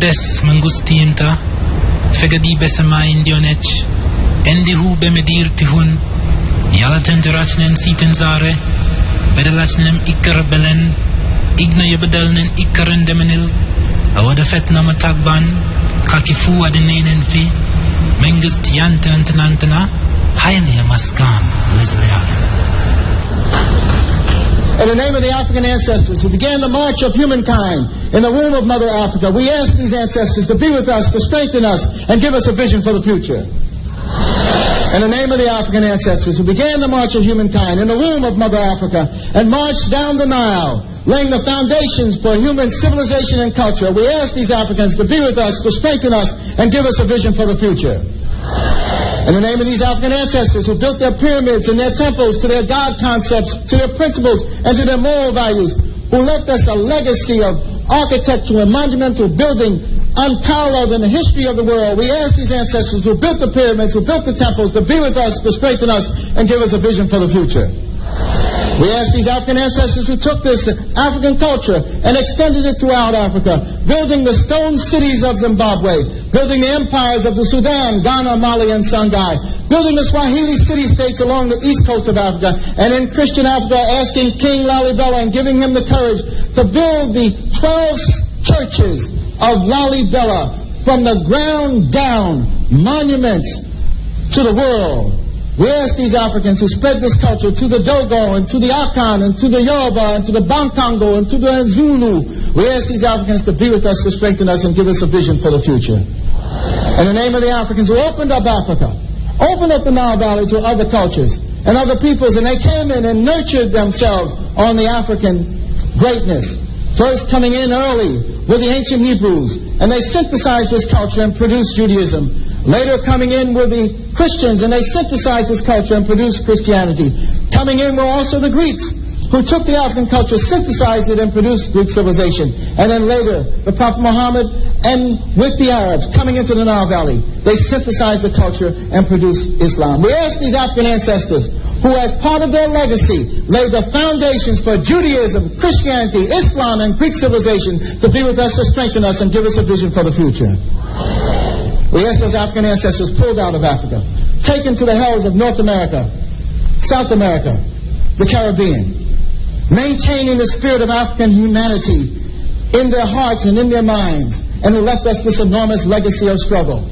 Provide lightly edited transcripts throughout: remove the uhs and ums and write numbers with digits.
des mangustinta fegadi besama indionech endi hu bemedir tihun yalaten terachnen siten zare bedelachnem ikker belen igna yebedelnen ikkeren demenil awada fetna matagban kakifu adenenen fi mengist yante antanantana hayne maskam lesleal. In the name of the African ancestors who began the march of humankind in the womb of Mother Africa, we ask these ancestors to be with us, to strengthen us, and give us a vision for the future. In the name of the African ancestors who began the march of humankind in the womb of Mother Africa and marched down the Nile, laying the foundations for human civilization and culture, we ask these Africans to be with us, to strengthen us, and give us a vision for the future. In the name of these African ancestors who built their pyramids and their temples to their God concepts, to their principles, and to their moral values, who left us a legacy of architectural and monumental building unparalleled in the history of the world, we ask these ancestors who built the pyramids, who built the temples, to be with us, to strengthen us, and give us a vision for the future. We ask these African ancestors who took this African culture and extended it throughout Africa, building the stone cities of Zimbabwe, building the empires of the Sudan, Ghana, Mali, and Songhai, building the Swahili city-states along the east coast of Africa, and in Christian Africa asking King Lalibela and giving him the courage to build the 12 churches of Lalibela from the ground down, monuments to the world. We ask these Africans who spread this culture to the Dogo and to the Akan and to the Yoruba and to the Bankango and to the Zulu. We ask these Africans to be with us, to strengthen us, and give us a vision for the future. In the name of the Africans who opened up Africa, opened up the Nile Valley to other cultures and other peoples, and they came in and nurtured themselves on the African greatness. First coming in early with the ancient Hebrews, and they synthesized this culture and produced Judaism. Later coming in were the Christians, and they synthesized this culture and produced Christianity. Coming in were also the Greeks, who took the African culture, synthesized it, and produced Greek civilization. And then later, the Prophet Muhammad, and with the Arabs coming into the Nile Valley, they synthesized the culture and produced Islam. We ask these African ancestors, who as part of their legacy laid the foundations for Judaism, Christianity, Islam, and Greek civilization, to be with us, to strengthen us, and give us a vision for the future. We ask those African ancestors pulled out of Africa, taken to the hells of North America, South America, the Caribbean, maintaining the spirit of African humanity in their hearts and in their minds, and who left us this enormous legacy of struggle.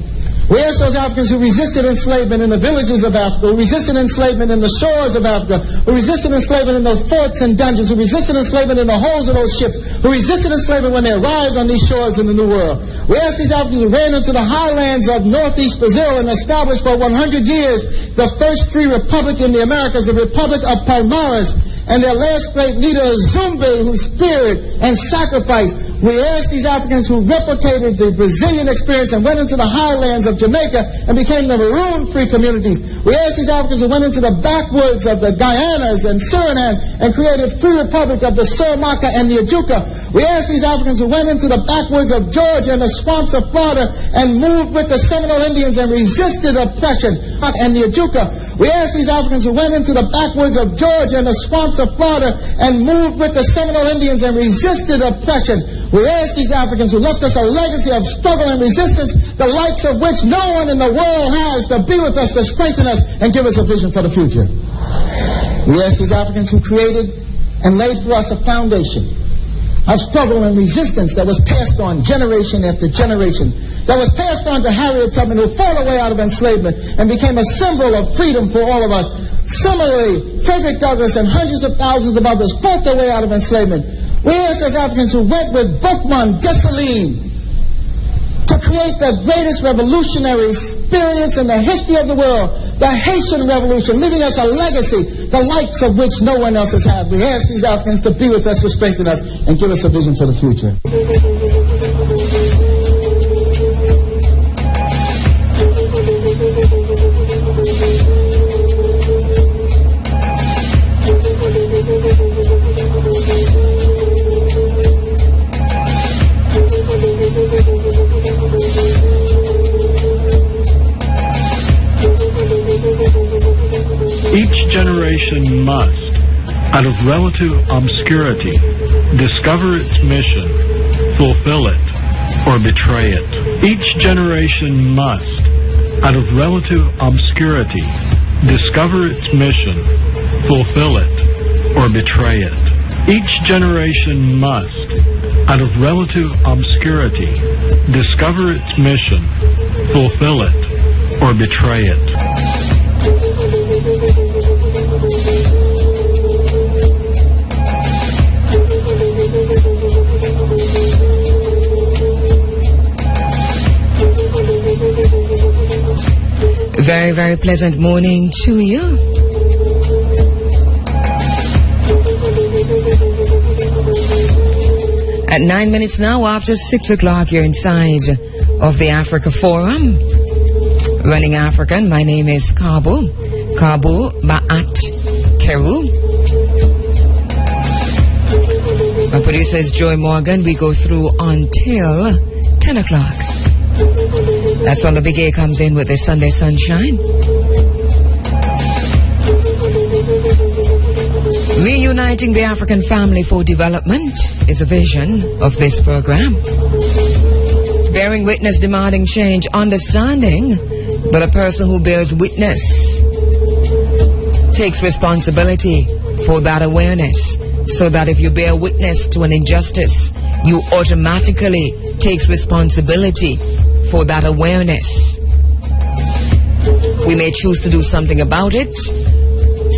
We ask those Africans who resisted enslavement in the villages of Africa, who resisted enslavement in the shores of Africa, who resisted enslavement in those forts and dungeons, who resisted enslavement in the holes of those ships, who resisted enslavement when they arrived on these shores in the New World. We ask these Africans who ran into the highlands of northeast Brazil and established for 100 years the first free republic in the Americas, the Republic of Palmares, and their last great leader, Zumbi, whose spirit and sacrifice. We ask these Africans who replicated the Brazilian experience and went into the highlands of Jamaica and became the maroon-free communities. We ask these Africans who went into the backwoods of the Guyanas and Suriname and created free republic of the Suramaka and the Ajuka. We ask these Africans who went into the backwoods of Georgia and the swamps of Florida and moved with the Seminole Indians and resisted oppression and the Ajuka. We ask these Africans who went into the backwoods of Georgia and the swamps of Florida and moved with the Seminole Indians and resisted oppression. We ask these Africans who left us a legacy of struggle and resistance, the likes of which no one in the world has, to be with us, to strengthen us, and give us a vision for the future. We ask these Africans who created and laid for us a foundation of struggle and resistance that was passed on generation after generation, that was passed on to Harriet Tubman, who fought her way out of enslavement and became a symbol of freedom for all of us. Similarly, Frederick Douglass and hundreds of thousands of others fought their way out of enslavement. We asked those Africans who went with Boukman Dessalines to create the greatest revolutionary experience in the history of the world, the Haitian Revolution, leaving us a legacy, the likes of which no one else has had. We ask these Africans to be with us, to strengthen us, and give us a vision for the future. Each generation must, out of relative obscurity, discover its mission, fulfill it, or betray it. Each generation must, out of relative obscurity, discover its mission, fulfill it, or betray it. Each generation must, out of relative obscurity, discover its mission, fulfill it, or betray it. Very, very pleasant morning to you. At 9 minutes now after 6 o'clock, you're inside of the Africa Forum. Running African, my name is Kabu. Maat, Kheru. My producer is Joy Morgan. We go through until 10 o'clock. That's when the Big A comes in with the Sunday Sunshine. Reuniting the African family for development is a vision of this program. Bearing witness, demanding change, understanding, but a person who bears witness takes responsibility for that awareness, so that if you bear witness to an injustice, you automatically take responsibility for that awareness. We may choose to do something about it.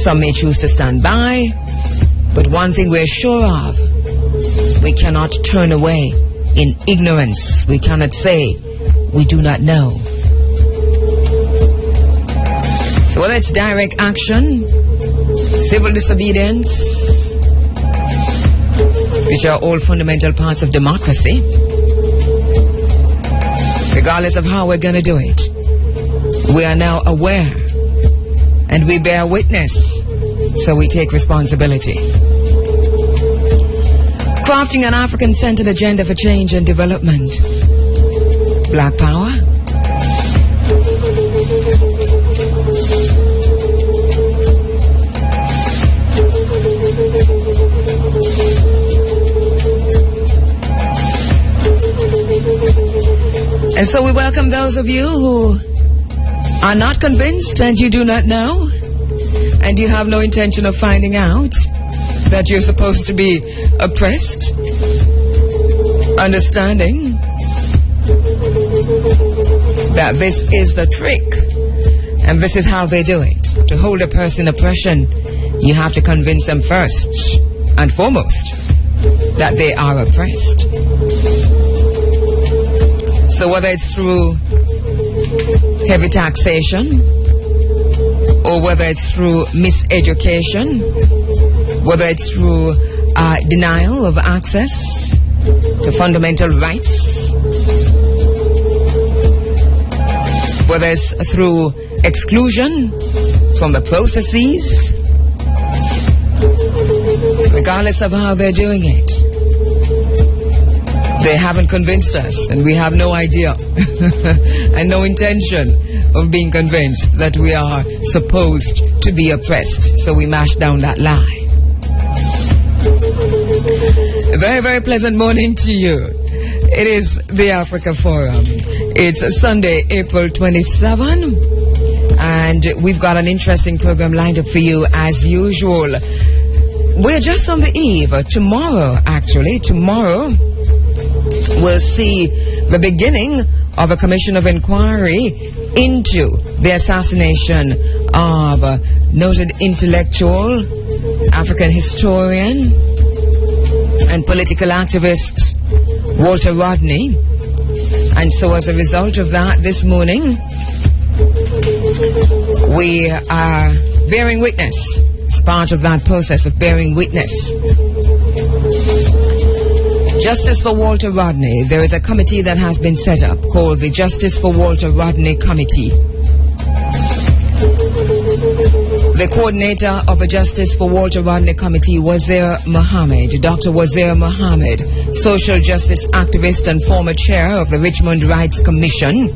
Some may choose to stand by. But one thing we're sure of, we cannot turn away in ignorance. We cannot say we do not know. So whether it's direct action, civil disobedience, which are all fundamental parts of democracy, regardless of how we're going to do it, we are now aware and we bear witness, so we take responsibility. Crafting an African-centered agenda for change and development. Black power. And so we welcome those of you who are not convinced and you do not know and you have no intention of finding out that you're supposed to be oppressed, understanding that this is the trick and this is how they do it. To hold a person in oppression, you have to convince them first and foremost that they are oppressed. So whether it's through heavy taxation, or whether it's through miseducation, whether it's through denial of access to fundamental rights, whether it's through exclusion from the processes, regardless of how they're doing it, they haven't convinced us, and we have no idea and no intention of being convinced that we are supposed to be oppressed. So we mash down that lie. A very, very pleasant morning to you. It is the Africa Forum. It's Sunday, April 27, and we've got an interesting program lined up for you as usual. We're just on the eve. Tomorrow we'll see the beginning of a commission of inquiry into the assassination of noted intellectual, African historian, and political activist Walter Rodney. And so as a result of that, this morning, we are bearing witness. It's part of that process of bearing witness. Justice for Walter Rodney. There is a committee that has been set up called the Justice for Walter Rodney Committee. The coordinator of a Justice for Walter Rodney Committee, Wazir Mohammed, Dr. Wazir Mohammed, social justice activist and former chair of the Richmond Rights Commission,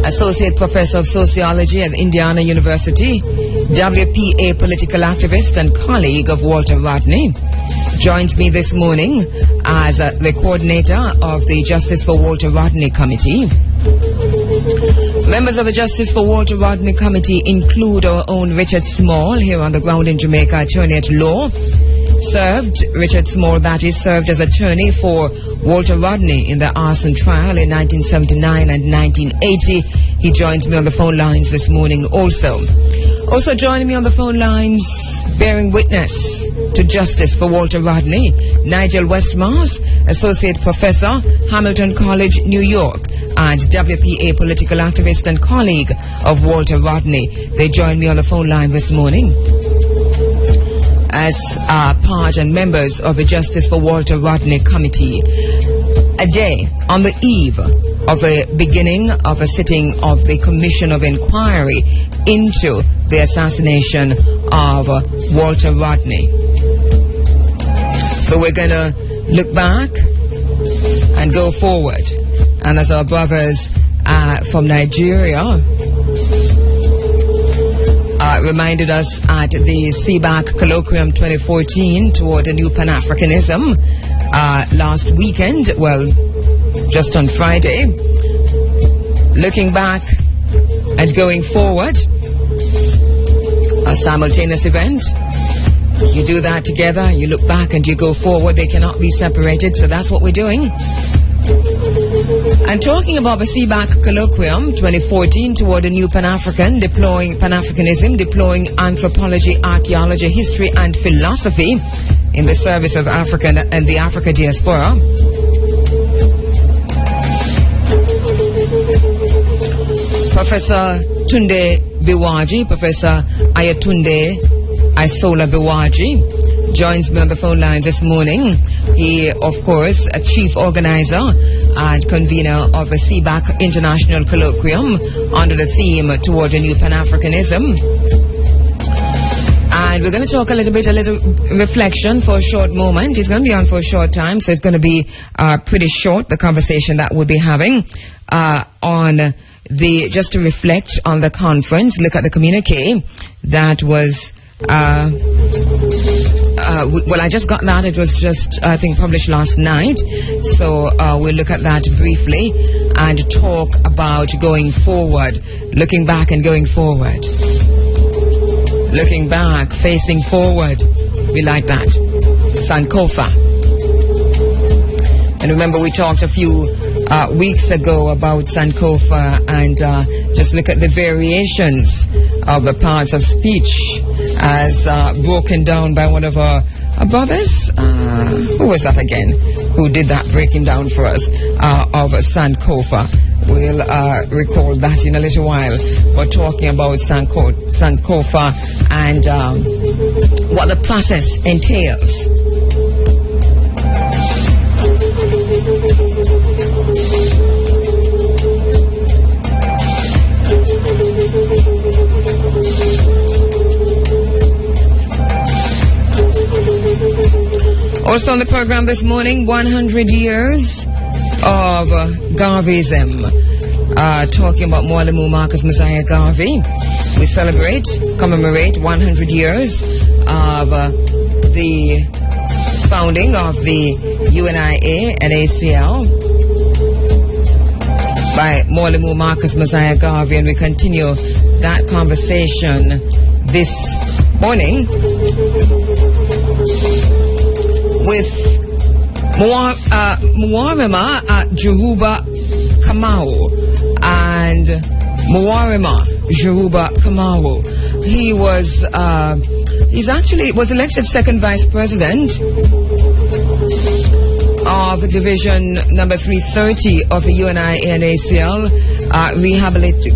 associate professor of sociology at Indiana University, WPA political activist and colleague of Walter Rodney, joins me this morning as the coordinator of the Justice for Walter Rodney Committee. Members of the Justice for Walter Rodney Committee include our own Richard Small, here on the ground in Jamaica, attorney at law. Richard Small, that is, served as attorney for Walter Rodney in the arson trial in 1979 and 1980. He joins me on the phone lines this morning also. Also joining me on the phone lines, bearing witness to justice for Walter Rodney, Nigel Westmars, Associate Professor, Hamilton College, New York, and WPA political activist and colleague of Walter Rodney. They join me on the phone line this morning as part and members of the Justice for Walter Rodney Committee. A day on the eve of the beginning of a sitting of the Commission of Inquiry into the assassination of Walter Rodney. So we're going to look back and go forward. And as our brothers from Nigeria reminded us at the CBAC Colloquium 2014 toward a new Pan-Africanism last weekend, well, just on Friday, looking back and going forward, a simultaneous event. You do that together, you look back and you go forward. They cannot be separated, so that's what we're doing. And talking about the CBAC Colloquium 2014 toward a new Pan-African, deploying Pan-Africanism, deploying anthropology, archaeology, history and philosophy in the service of Africa and the Africa diaspora. Professor Tunde Biwaji, Professor Ayatunde Isola Biwaji, joins me on the phone lines this morning. He, of course, a chief organizer and convener of the CBAC International Colloquium under the theme Toward a New Pan-Africanism. And we're going to talk a little reflection for a short moment. He's going to be on for a short time, so it's going to be pretty short, the conversation that we'll be having on just to reflect on the conference, look at the communique that was well, I just got that. It was just, I think, published last night. So we'll look at that briefly and talk about going forward, looking back and going forward. Looking back, facing forward. We like that. Sankofa. And remember, we talked a few weeks ago about Sankofa and just look at the variations of the parts of speech as broken down by one of our brothers. Who was that again? Who did that breaking down for us of Sankofa? We'll recall that in a little while. We're talking about Sankofa and what the process entails. Also on the program this morning, 100 years of Garveyism. Talking about Mwalimu Marcus Messiah Garvey. We commemorate 100 years of the founding of the U.N.I.A. and ACL by Mwalimu Marcus Messiah Garvey, and we continue that conversation this morning with Muwarima Jeruba Kamau and Muwarima Jeruba Kamau. He was was elected second vice president of Division number 330 of the U.N.I.A. and ACL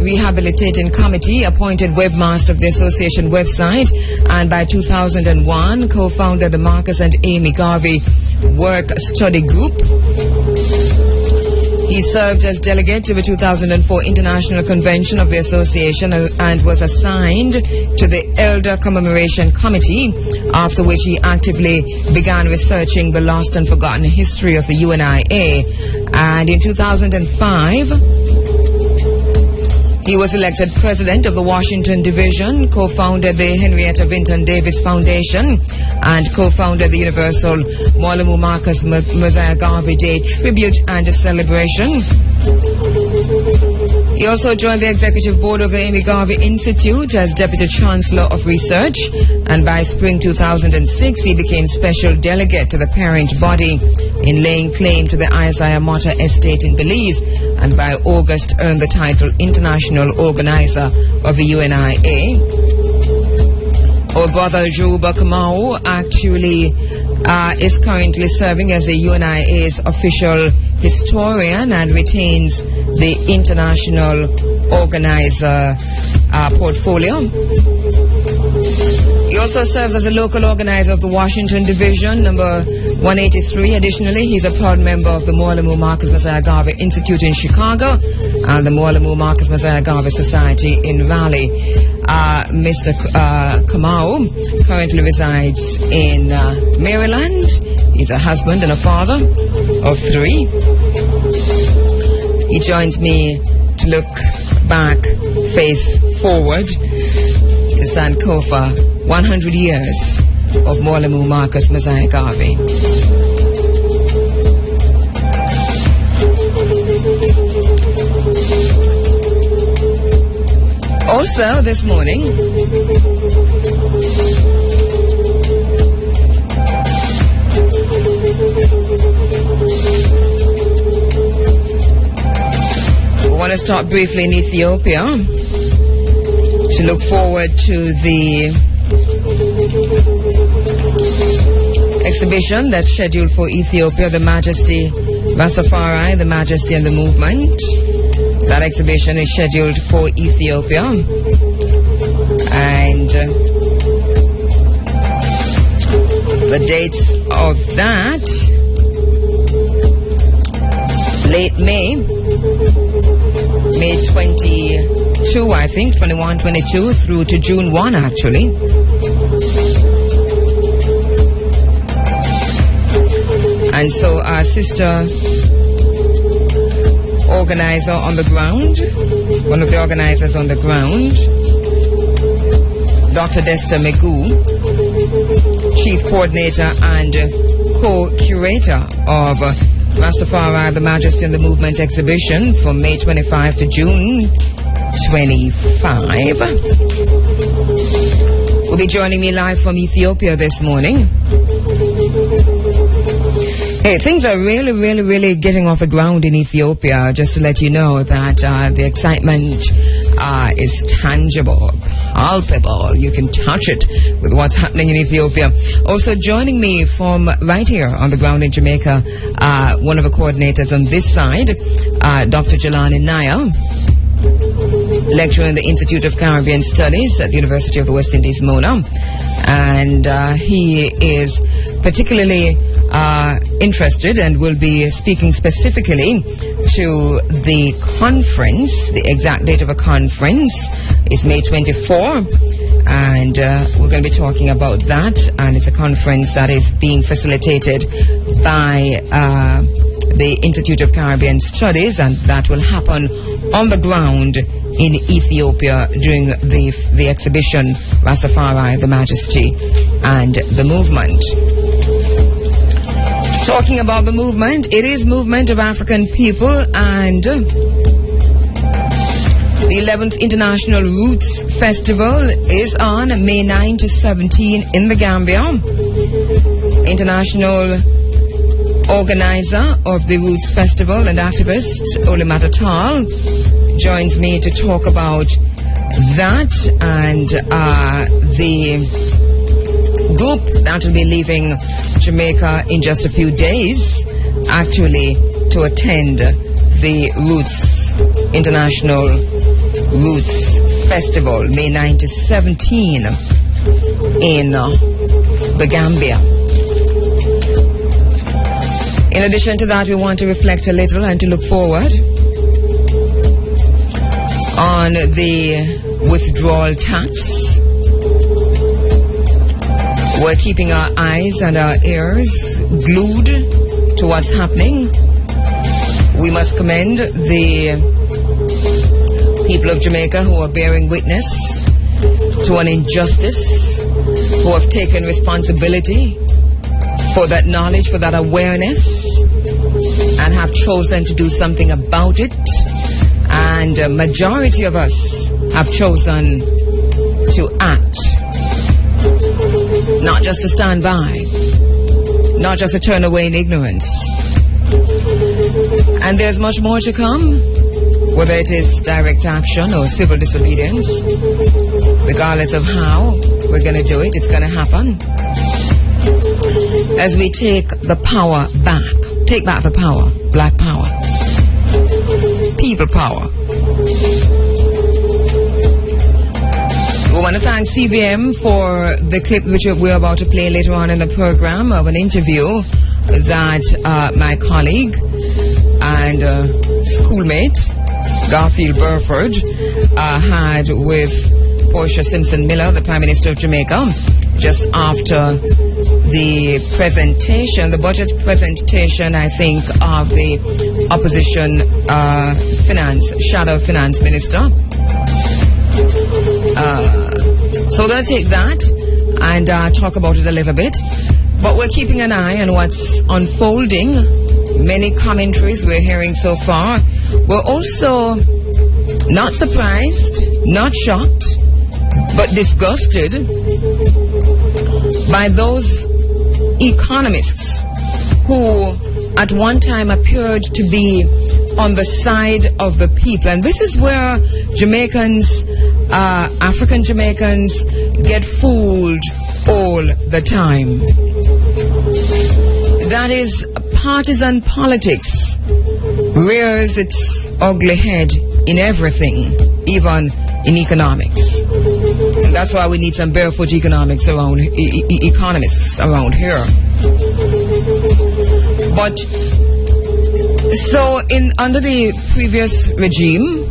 Rehabilitating Committee, appointed webmaster of the association website, and by 2001 co-founded the Marcus and Amy Garvey Work Study Group. He served as delegate to the 2004 International Convention of the Association and was assigned to the Elder Commemoration Committee, after which he actively began researching the lost and forgotten history of the U.N.I.A. And in 2005, He was elected president of the Washington Division, co-founded the Henrietta Vinton Davis Foundation, and co-founded the Universal Mwalimu Marcus Mosiah Garvey Day Tribute and Celebration. He also joined the executive board of the Amy Garvey Institute as Deputy Chancellor of Research, and by spring 2006 he became special delegate to the parent body in laying claim to the Isaiah Mota Estate in Belize, and by August earned the title International Organizer of the U.N.I.A. Our brother Juba Kamau actually is currently serving as the U.N.I.A.'s official historian and retains the international organizer portfolio. He also serves as a local organizer of the Washington Division, number 183. Additionally, he's a proud member of the Mwalimu Marcus Mosiah Garvey Institute in Chicago and the Mwalimu Marcus Mosiah Garvey Society in Raleigh. Mr. Kamau currently resides in Maryland. He's a husband and a father of 3. He joins me to look back, face forward to Sankofa, 100 years of Mwalimu Marcus Mosiah Garvey. Also this morning, we want to stop briefly in Ethiopia to look forward to the exhibition that's scheduled for Ethiopia, the Majesty, Rastafari, the Majesty and the Movement. That exhibition is scheduled for Ethiopia, and the dates of that: late May 22, I think, 21, 22, through to June 1, actually. And so our sister organizer on the ground, one of the organizers on the ground, Dr. Desta Megu, chief coordinator and co-curator of Rastafari, the Majesty and the Movement exhibition from May 25 to June 25. Will be joining me live from Ethiopia this morning. Hey, things are really getting off the ground in Ethiopia. Just to let you know that the excitement is tangible, palpable. You can touch it with what's happening in Ethiopia. Also joining me from right here on the ground in Jamaica, one of the coordinators on this side, Dr. U.N.I.A, lecturer in the Institute of Caribbean Studies at the University of the West Indies, Mona. And he is particularly interested and will be speaking specifically to the conference. The exact date of a conference is May 24, and we're going to be talking about that. And it's a conference that is being facilitated by the Institute of Caribbean Studies, and that will happen on the ground in Ethiopia during the exhibition Rastafari, the Majesty and the Movement. Talking about the movement, it is Movement of African People, and the 11th International Roots Festival is on May 9 to 17 in the Gambia. International organizer of the Roots Festival and activist Maat joins me to talk about that and the group that will be leaving Jamaica in just a few days, actually to attend the Roots International Roots Festival, May 9 to 17 in the Gambia. In addition to that, we want to reflect a little and to look forward on the withdrawal tax. We're keeping our eyes and our ears glued to what's happening. We must commend the People of Jamaica who are bearing witness to an injustice, who have taken responsibility for that knowledge, for that awareness, and have chosen to do something about it. And a majority of us have chosen to act, not just to stand by, not just to turn away in ignorance. And there's much more to come, whether it is direct action or civil disobedience. Regardless of how we're going to do it, it's going to happen. As we take the power back, take back the power, black power, people power. We want to thank CVM for the clip which we're about to play later on in the program of an interview that my colleague and schoolmate Garfield Burford had with Portia Simpson Miller, the Prime Minister of Jamaica, just after the presentation, the budget presentation, I think, of the opposition shadow finance minister. So we're going to take that and talk about it a little bit. But we're keeping an eye on what's unfolding. Many commentaries we're hearing so far. We're also not surprised, not shocked, but disgusted by those economists who at one time appeared to be on the side of the people. And this is where Jamaicans, African Jamaicans, get fooled all the time. That is, partisan politics rears its ugly head in everything, even in economics. And that's why we need some barefoot economics around, economists around here. But so under the previous regime,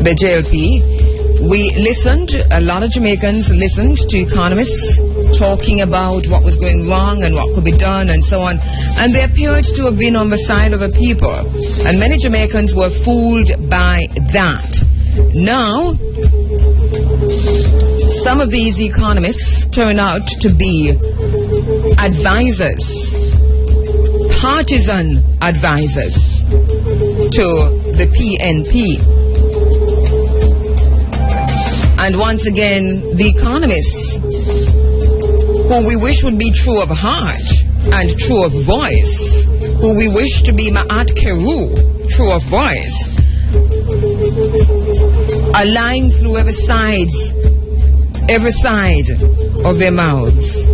the JLP, we listened, a lot of Jamaicans listened to economists talking about what was going wrong and what could be done and so on. And they appeared to have been on the side of the people. And many Jamaicans were fooled by that. Now, some of these economists turn out to be advisors, partisan advisors to the PNP. And once again, the economists, who we wish would be true of heart and true of voice, who we wish to be Maat Kheru, true of voice, are lying through every side of their mouths.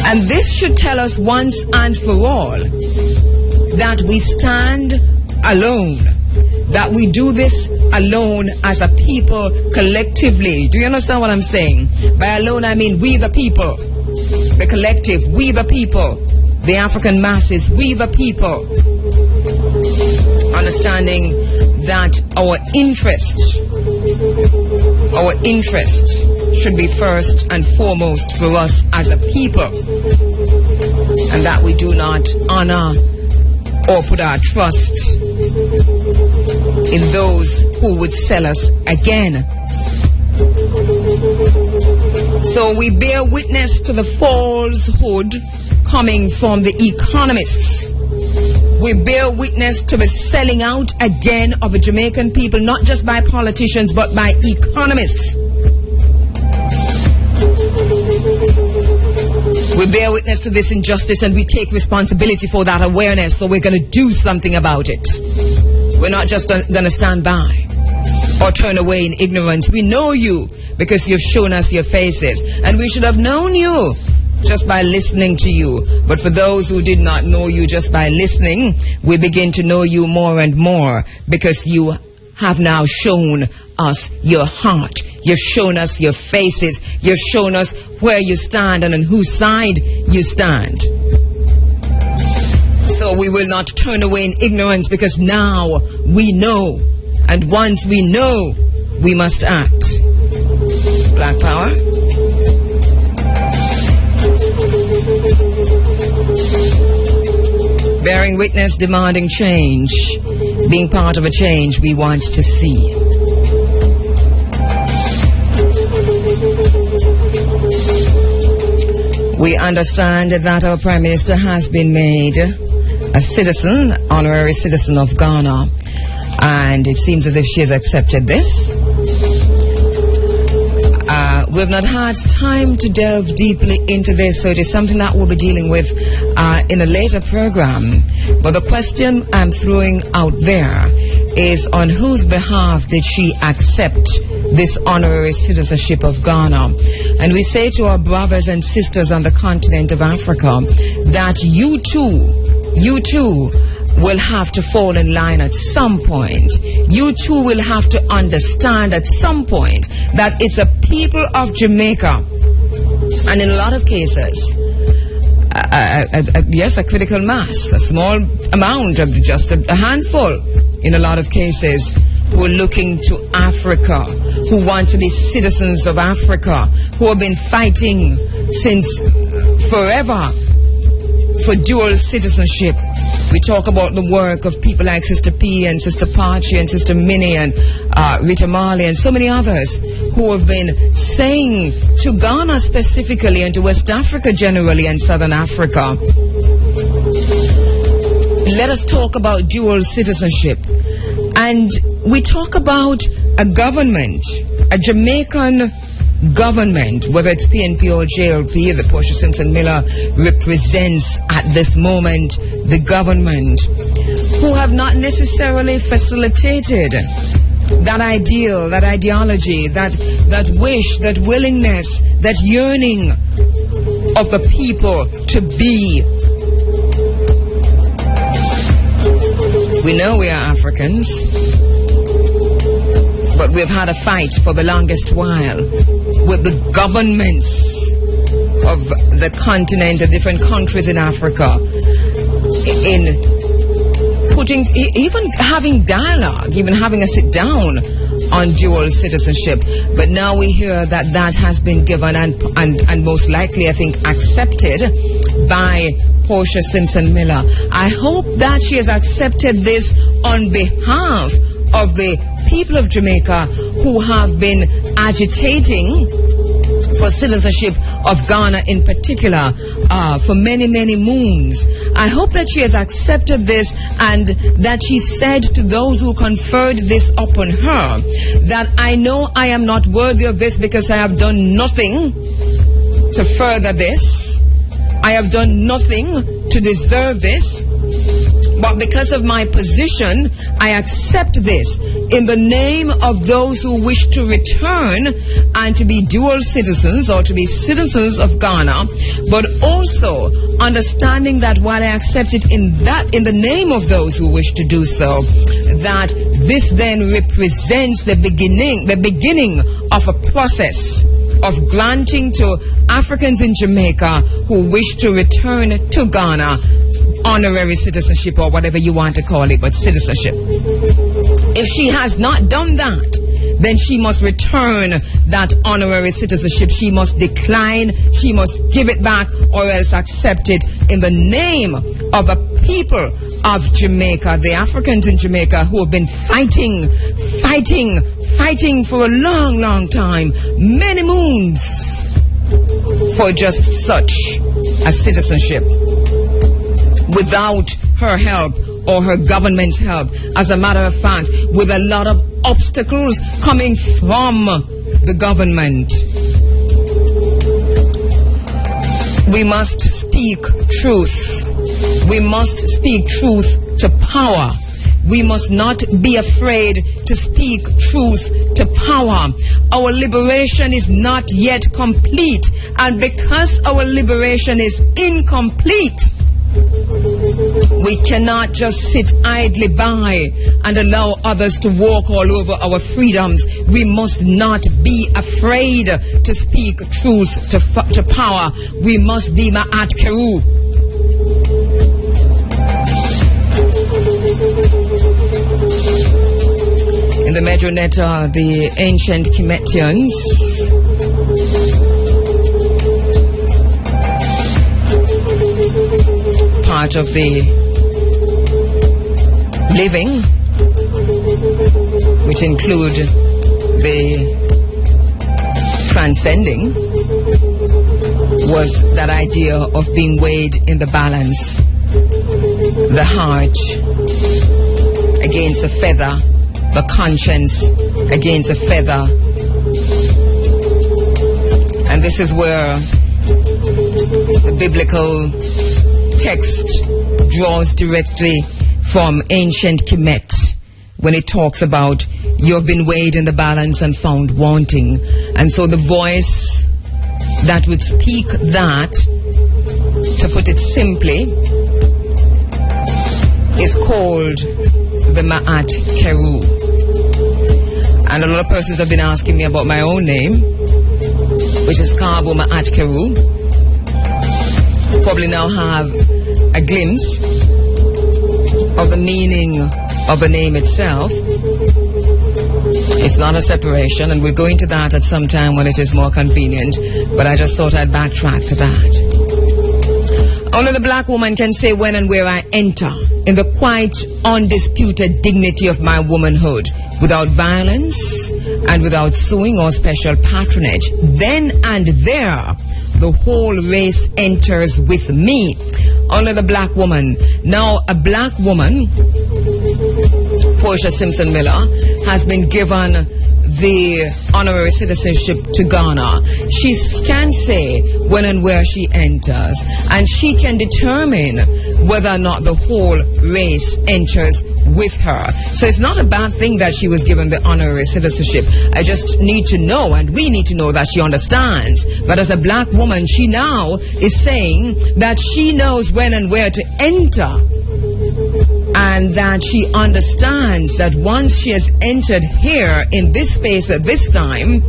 And this should tell us once and for all that we stand alone, that we do this alone as a people collectively. Do you understand what I'm saying? By alone, I mean we the people, the collective, we the people, the African masses, we the people. Understanding that our interest should be first and foremost for us as a people, and that we do not honor or put our trust in those who would sell us again. So we bear witness to the falsehood coming from the economists. We bear witness to the selling out again of the Jamaican people, not just by politicians, but by economists. We bear witness to this injustice and we take responsibility for that awareness, so we're going to do something about it. We're not just going to stand by or turn away in ignorance. We know you because you've shown us your faces, and we should have known you just by listening to you. But for those who did not know you just by listening, we begin to know you more and more because you have now shown us your heart. You've shown us your faces. You've shown us where you stand and on whose side you stand. So we will not turn away in ignorance, because now we know. And once we know, we must act. Black Power. Bearing witness, demanding change. being part of a change we want to see. We understand that our Prime Minister has been made a citizen, honorary citizen of Ghana, and it seems as if she has accepted this. We have not had time to delve deeply into this, so it is something that we'll be dealing with in a later program. But the question I'm throwing out there is, on whose behalf did she accept this honorary citizenship of Ghana? And we say to our brothers and sisters on the continent of Africa that you too will have to fall in line at some point. You too will have to understand at some point that it's a people of Jamaica, and in a lot of cases, yes, a critical mass, a small amount of just a handful, in a lot of cases, who are looking to Africa, who want to be citizens of Africa, who have been fighting since forever for dual citizenship. We talk about the work of people like Sister P and Sister Pachi and Sister Minnie and Rita Marley and so many others who have been saying to Ghana specifically and to West Africa generally and Southern Africa, let us talk about dual citizenship. And we talk about a government, a Jamaican government, whether it's PNP or JLP, the Portia Simpson Miller represents at this moment the government, who have not necessarily facilitated that ideal, that ideology, that wish, that willingness, that yearning of the people to be. We know we are Africans, but we've had a fight for the longest while with the governments of the continent, the different countries in Africa, in putting, even having dialogue, even having a sit down on dual citizenship. But now we hear that that has been given and most likely, I think, accepted by Portia Simpson Miller. I hope that she has accepted this on behalf of the people of Jamaica who have been agitating for citizenship of Ghana in particular for many, many moons. I hope that she has accepted this and that she said to those who conferred this upon her that I know I am not worthy of this because I have done nothing to further this. I have done nothing to deserve this. But because of my position, I accept this in the name of those who wish to return and to be dual citizens or to be citizens of Ghana, but also understanding that while I accept it in the name of those who wish to do so, that this then represents the beginning of a process of granting to Africans in Jamaica who wish to return to Ghana honorary citizenship, or whatever you want to call it, but citizenship. If she has not done that, then she must return that honorary citizenship. She must decline, she must give it back, or else accept it in the name of the people of Jamaica, the Africans in Jamaica who have been fighting for a long, long time, many moons, for just such a citizenship. Without her help or her government's help, as a matter of fact, with a lot of obstacles coming from the government. We must speak truth. We must speak truth to power. We must not be afraid to speak truth to power. Our liberation is not yet complete, and because our liberation is incomplete, we cannot just sit idly by and allow others to walk all over our freedoms. We must not be afraid to speak truth to power. We must be Maat Kheru. In the Medronet are the ancient Kemetians. Part of the living which include the transcending, was that idea of being weighed in the balance, the heart against a feather, the conscience against a feather. And this is where the biblical text draws directly from ancient Kemet, when it talks about you have been weighed in the balance and found wanting. And so the voice that would speak that, to put it simply, is called the Maat Kheru. And a lot of persons have been asking me about my own name, which is Kabu Maat Kheru. Probably now have a glimpse of the meaning of the name itself. It's not a separation, and we'll go into that at some time when it is more convenient, but I just thought I'd backtrack to that. Only the black woman can say when and where I enter in the quite undisputed dignity of my womanhood, without violence and without suing or special patronage. Then and there, the whole race enters with me. Only the black woman. Now, a black woman, Portia Simpson Miller, has been given the honorary citizenship to Ghana. She can say when and where she enters, and she can determine whether or not the whole race enters with her. So it's not a bad thing that she was given the honorary citizenship. I just need to know, and we need to know, that she understands. But as a black woman, she now is saying that she knows when and where to enter, and that she understands that once she has entered here in this space at this time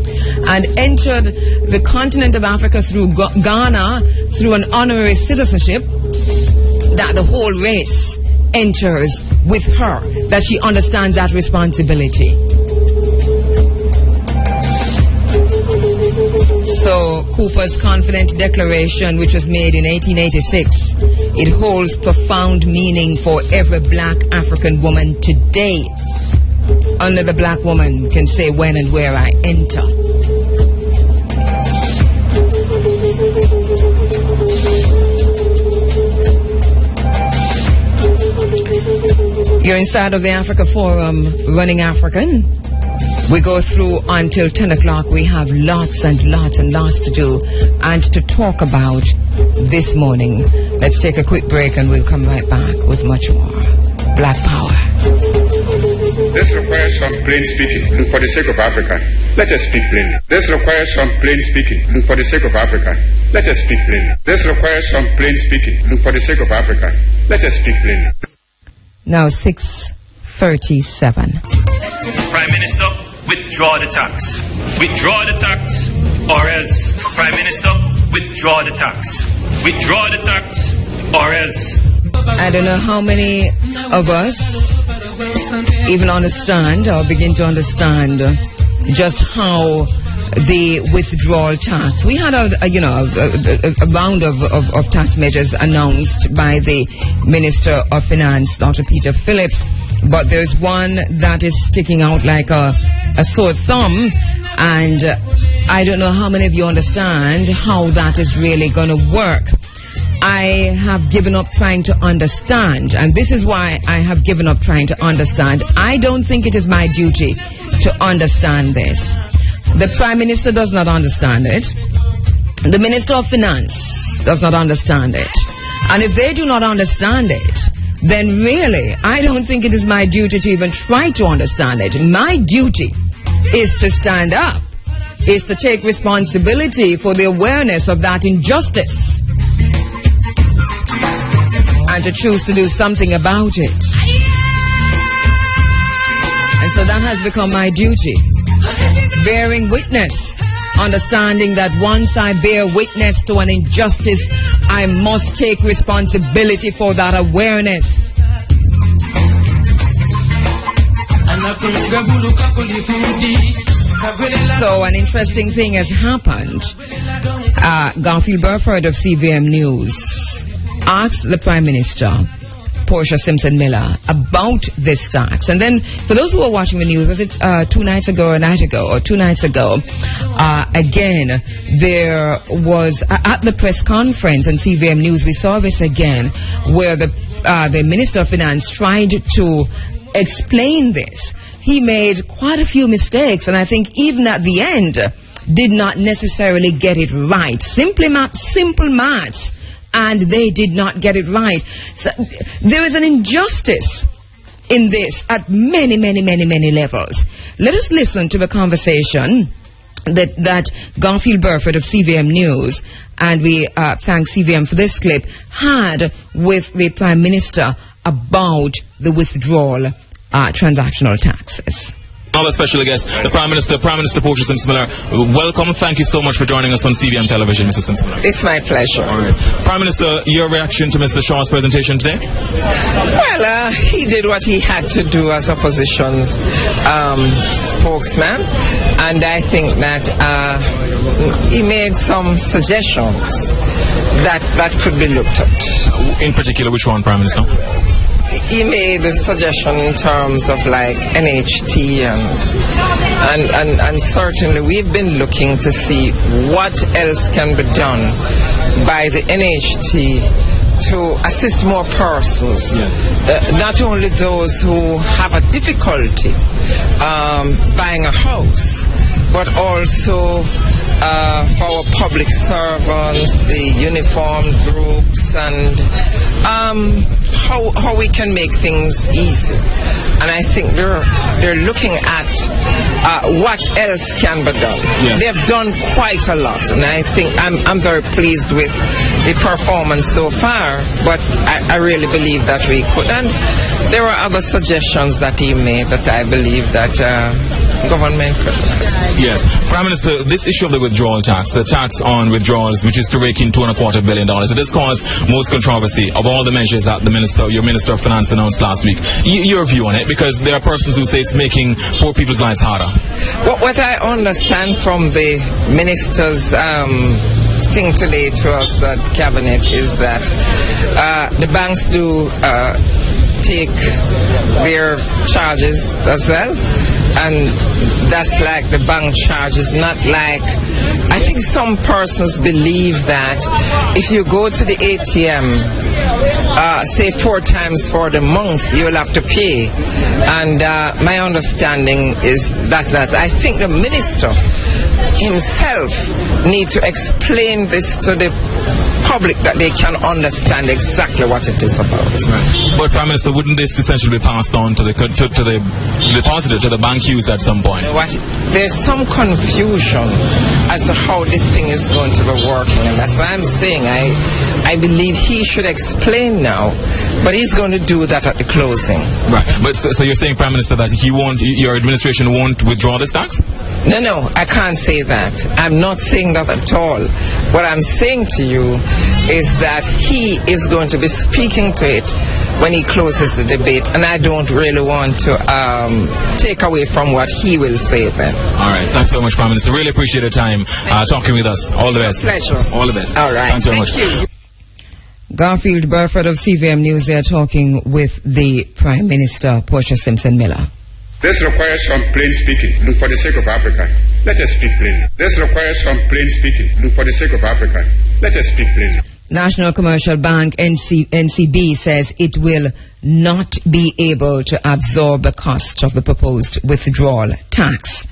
and entered the continent of Africa through Ghana through an honorary citizenship, that the whole race enters with her, that she understands that responsibility. So Cooper's confident declaration, which was made in 1886, it holds profound meaning for every black African woman today. Only the black woman can say when and where I enter. You're inside of the Africa Forum, Running African. We go through until 10 o'clock. We have lots and lots and lots to do and to talk about this morning. Let's take a quick break and we'll come right back with much more. Black Power. This requires some plain speaking, and for the sake of Africa, let us speak plainly. This requires some plain speaking, and for the sake of Africa, let us speak plainly. This requires some plain speaking, and for the sake of Africa, let us speak plainly. Now 6:37. Prime Minister, withdraw the tax. Withdraw the tax, or else. Prime Minister, withdraw the tax. Withdraw the tax, or else. I don't know how many of us even understand or begin to understand just how the withdrawal tax. We had a round of tax measures announced by the Minister of Finance, Dr. Peter Phillips, but there's one that is sticking out like a sore thumb, and I don't know how many of you understand how that is really going to work. I have given up trying to understand, and this is why I have given up trying to understand. I don't think it is my duty to understand this. The Prime Minister does not understand it. The Minister of Finance does not understand it. And if they do not understand it, then really, I don't think it is my duty to even try to understand it. My duty is to stand up, is to take responsibility for the awareness of that injustice, and to choose to do something about it. And so that has become my duty. Bearing witness, understanding that once I bear witness to an injustice, I must take responsibility for that awareness. So an interesting thing has happened. Garfield Burford of CVM News asked the Prime Minister, Portia Simpson Miller about this tax. And then, for those who are watching the news, was it 2 nights ago or a night ago or 2 nights ago, again, there was, at the press conference on CVM News, we saw this again, where the Minister of Finance tried to explain this. He made quite a few mistakes, and I think even at the end, did not necessarily get it right. Simple maths, and they did not get it right. So there is an injustice in this at many, many, many, many levels. Let us listen to the conversation that Garfield Burford of CVM News, and we thank CVM for this clip, had with the Prime Minister about the withdrawal transactional taxes. Another special guest, the Prime Minister Portia Simpson Miller. Welcome. Thank you so much for joining us on CVM Television, Mr. Simpson Miller. It's my pleasure. All right. Prime Minister, your reaction to Mr. Shaw's presentation today? Well, he did what he had to do as opposition's spokesman, and I think that he made some suggestions that could be looked at. In particular, which one, Prime Minister? He made a suggestion in terms of like NHT and certainly we've been looking to see what else can be done by the NHT to assist more persons, yes. Not only those who have a difficulty buying a house, but also for our public servants, the uniformed groups, and how we can make things easy. And I think they're looking at what else can be done. Yeah. They've done quite a lot, and I think I'm very pleased with the performance so far, but I really believe that we could. And there were other suggestions that he made that I believe that government could look at. Yes. Prime Minister, this issue of the withdrawal tax, the tax on withdrawals, which is to rake in $2.25 billion, it has caused most controversy of all the measures that your Minister of Finance announced last week. Your view on it, because there are persons who say it's making poor people's lives harder. What I understand from the Minister's thing today to us at Cabinet is that the banks do take their charges as well, and that's like the bank charges, not like, I think some persons believe that if you go to the ATM say 4 times for the month, you will have to pay, and my understanding is that I think the minister himself need to explain this to the public that they can understand exactly what it is about. Right. But Prime Minister, wouldn't this essentially be passed on to the depositor, to the bank use at some point? You know what? There's some confusion as to how this thing is going to be working, and that's why I'm saying I believe he should explain now, but he's going to do that at the closing. Right. But so you're saying, Prime Minister, that your administration won't withdraw this tax? No, I can't say that. I'm not saying that at all. What I'm saying to you is that he is going to be speaking to it when he closes the debate, and I don't really want to take away from what he will say then. All right. Thanks so much, Prime Minister. Really appreciate your time talking with us. All the best. Pleasure. All the best. All right. Thanks very much. You. Garfield Burford of CVM News there talking with the Prime Minister, Portia Simpson Miller. This requires some plain speaking, and for the sake of Africa, let us speak plainly. This requires some plain speaking, and for the sake of Africa, let us speak plainly. National Commercial Bank, NCB, says it will not be able to absorb the cost of the proposed withdrawal tax.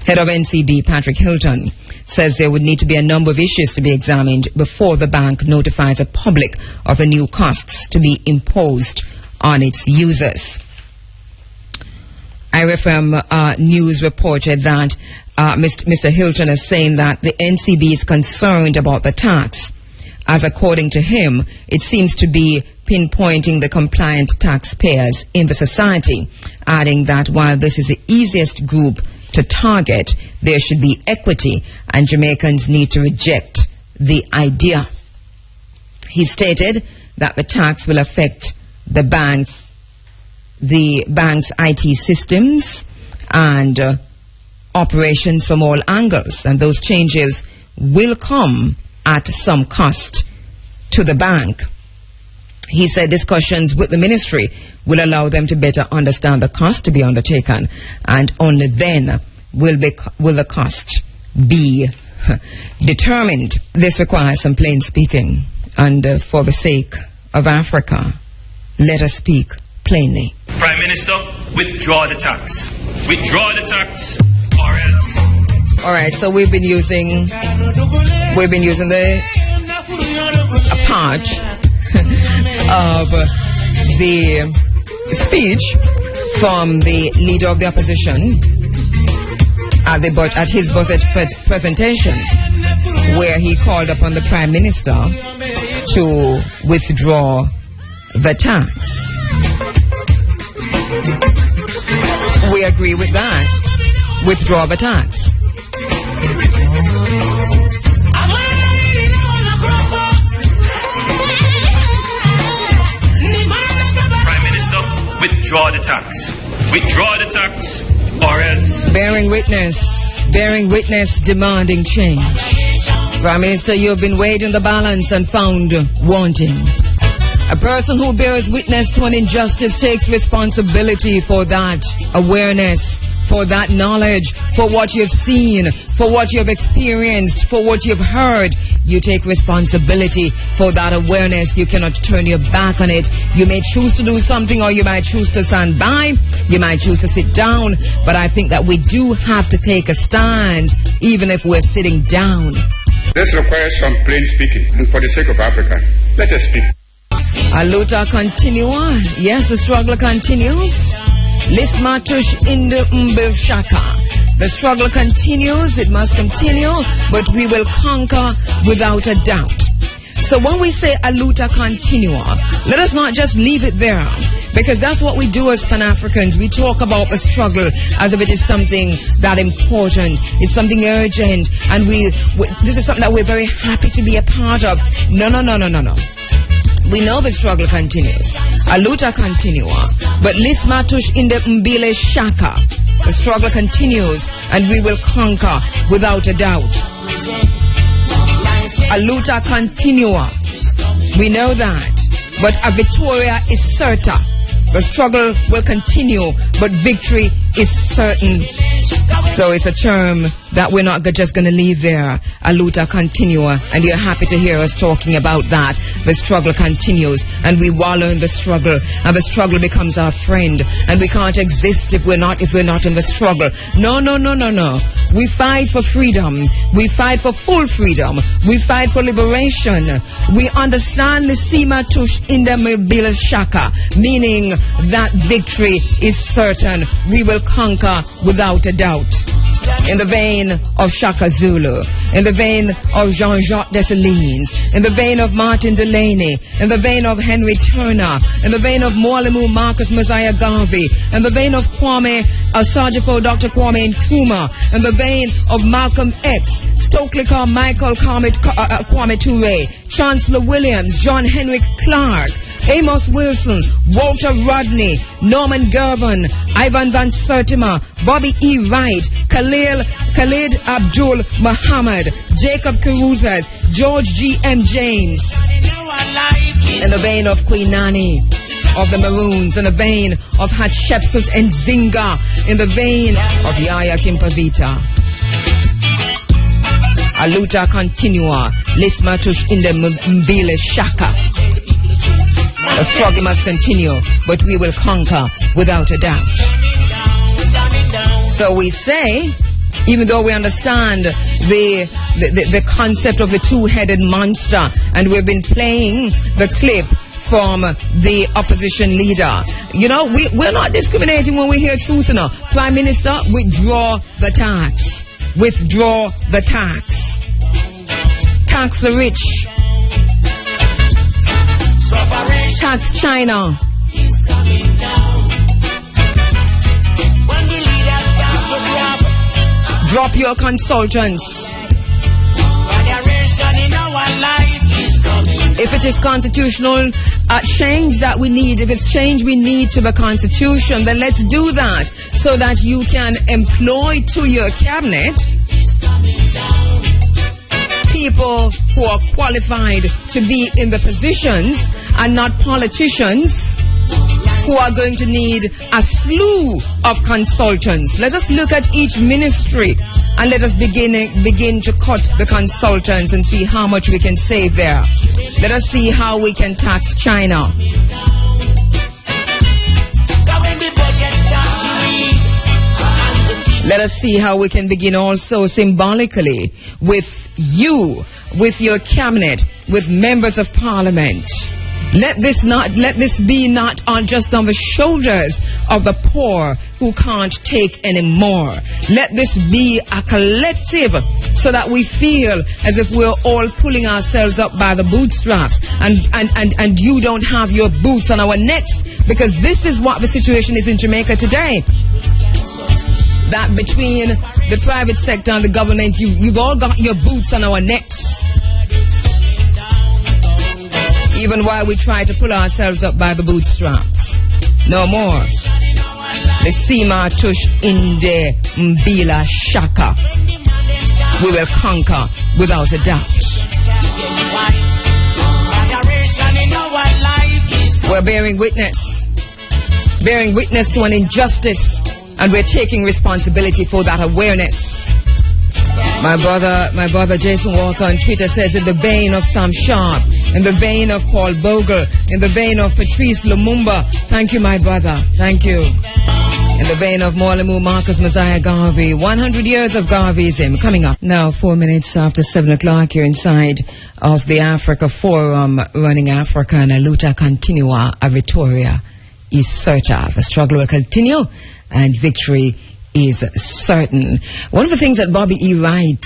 Head of NCB, Patrick Hilton, says there would need to be a number of issues to be examined before the bank notifies the public of the new costs to be imposed on its users. IRFM News reported that Mr. Hilton is saying that the NCB is concerned about the tax, as according to him, it seems to be pinpointing the compliant taxpayers in the society, adding that while this is the easiest group to target, there should be equity and Jamaicans need to reject the idea. He stated that the tax will affect the bank's IT systems and operations from all angles, and those changes will come at some cost to the bank. He said discussions with the ministry will allow them to better understand the cost to be undertaken, and only then will the cost be determined. This requires some plain speaking, and for the sake of Africa, let us speak plainly. Prime Minister, withdraw the tax. Withdraw the tax or else. All right, so we've been using a part of the speech from the leader of the opposition at his budget presentation, where he called upon the Prime Minister to withdraw the tax. We agree with that. Withdraw the tax. Prime Minister, withdraw the tax. Withdraw the tax or else. Bearing witness, demanding change. Prime Minister, you have been weighed in the balance and found wanting. A person who bears witness to an injustice takes responsibility for that awareness, for that knowledge, for what you've seen, for what you've experienced, for what you've heard. You take responsibility for that awareness. You cannot turn your back on it. You may choose to do something, or you might choose to stand by. You might choose to sit down. But I think that we do have to take a stance, even if we're sitting down. This requires some plain speaking, and for the sake of Africa, let us speak. A luta continua. Yes, the struggle continues. Lismatush in the Shaka. The struggle continues. It must continue, but we will conquer without a doubt. So when we say a luta continua, let us not just leave it there, because that's what we do as Pan-Africans. We talk about the struggle as if it is something that important, it's something urgent, and this is something that we're very happy to be a part of. No. We know the struggle continues. A luta continua. But Lismatush in the Mbile Shaka. The struggle continues, and we will conquer without a doubt. A luta continua. We know that. But a victoria is certa. The struggle will continue, but victory is certain. So it's a term that we're not just going to leave there. A luta continua, and you're happy to hear us talking about that. The struggle continues, and we wallow in the struggle, and the struggle becomes our friend, and we can't exist if we're not in the struggle. No. We fight for freedom. We fight for full freedom. We fight for liberation. We understand the Sima Tush in the Mobile Shaka, meaning that victory is certain. We will conquer without a doubt. In the vein of Shaka Zulu, in the vein of Jean-Jacques Dessalines, in the vein of Martin Delaney, in the vein of Henry Turner, in the vein of Mwalimu Marcus Messiah Garvey, in the vein of Kwame Asajifo Dr. Kwame Nkrumah, in the vein of Malcolm X, Stokely Carmichael Kwame Ture, Chancellor Williams, John Henrik Clark, Amos Wilson, Walter Rodney, Norman Gervin, Ivan Van Sertima, Bobby E. Wright, Khalid Abdul Muhammad, Jacob Carruthers, George G.M. James. In the vein of Queen Nani of the Maroons, in the vein of Hatshepsut and Zinga, in the vein of Yaya Kimpavita. A luta continua, Lismatush in the Mbile Shaka. The struggle must continue, but we will conquer without a doubt. So we say, even though we understand the concept of the two-headed monster, and we've been playing the clip from the opposition leader, we're not discriminating when we hear truth enough. Prime Minister, withdraw the tax. Withdraw the tax. Tax the rich. Tax China. Drop your consultants. If it is constitutional change that we need, if it's change we need to the Constitution, then let's do that so that you can employ to your cabinet people who are qualified to be in the positions and not politicians who are going to need a slew of consultants. Let us look at each ministry and let us begin to cut the consultants and see how much we can save there. Let us see how we can tax China. Let us see how we can begin also symbolically with you, with your cabinet, with members of parliament. Let this be not just on the shoulders of the poor who can't take anymore. Let this be a collective so that we feel as if we're all pulling ourselves up by the bootstraps and you don't have your boots on our necks, because this is what the situation is in Jamaica today. That between the private sector and the government, you've all got your boots on our necks. Even while we try to pull ourselves up by the bootstraps. No more. The Sima Tush Inde Mbila Shaka. We will conquer without a doubt. We're bearing witness to an injustice, and we're taking responsibility for that awareness. My brother Jason Walker on Twitter says, in the vein of Sam Sharp, in the vein of Paul Bogle, in the vein of Patrice Lumumba, thank you, my brother, thank you. In the vein of Morlemu Marcus Messiah Garvey, 100 years of Garveyism coming up. Now, 4 minutes after 7 o'clock, you're inside of the Africa Forum, running Africa, and a luta continua, a Victoria is certa. The struggle will continue, and victory is certain. One of the things that Bobby E. Wright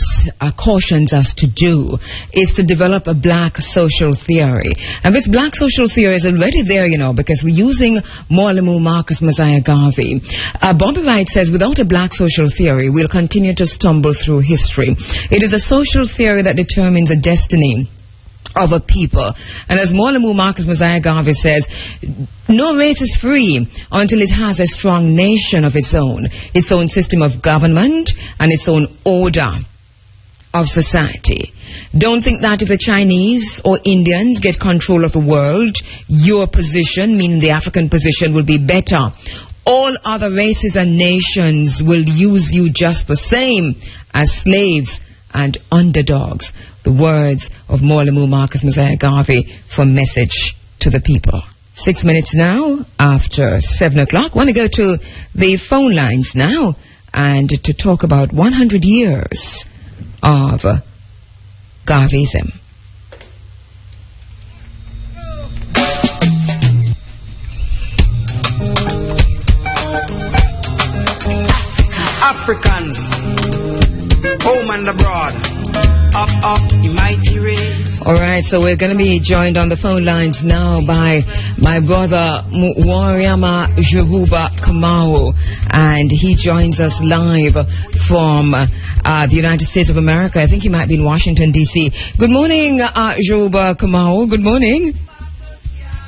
cautions us to do is to develop a black social theory. And this black social theory is already there, because we're using Morlemu Marcus Messiah Garvey. Bobby Wright says, without a black social theory, we'll continue to stumble through history. It is a social theory that determines the destiny of a people. And as Morlemu Marcus Messiah Garvey says, no race is free until it has a strong nation of its own system of government, and its own order of society. Don't think that if the Chinese or Indians get control of the world, your position, meaning the African position, will be better. All other races and nations will use you just the same as slaves and underdogs. The words of Morlemu Marcus Messiah Garvey for Message to the People. 6 minutes now after 7 o'clock. Want to go to the phone lines now and to talk about 100 years of Garveyism. Africans, home and abroad, up, in mighty race. All right, so we're going to be joined on the phone lines now by my brother Wariama Jeruba Kamau, and he joins us live from the United States of America. I think he might be in Washington, D.C. Good morning, Jeruba Kamau. Good morning.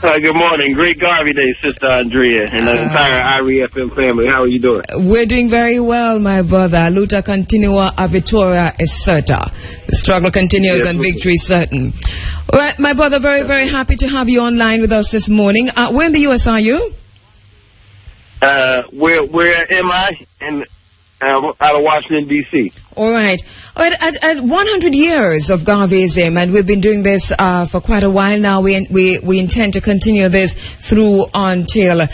Good morning. Great Garvey Day, Sister Andrea, and the entire IREFM family. How are you doing? We're doing very well, my brother. Luta continua, a Victoria is certa. The struggle continues, yes, and victory certain. All right, my brother, very, very happy to have you online with us this morning. Where in the U.S. are you? Where am I? Out of Washington, D.C. All right. At 100 years of Garveyism, and we've been doing this for quite a while now. We intend to continue this through until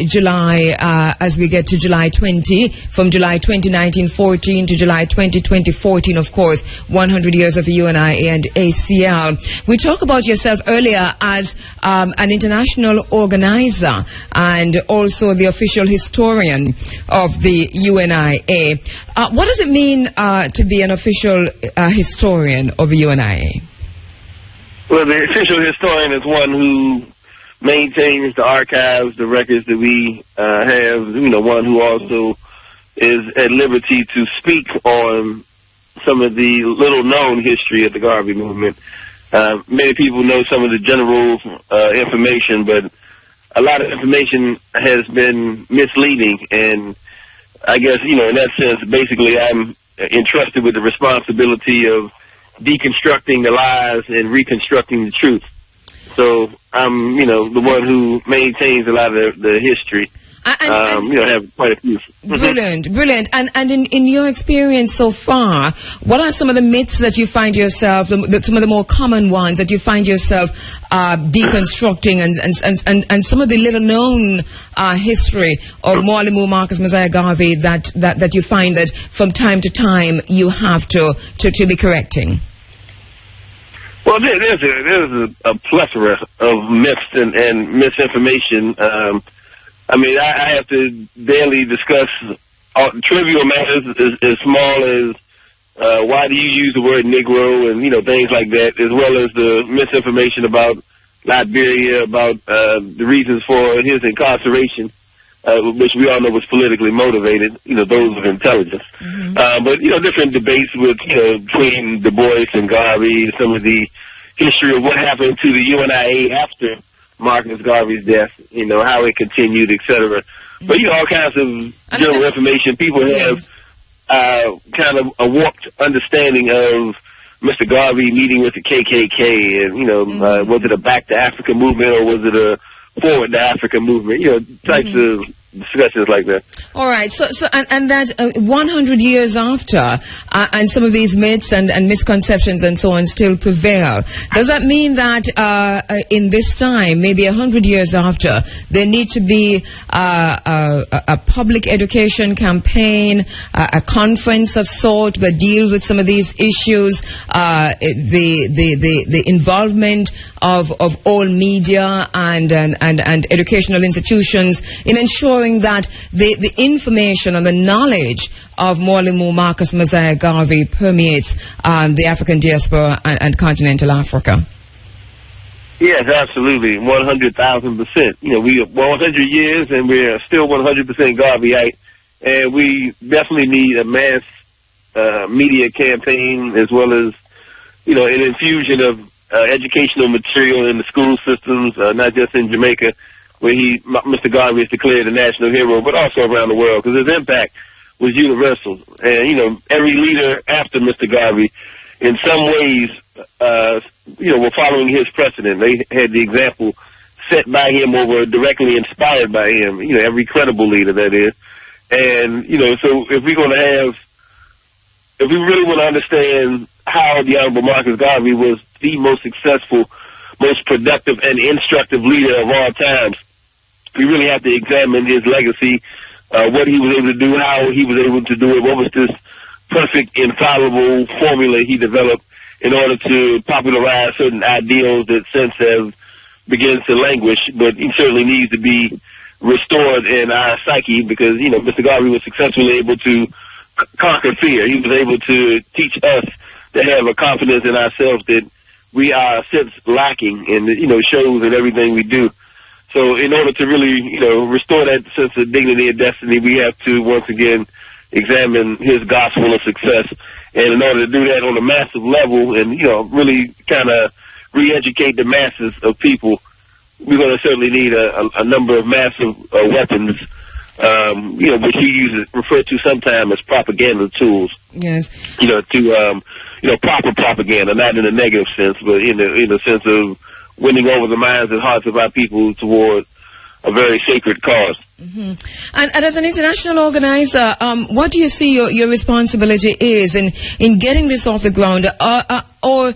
July, as we get to July 20, from July 20, 1914 to July 20, 2014, of course, 100 years of the U.N.I.A. and ACL. We talked about yourself earlier as an international organizer and also the official historian of the U.N.I.A. What does it mean to be an official historian of the U.N.I.A.? Well, the official historian is one who maintains the archives, the records that we have, one who also is at liberty to speak on some of the little-known history of the Garvey movement. Many people know some of the general information, but a lot of information has been misleading, and I guess, in that sense, basically I'm entrusted with the responsibility of deconstructing the lies and reconstructing the truth. So I'm, the one who maintains a lot of the history. Have quite a few. Brilliant. And in your experience so far, what are some of the myths that you find yourself, some of the more common ones that you find yourself deconstructing, and some of the little known history of Mwalimu Marcus Mosiah Garvey that you find that from time to time you have to be correcting? Well, there's a plethora of myths and misinformation. I have to daily discuss trivial matters as small as why do you use the word Negro and, things like that, as well as the misinformation about Liberia, about the reasons for his incarceration, which we all know was politically motivated, those of intelligence. But, different debates with, between Du Bois and Garvey, some of the history of what happened to the U.N.I.A. after Marcus Garvey's death, how it continued, etc. But, all kinds of general information. People have kind of a warped understanding of Mr. Garvey meeting with the KKK and, was it a Back to Africa movement or was it a Forward to Africa movement? Types of discussions like that. All right. So that 100 years after, and some of these myths and misconceptions and so on still prevail. Does that mean that in this time, maybe 100 years after, there need to be a public education campaign, a conference of sort that deals with some of these issues, the involvement of all media and educational institutions in ensuring that the information and the knowledge of Mwalimu Marcus Mosiah Garvey permeates the African diaspora and continental Africa? Yes, absolutely, 100,000%. We 100 years and we're still 100% Garveyite, and we definitely need a mass media campaign as well as an infusion of educational material in the school systems, not just in Jamaica, where Mr. Garvey is declared a national hero, but also around the world, because his impact was universal. And, every leader after Mr. Garvey, in some ways, were following his precedent. They had the example set by him or were directly inspired by him, every credible leader, that is. And, so if we really want to understand how the Honorable Marcus Garvey was the most successful, most productive, and instructive leader of all times, we really have to examine his legacy, what he was able to do, how he was able to do it, what was this perfect, infallible formula he developed in order to popularize certain ideals that since have begun to languish, but he certainly needs to be restored in our psyche because, Mr. Garvey was successfully able to conquer fear. He was able to teach us to have a confidence in ourselves that we are since lacking in, shows and everything we do. So in order to really, restore that sense of dignity and destiny, we have to once again examine his gospel of success. And in order to do that on a massive level and, really kind of re-educate the masses of people, we're going to certainly need a number of massive weapons, which he referred to sometimes as propaganda tools. Yes. Proper propaganda, not in a negative sense, but in the sense of winning over the minds and hearts of our people toward a very sacred cause. Mm-hmm. And as an international organizer, what do you see your responsibility is in getting this off the ground? Or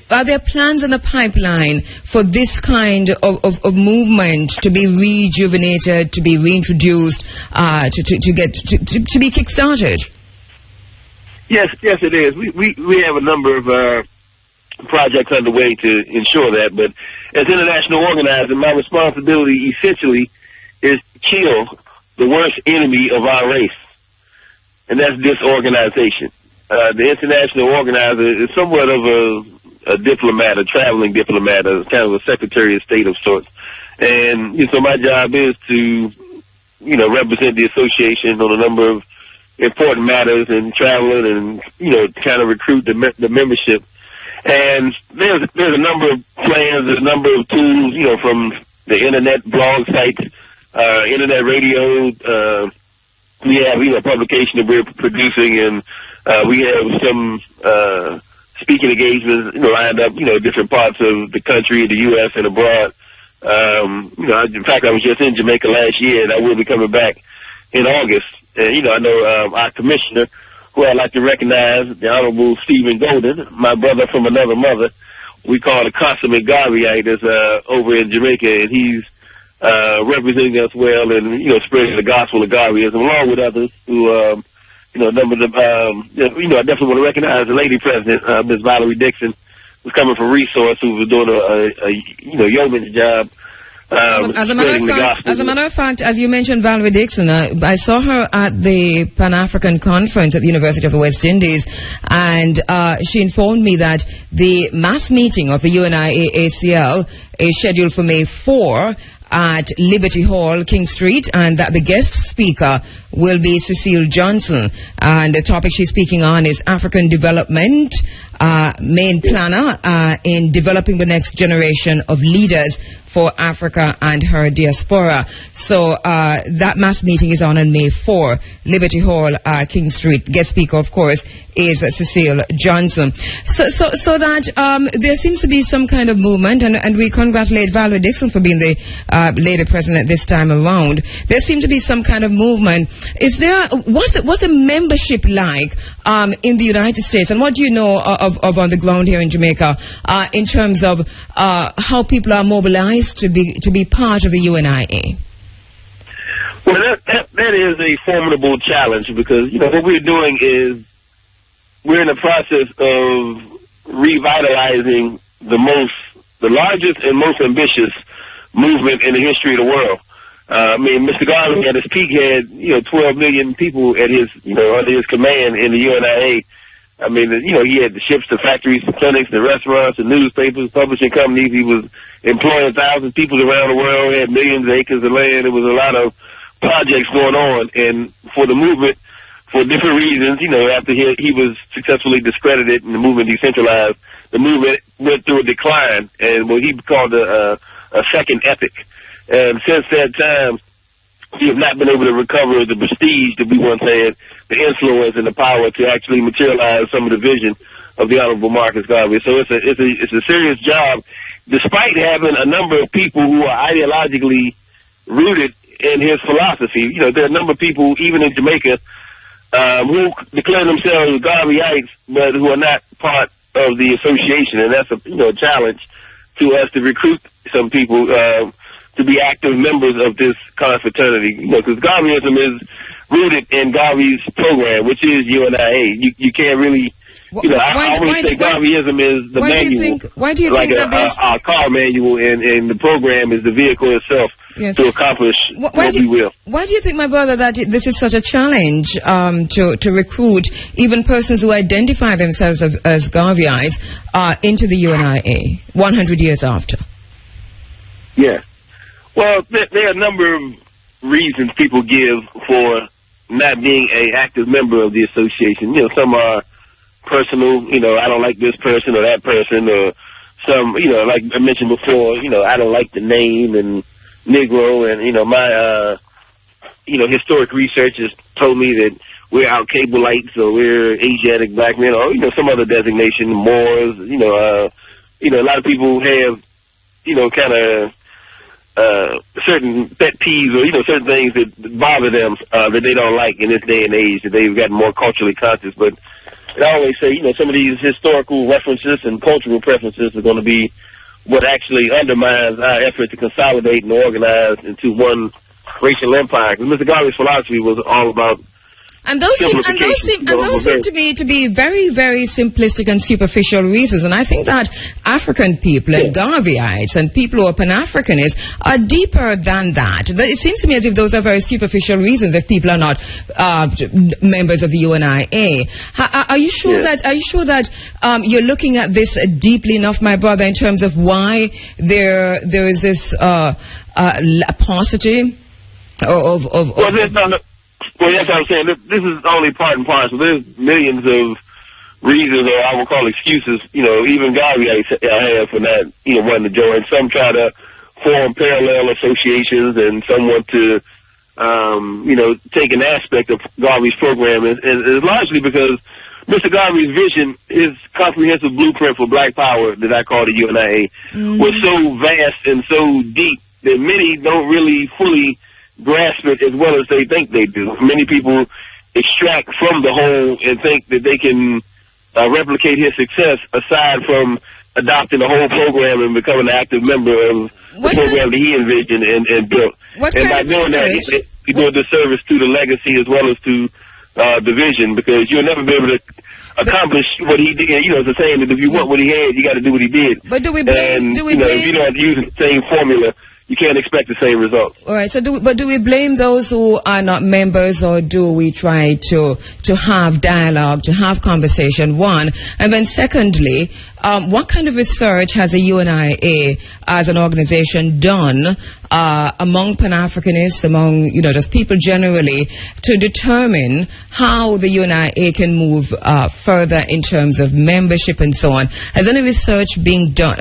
are there plans in the pipeline for this kind of movement to be rejuvenated, to be reintroduced, to be kick-started? Yes, it is. We have a number of projects underway to ensure that, but as international organizer, my responsibility essentially is to kill the worst enemy of our race, and that's disorganization. The international organizer is somewhat of a diplomat, a traveling diplomat, kind of a secretary of state of sorts, and so my job is to represent the association on a number of important matters and traveling and kind of recruit the membership. And there's a number of plans, there's a number of tools, from the internet blog sites, internet radio. We have, publication that we're producing, and we have some speaking engagements, lined up, different parts of the country, the U.S. and abroad. In fact, I was just in Jamaica last year, and I will be coming back in August. And, I know our commissioner, who I'd like to recognize, the Honorable Stephen Golden, my brother from another mother. We call the consummate Garveyite, is over in Jamaica, and he's representing us well and, spreading the gospel of Garveyism, along with others who, I definitely want to recognize the lady president, Ms. Valerie Dixon, who's coming from Resource, who was doing a yeoman's job. As a matter of fact, as you mentioned Valerie Dixon, I saw her at the Pan-African Conference at the University of the West Indies, and she informed me that the mass meeting of the U.N.I.A. ACL is scheduled for May 4 at Liberty Hall, King Street, and that the guest speaker will be Cecile Johnson. And the topic she's speaking on is African development, main planner in developing the next generation of leaders for Africa and her diaspora. So that mass meeting is on May 4, Liberty Hall, King Street. Guest speaker, of course, is Cecile Johnson. So that there seems to be some kind of movement, and we congratulate Valerie Dixon for being the lady president this time around. There seems to be some kind of movement. Is there what's a membership like in the United States, and what do you know of on the ground here in Jamaica in terms of how people are mobilized to be part of the U.N.I.A.? Well, that is a formidable challenge, because what we're doing is we're in the process of revitalizing the largest and most ambitious movement in the history of the world. Mr. Garvey at his peak had 12 million people at his under his command in the U.N.I.A. He had the ships, the factories, the clinics, the restaurants, the newspapers, publishing companies. He was employing thousands of people around the world. He had millions of acres of land. There was a lot of projects going on. And for the movement, for different reasons, after he was successfully discredited and the movement decentralized, the movement went through a decline and what he called a second epic. And since that time, we have not been able to recover the prestige that we once had, the influence and the power to actually materialize some of the vision of the Honorable Marcus Garvey. So it's a serious job, despite having a number of people who are ideologically rooted in his philosophy. There are a number of people, even in Jamaica, who declare themselves Garveyites, but who are not part of the association, and that's a challenge to us to recruit some people to be active members of this confraternity, because Garveyism is rooted in Garvey's program, which is U.N.I.A. You can't really, I always say Garveyism is the manual. Why do you think that our car manual, and the program is the vehicle itself to accomplish what we will. Why do you think, my brother, that this is such a challenge to recruit even persons who identify themselves as Garveyites into the U.N.I.A. 100 years after? Yeah. Well, there are a number of reasons people give for not being an active member of the association. Some are personal, I don't like this person or that person, or some, like I mentioned before, I don't like the name and Negro, and, my, historic research has told me that we're Al-Kabalites, or we're Asiatic black men, or, some other designation, Moors, a lot of people have, kind of, certain pet peeves, or certain things that bother them that they don't like in this day and age, that they've gotten more culturally conscious. But I always say, some of these historical references and cultural preferences are going to be what actually undermines our effort to consolidate and organize into one racial empire. Because Mr. Garvey's philosophy was all about. And those seem to me to be very, very simplistic and superficial reasons. And I think that African people and Garveyites and people who are Pan-Africanists are deeper than that. It seems to me as if those are very superficial reasons if people are not members of the U.N.I.A. Are you sure that you're looking at this deeply enough, my brother, in terms of why there is this paucity of Well, that's what I'm saying. This is only part and parcel. There's millions of reasons, or I will call excuses, even Garvey have for not, wanting to join. Some try to form parallel associations, and some want to, take an aspect of Garvey's program. And it's largely because Mr. Garvey's vision, his comprehensive blueprint for black power that I call the U.N.I.A. was so vast and so deep that many don't really fully grasp it as well as they think they do. Many people extract from the whole and think that they can replicate his success aside from adopting the whole program and becoming an active member of the program that he envisioned and built. And by doing that, he do a disservice to the legacy as well as to the vision, because you'll never be able to accomplish what he did. You know, it's a saying that if you want what he had, you got to do what he did. But do we blame? If you don't use the same formula, you can't expect the same result. All right. So, do we blame those who are not members, or do we try to have dialogue, to have conversation? One, and then secondly, what kind of research has the U.N.I.A. as an organization done among Pan-Africanists, among just people generally, to determine how the U.N.I.A. can move further in terms of membership and so on? Has any research been done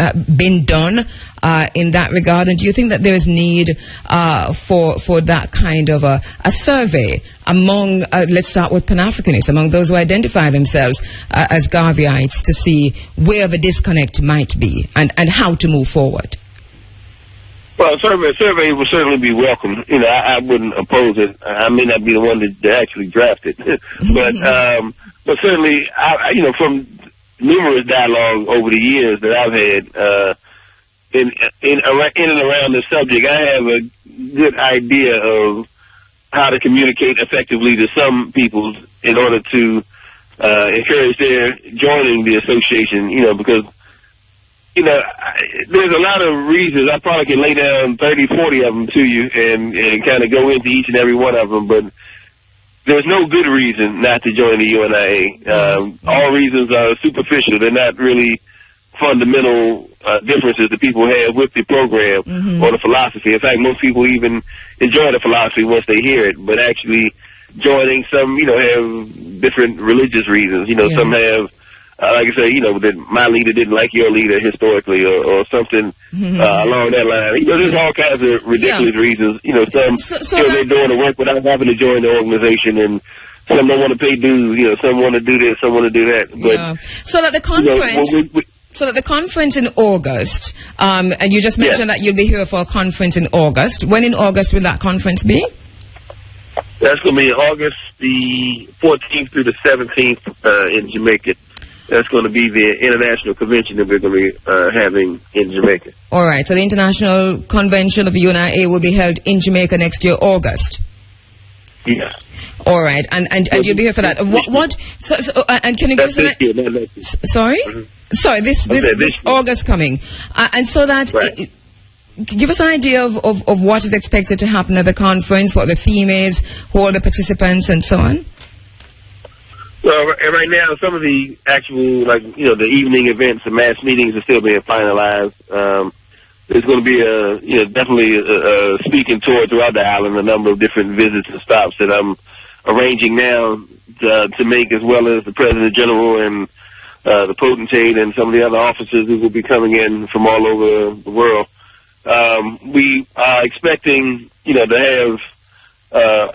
in that regard? And do you think that there is need for that kind of a survey among, let's start with Pan-Africanists, among those who identify themselves as Garveyites, to see where the disconnect might be and how to move forward? Well, a survey would certainly be welcome. I wouldn't oppose it. I may not be the one that actually drafted it, but certainly, from numerous dialogue over the years that I've had in and around this subject, I have a good idea of how to communicate effectively to some people in order to encourage their joining the association. Because there's a lot of reasons. I probably can lay down 30, 40 of them to you and kind of go into each and every one of them, but there's no good reason not to join the U.N.I.A. All reasons are superficial. They're not really fundamental differences that people have with the program or the philosophy. In fact, most people even enjoy the philosophy once they hear it, but actually joining, some, have different religious reasons. Some have, like I say, that my leader didn't like your leader historically, or something along that line. There's all kinds of ridiculous reasons. Some they're doing the work without having to join the organization, and some don't want to pay dues. Some want to do this, some want to do that. But so that the conference. So that the conference in August, and you just mentioned that you'll be here for a conference in August. When in August will that conference be? That's going to be August the 14th through the 17th in Jamaica. That's going to be the international convention that we're going to be having in Jamaica. All right. So the international convention of the U.N.I.A. will be held in Jamaica next year, August. Yeah. All right. And you'll be here for that. And can you give us an... Sorry? Sorry, this August coming. And so that... Right. Give us an idea of what is expected to happen at the conference, what the theme is, who are the participants, and so on. Well, right now, some of the actual, the evening events, the mass meetings are still being finalized. There's going to be definitely a speaking tour throughout the island, a number of different visits and stops that I'm arranging now to make, as well as the President General and the potentate and some of the other officers who will be coming in from all over the world. We are expecting, to have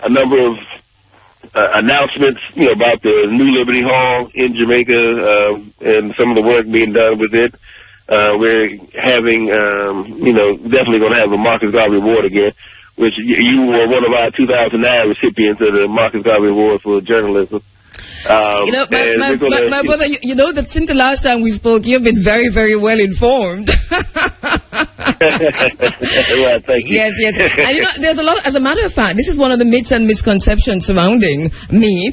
a number of announcements, about the new Liberty Hall in Jamaica and some of the work being done with it. We're having, definitely going to have a Marcus Garvey Award again, which you were one of our 2009 recipients of the Marcus Garvey Award for journalism. My brother, that since the last time we spoke, you've been very, very well informed. Well, thank you. Yes. And there's a lot, as a matter of fact, this is one of the myths and misconceptions surrounding me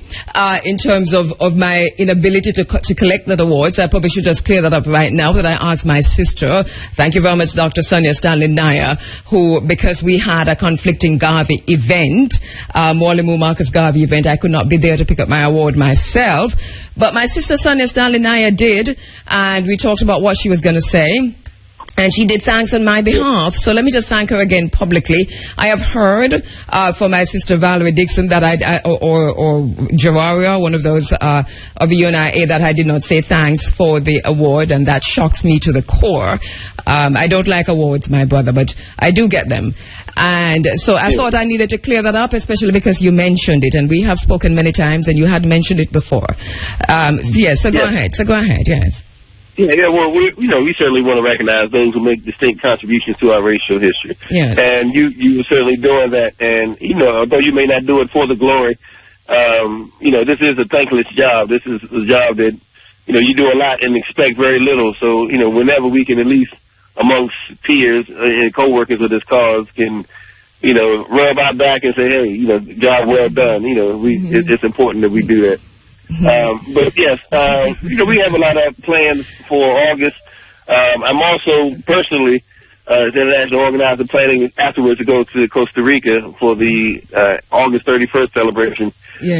in terms of my inability to collect that awards. I probably should just clear that up right now, that I asked my sister, thank you very much, Dr. Sonia Stanley-Naya, who, because we had a conflicting Garvey event, Morley Marcus Garvey event, I could not be there to pick up my award myself, but my sister Sonia Stanley-Naya did, and we talked about what she was going to say. And she did thanks on my behalf. So let me just thank her again publicly. I have heard from my sister Valerie Dixon that or Javaria, one of those of U.N.I.A, that I did not say thanks for the award, and that shocks me to the core. I don't like awards, my brother, but I do get them. And so I thought I needed to clear that up, especially because you mentioned it, and we have spoken many times, and you had mentioned it before. So go ahead, yes. Yeah, well, we certainly want to recognize those who make distinct contributions to our racial history. Yes. And you were certainly doing that. And, although you may not do it for the glory, this is a thankless job. This is a job that, you do a lot and expect very little. So, whenever we can, at least amongst peers and co-workers of this cause, can, rub our back and say, hey, job well done. It's important that we do that. But yes, we have a lot of plans for August. I'm also personally, as international organizer, planning afterwards to go to Costa Rica for the August 31st celebration,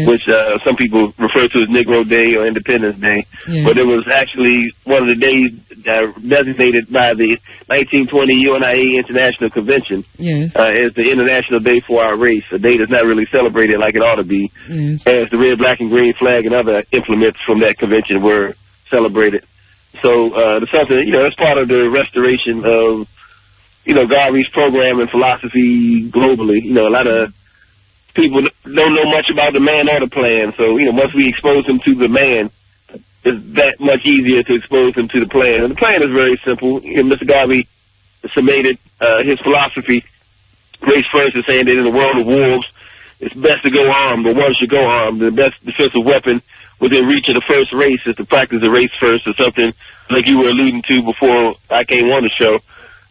which some people refer to as Negro Day or Independence Day. Yes. But it was actually one of the days designated by the 1920 U.N.I.A International Convention as the International Day for our race, a day that's not really celebrated like it ought to be, as the red, black, and green flag and other implements from that convention were celebrated. So it's something, that's part of the restoration of, Garvey's program and philosophy globally. A lot of people don't know much about the man or the plan. So, once we expose them to the man, it's that much easier to expose them to the plan. And the plan is very simple. Mr. Garvey summated his philosophy, race first, is saying that in a world of wolves, it's best to go armed, but one should go armed. The best defensive weapon within reach of the first race is to practice the race first, or something like you were alluding to before I came on the show.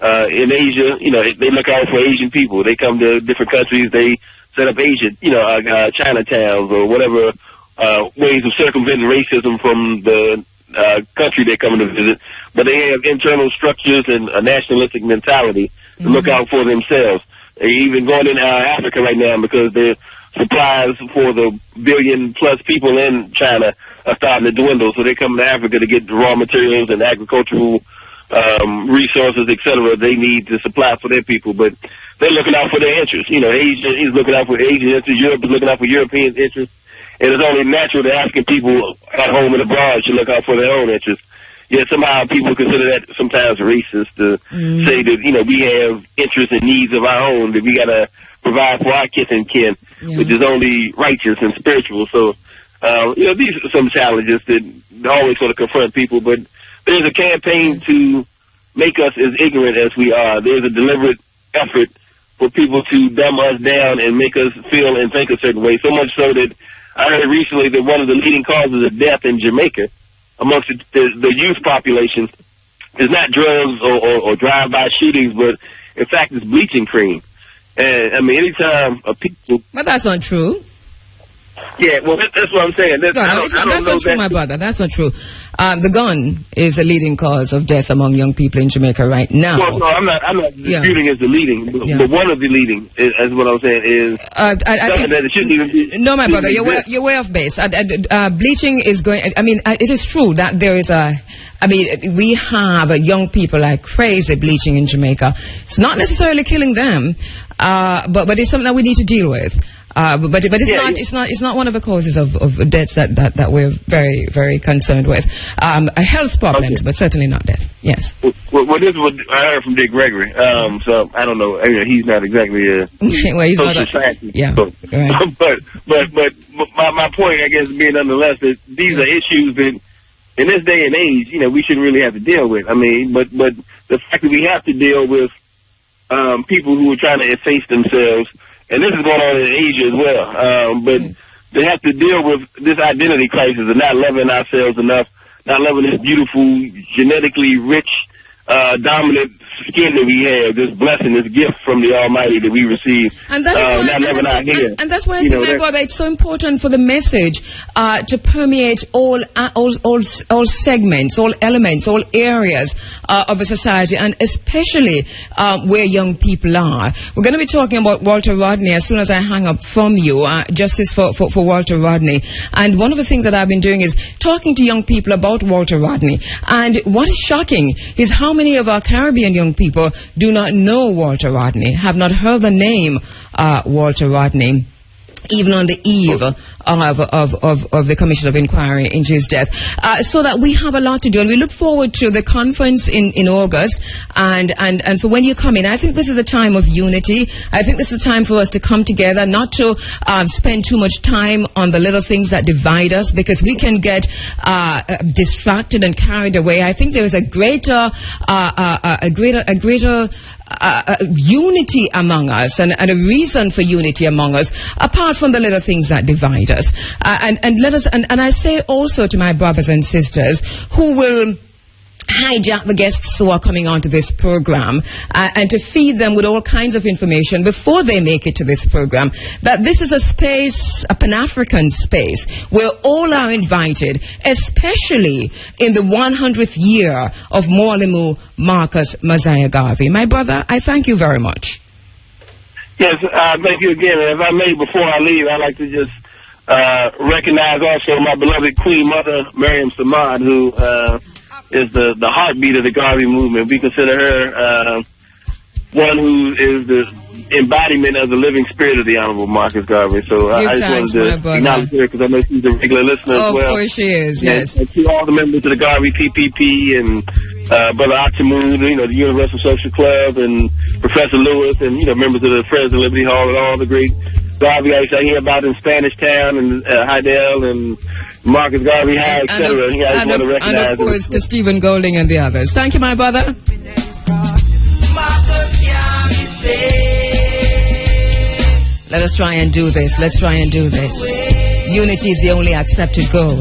In Asia, they look out for Asian people. They come to different countries, they set up Asian, Chinatowns or whatever ways of circumventing racism from the country they're coming to visit. But they have internal structures and a nationalistic mentality to look out for themselves. They're even going in Africa right now because their supplies for the billion-plus people in China are starting to dwindle. So they come to Africa to get the raw materials and agricultural resources, etc. they need to supply for their people. But they're looking out for their interests. Asia is looking out for Asian interests. Europe is looking out for European interests. And it's only natural that African people at home and abroad should look out for their own interests. Yet somehow people consider that sometimes racist to say that, we have interests and needs of our own, that we got to provide for our kith and kin, which is only righteous and spiritual. So, these are some challenges that always sort of confront people. But there's a campaign to make us as ignorant as we are. There's a deliberate effort for people to dumb us down and make us feel and think a certain way, so much so that I heard recently that one of the leading causes of death in Jamaica amongst the youth population is not drugs or drive-by shootings, but in fact it's bleaching cream. And I mean, anytime people... But that's not true. Yeah, well, that's what I'm saying. That's not true, my brother. That's not true. The gun is a leading cause of death among young people in Jamaica right now. Well, no, I'm not disputing as the leading, but one of the leading, is what I'm saying, is that it shouldn't even be... No, my brother, you're way off base. Bleaching is going... I mean, it is true that there is a... I mean, we have young people like crazy bleaching in Jamaica. It's not necessarily killing them, but it's something that we need to deal with. But it's not one of the causes of deaths that we're very, very concerned with. Health problems, but certainly not death. Yes. Well, this is what I heard from Dick Gregory. So I don't know. He's not exactly a well, he's social not scientist. Yeah. Right. but my point, I guess, being nonetheless that these are issues that in this day and age, we shouldn't really have to deal with. I mean, but the fact that we have to deal with people who are trying to efface themselves. And this is going on in Asia as well. But they have to deal with this identity crisis of not loving ourselves enough, not loving this beautiful, genetically rich, dominant skin that we have, this blessing, this gift from the Almighty that we receive. And that's why I think, my brother, it's so important for the message to permeate all segments, all elements, all areas of a society, and especially where young people are. We're going to be talking about Walter Rodney as soon as I hang up from you, justice for Walter Rodney. And one of the things that I've been doing is talking to young people about Walter Rodney. And what is shocking is how many of our Caribbean young people do not know Walter Rodney, have not heard the name Walter Rodney, even on the eve of the Commission of Inquiry into his death. So that we have a lot to do, and we look forward to the conference in August, and for when you come in. I think this is a time of unity. I think this is a time for us to come together, not to spend too much time on the little things that divide us, because we can get distracted and carried away. I think there is a greater unity among us, and a reason for unity among us, apart from the little things that divide us. And let us, and I say also to my brothers and sisters who will hijack the guests who are coming onto this program and to feed them with all kinds of information before they make it to this program, that this is a space, a Pan-African space, where all are invited, especially in the 100th year of Morlimu Marcus Mosiah Garvey. My brother, I thank you very much. Yes, thank you again. And if I may, before I leave, I'd like to just recognize also my beloved Queen Mother, Miriam Samad, who is the heartbeat of the Garvey movement. We consider her one who is the embodiment of the living spirit of the Honorable Marcus Garvey. So I just wanted to acknowledge her because I know she's a regular listener as well. Of course she is, yes. And to all the members of the Garvey PPP and Brother Achamu, the Universal Social Club, and Professor Lewis, and, members of the Friends of Liberty Hall, and all the great Garvey I hear about in Spanish Town and Hydel and Marcus Garvey High, etc. And of course to Stephen Golding and the others. Thank you, my brother. Let us try and do this. Let's try and do this. Unity is the only accepted goal.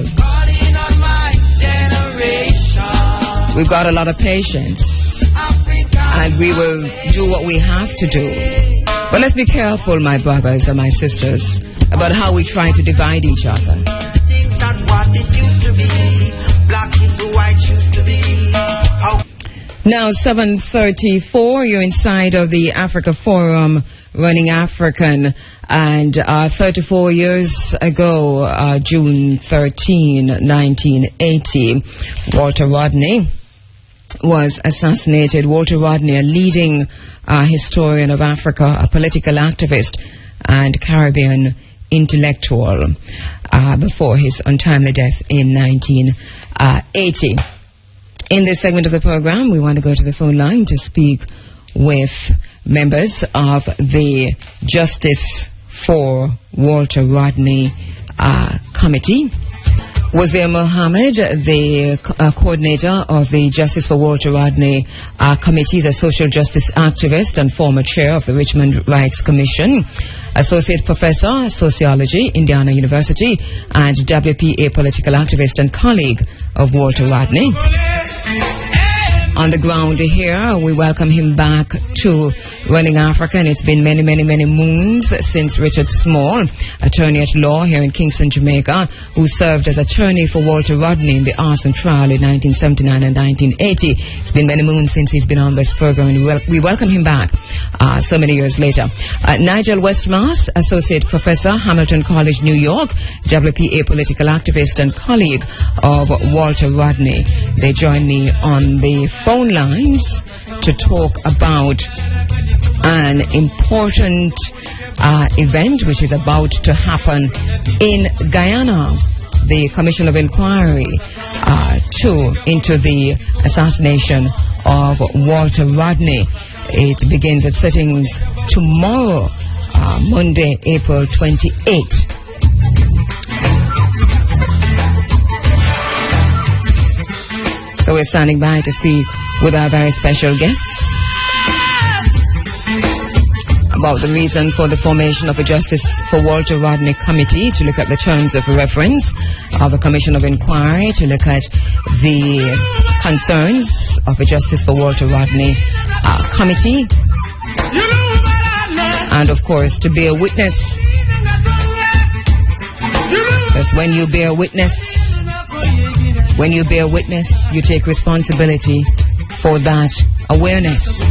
We've got a lot of patience, and we will do what we have to do. But let's be careful, my brothers and my sisters, about how we try to divide each other. Now, 7:34, you're inside of the Africa Forum, Running African, and 34 years ago, June 13, 1980, Walter Rodney was assassinated. Walter Rodney, a leading historian of Africa, a political activist and Caribbean intellectual, before his untimely death in 1980. In this segment of the program, we want to go to the phone line to speak with members of the Justice for Walter Rodney Committee. Wazir Mohammed, the coordinator of the Justice for Walter Rodney Committee, is a social justice activist and former chair of the Richmond Rights Commission, associate professor, sociology, Indiana University, and WPA political activist and colleague of Walter Rodney. On the ground here, we welcome him back to Running Africa, and it's been many, many, many moons since Richard Small, attorney at law here in Kingston, Jamaica, who served as attorney for Walter Rodney in the arson trial in 1979 and 1980. It's been many moons since he's been on this program, and we welcome him back so many years later. Nigel Westmass, associate professor, Hamilton College, New York, WPA political activist and colleague of Walter Rodney. They join me on the phone lines to talk about an important event which is about to happen in Guyana. The Commission of Inquiry into the assassination of Walter Rodney. It begins its sittings tomorrow, Monday, April 28th. So we're standing by to speak with our very special guests. about the reason for the formation of a Justice for Walter Rodney Committee to look at the terms of reference of a Commission of Inquiry, to look at the concerns of a Justice for Walter Rodney Committee, and of course to bear witness. Because when you bear witness, you take responsibility for that awareness.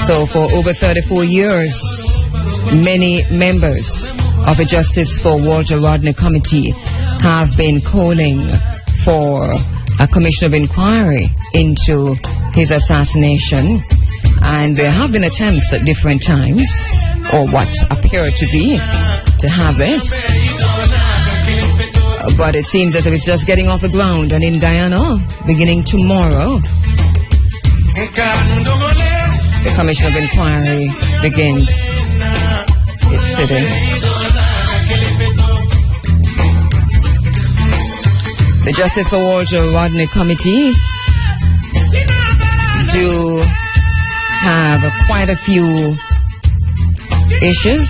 So for over 34 years, many members of a Justice for Walter Rodney Committee have been calling for a commission of inquiry into his assassination, and there have been attempts at different times, or what appear to be, to have this. But it seems as if it's just getting off the ground, and in Guyana, beginning tomorrow, the Commission of Inquiry begins its sitting. The Justice for Walter Rodney Committee do have quite a few issues,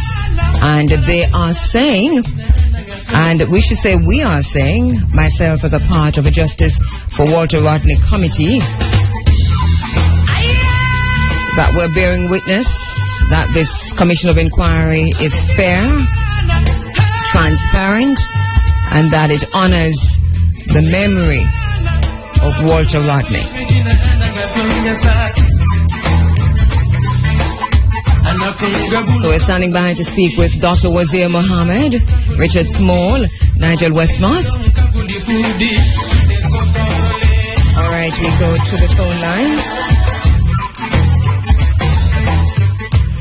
and they are saying, and we should say we are saying, myself as a part of a Justice for Walter Rodney Committee, that we're bearing witness that this Commission of Inquiry is fair, transparent, and that it honors the memory of Walter Rodney. So we're standing by to speak with Dr. Wazir Mohammed, Richard Small, Nigel Westmoss. All right, we go to the phone lines.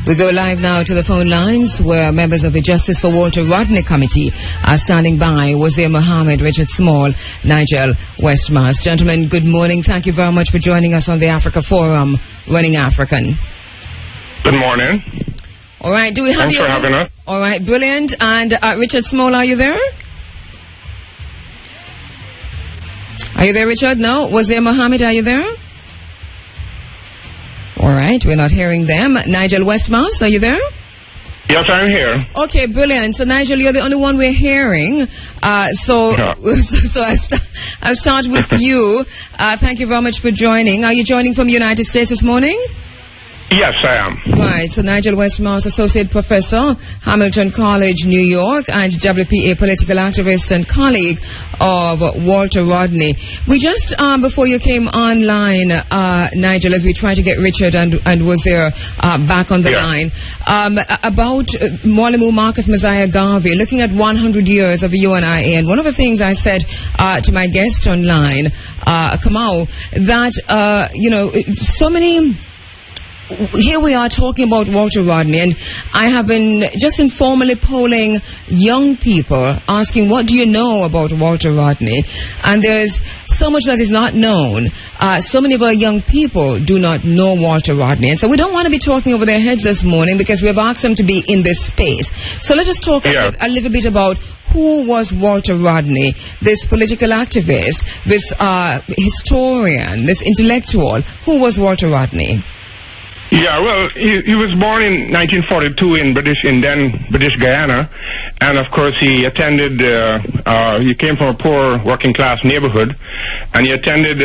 We go live now to the phone lines where members of the Justice for Walter Rodney Committee are standing by. Wazir Mohammed, Richard Small, Nigel Westmoss. Gentlemen, good morning. Thank you very much for joining us on the Africa Forum, Running African. Good morning. All right, do we have Thanks for having us. All right, brilliant. And Richard Small, are you there? Are you there, Richard? No? Wazir Mohammed, are you there? All right, we're not hearing them. Nigel Westmoss, are you there? Yes, I'm here. Okay, brilliant. So, Nigel, you're the only one we're hearing. So I'll start with you. Thank you very much for joining. Are you joining from the United States this morning? Yes, I am. Right, so Nigel Westmoss, Associate Professor, Hamilton College, New York, and WPA political activist and colleague of Walter Rodney. We just, before you came online, Nigel, as we try to get Richard and Wazir back on the line, about Mwalimu Marcus Messiah Garvey, looking at 100 years of U.N.I.A. And one of the things I said to my guest online, Kamau, that, so many... Here we are talking about Walter Rodney, and I have been just informally polling young people, asking, what do you know about Walter Rodney? And there's so much that is not known. So many of our young people do not know Walter Rodney. And so we don't want to be talking over their heads this morning, because we have asked them to be in this space. So let us talk a little bit about who was Walter Rodney, this political activist, this historian, this intellectual. Who was Walter Rodney? Yeah, well, he was born in 1942 in British Guyana, and of course he attended, he came from a poor working class neighborhood, and he attended,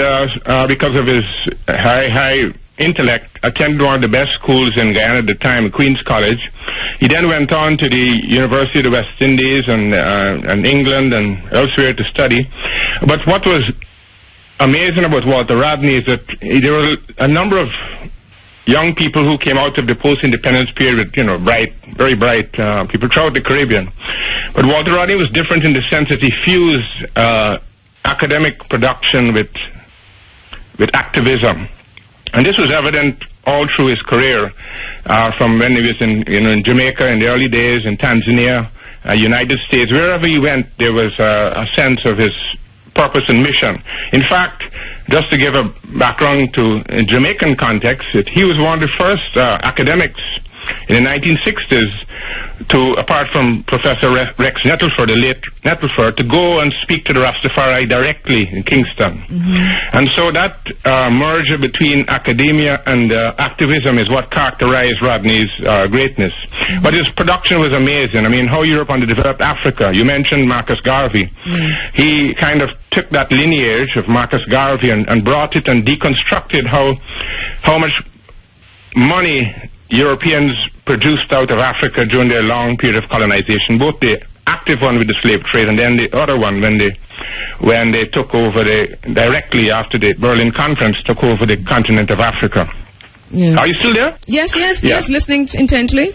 because of his high intellect, attended one of the best schools in Guyana at the time, Queen's College. He then went on to the University of the West Indies and England and elsewhere to study. But what was amazing about Walter Rodney is that there were a number of young people who came out of the post-independence period, very bright people throughout the Caribbean. But Walter Rodney was different in the sense that he fused academic production with activism. And this was evident all through his career, from when he was in Jamaica in the early days, in Tanzania, United States. Wherever he went, there was a sense of his purpose and mission. In fact, just to give a background to a Jamaican context, he was one of the first academics in the 1960s apart from Professor Rex Nettleford, the late Nettleford, to go and speak to the Rastafari directly in Kingston. And so that merger between academia and activism is what characterized Rodney's greatness. But his production was amazing. I mean, how Europe underdeveloped Africa. You mentioned Marcus Garvey. He kind of took that lineage of Marcus Garvey and brought it and deconstructed how much money Europeans produced out of Africa during their long period of colonization, both the active one with the slave trade and then the other one when they took over directly after the Berlin Conference took over the continent of Africa. Yes. Are you still there? Yes, listening intently.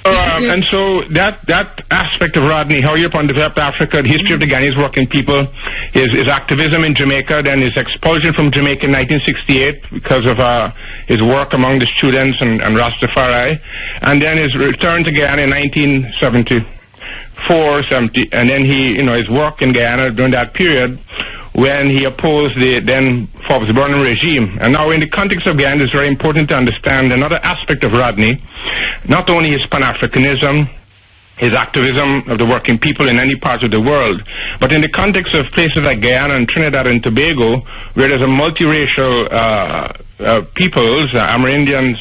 And so that aspect of Rodney, how Europe developed Africa, the history of the Ghanaian working people, his activism in Jamaica, then his expulsion from Jamaica in 1968 because of his work among the students and Rastafari, and then his return to Guyana in 1974, 70, and then his work in Guyana during that period when he opposed the then Forbes-Burnham regime. And now in the context of Guyana, it's very important to understand another aspect of Rodney, not only his Pan-Africanism, his activism of the working people in any part of the world, but in the context of places like Guyana and Trinidad and Tobago, where there's a multiracial peoples, Amerindians,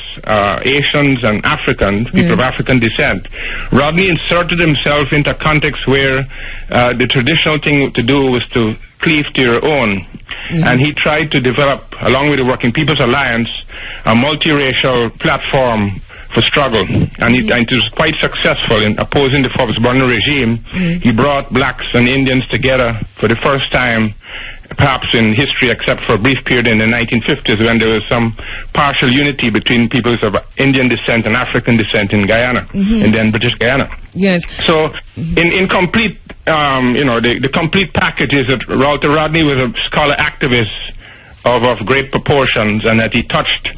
Asians and Africans, people of African descent. Rodney inserted himself into a context where the traditional thing to do was to cleave to your own. And he tried to develop, along with the Working People's Alliance, a multiracial platform for struggle. And it was quite successful in opposing the Forbes-Burnham regime. He brought blacks and Indians together for the first time, perhaps in history, except for a brief period in the 1950s when there was some partial unity between peoples of Indian descent and African descent in Guyana, and then British Guyana. Yes. So, in complete, the complete package is that Walter Rodney was a scholar activist of great proportions, and that he touched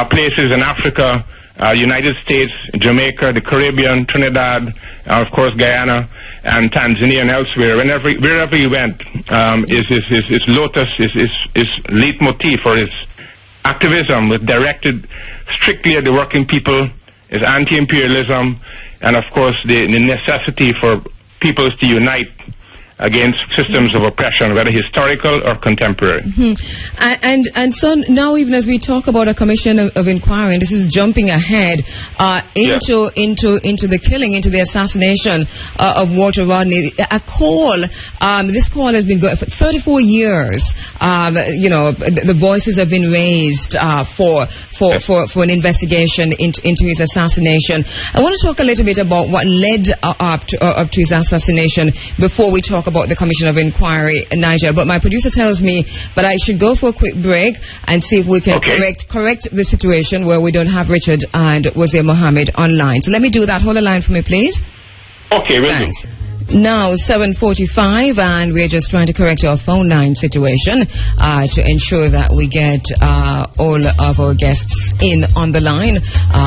places in Africa, United States, Jamaica, the Caribbean, Trinidad, of course Guyana, and Tanzania and elsewhere. Wherever he went, his lotus, his leitmotif or his activism was directed strictly at the working people, his anti-imperialism, and of course the necessity for peoples to unite against systems of oppression, whether historical or contemporary. And so now, even as we talk about a commission of inquiry, and this is jumping ahead into the killing, into the assassination of Walter Rodney, a call. This call has been going for 34 years. The voices have been raised for an investigation into his assassination. I want to talk a little bit about what led up to his assassination before we talk about the Commission of Inquiry, Nigel. But my producer tells me that I should go for a quick break and see if we can correct the situation where we don't have Richard and Wazir Mohammed online. So let me do that. Hold the line for me, please. Okay, will do. Now, 7:45, and we're just trying to correct our phone line situation to ensure that we get all of our guests in on the line.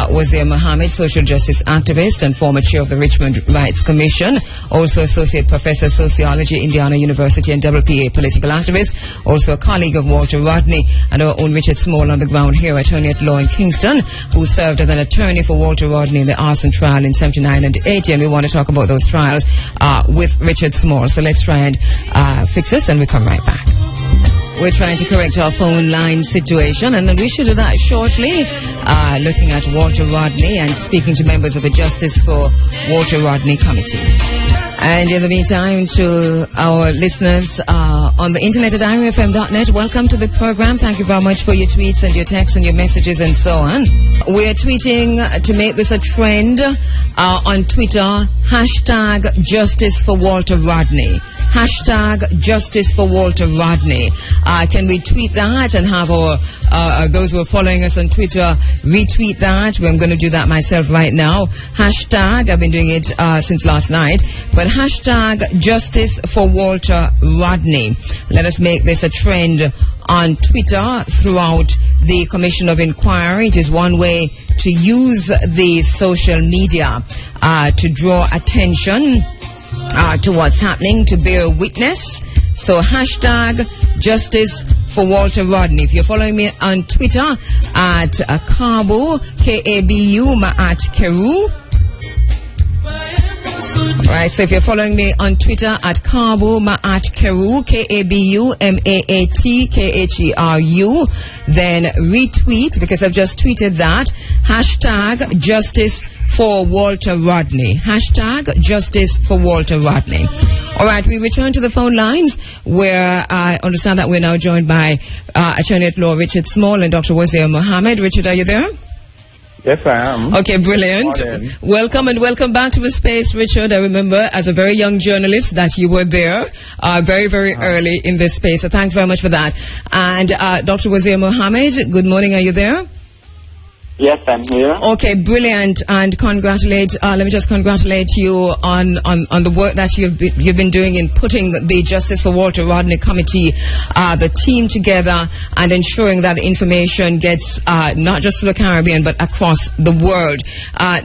Wazir Mohammed, social justice activist and former chair of the Richmond Rights Commission, also associate professor sociology, Indiana University, and double PA political activist, also a colleague of Walter Rodney, and our own Richard Small on the ground here, attorney at law in Kingston, who served as an attorney for Walter Rodney in the arson trial in 79 and 80, and we want to talk about those trials with Richard Small. So let's try and fix this, and we come right back. We're trying to correct our phone line situation, and we should do that shortly, looking at Walter Rodney and speaking to members of the Justice for Walter Rodney Committee. And in the meantime, to our listeners on the internet at irfm.net, welcome to the program. Thank you very much for your tweets and your texts and your messages and so on. We're tweeting to make this a trend on Twitter, hashtag Justice for Walter Rodney. Hashtag Justice for Walter Rodney. Can we tweet that and have our those who are following us on Twitter retweet that? I'm going to do that myself right now. Hashtag, I've been doing it since last night, but hashtag Justice for Walter Rodney. Let us make this a trend on Twitter throughout the Commission of Inquiry. It is one way to use the social media to draw attention to what's happening, to bear witness. So hashtag Justice for Walter Rodney. If you're following me on Twitter at Kabu, K-A-B-U, Maat Kheru, Right, so if you're following me on Twitter at Kabu, Maat Kheru, Kabu, Maat Kheru, then retweet, because I've just tweeted that, hashtag Justice for Walter Rodney. Hashtag Justice for Walter Rodney. All right, we return to the phone lines, where I understand that we're now joined by Attorney at Law Richard Small and Dr. Wazir Mohammed. Richard, are you there? Yes, I am. Okay, brilliant. Welcome and welcome back to the space, Richard. I remember as a very young journalist that you were there very, very early in this space. So thanks very much for that. And Dr. Wazir Mohammed, good morning. Are you there? Yes, I'm here. Okay, brilliant, and congratulate. Let me just congratulate you on the work that you've been doing in putting the Justice for Walter Rodney Committee, the team together, and ensuring that the information gets not just to the Caribbean but across the world.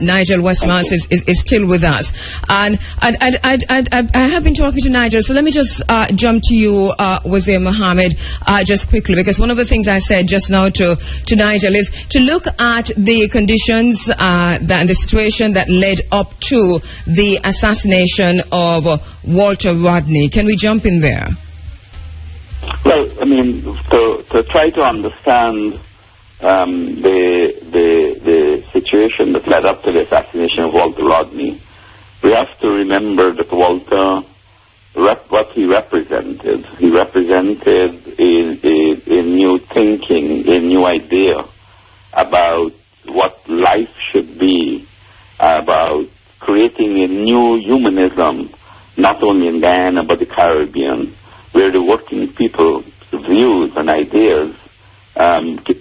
Nigel Westmans is still with us, and I have been talking to Nigel. So let me just jump to you, Wazir Mohammed, just quickly, because one of the things I said just now to Nigel is to look at the conditions and the situation that led up to the assassination of Walter Rodney. Can we jump in there? Well, I mean, to try to understand the situation that led up to the assassination of Walter Rodney, we have to remember that Walter, what he represented. He represented a new thinking, a new idea about what life should be, about creating a new humanism, not only in Guyana but the Caribbean, where the working people's views and ideas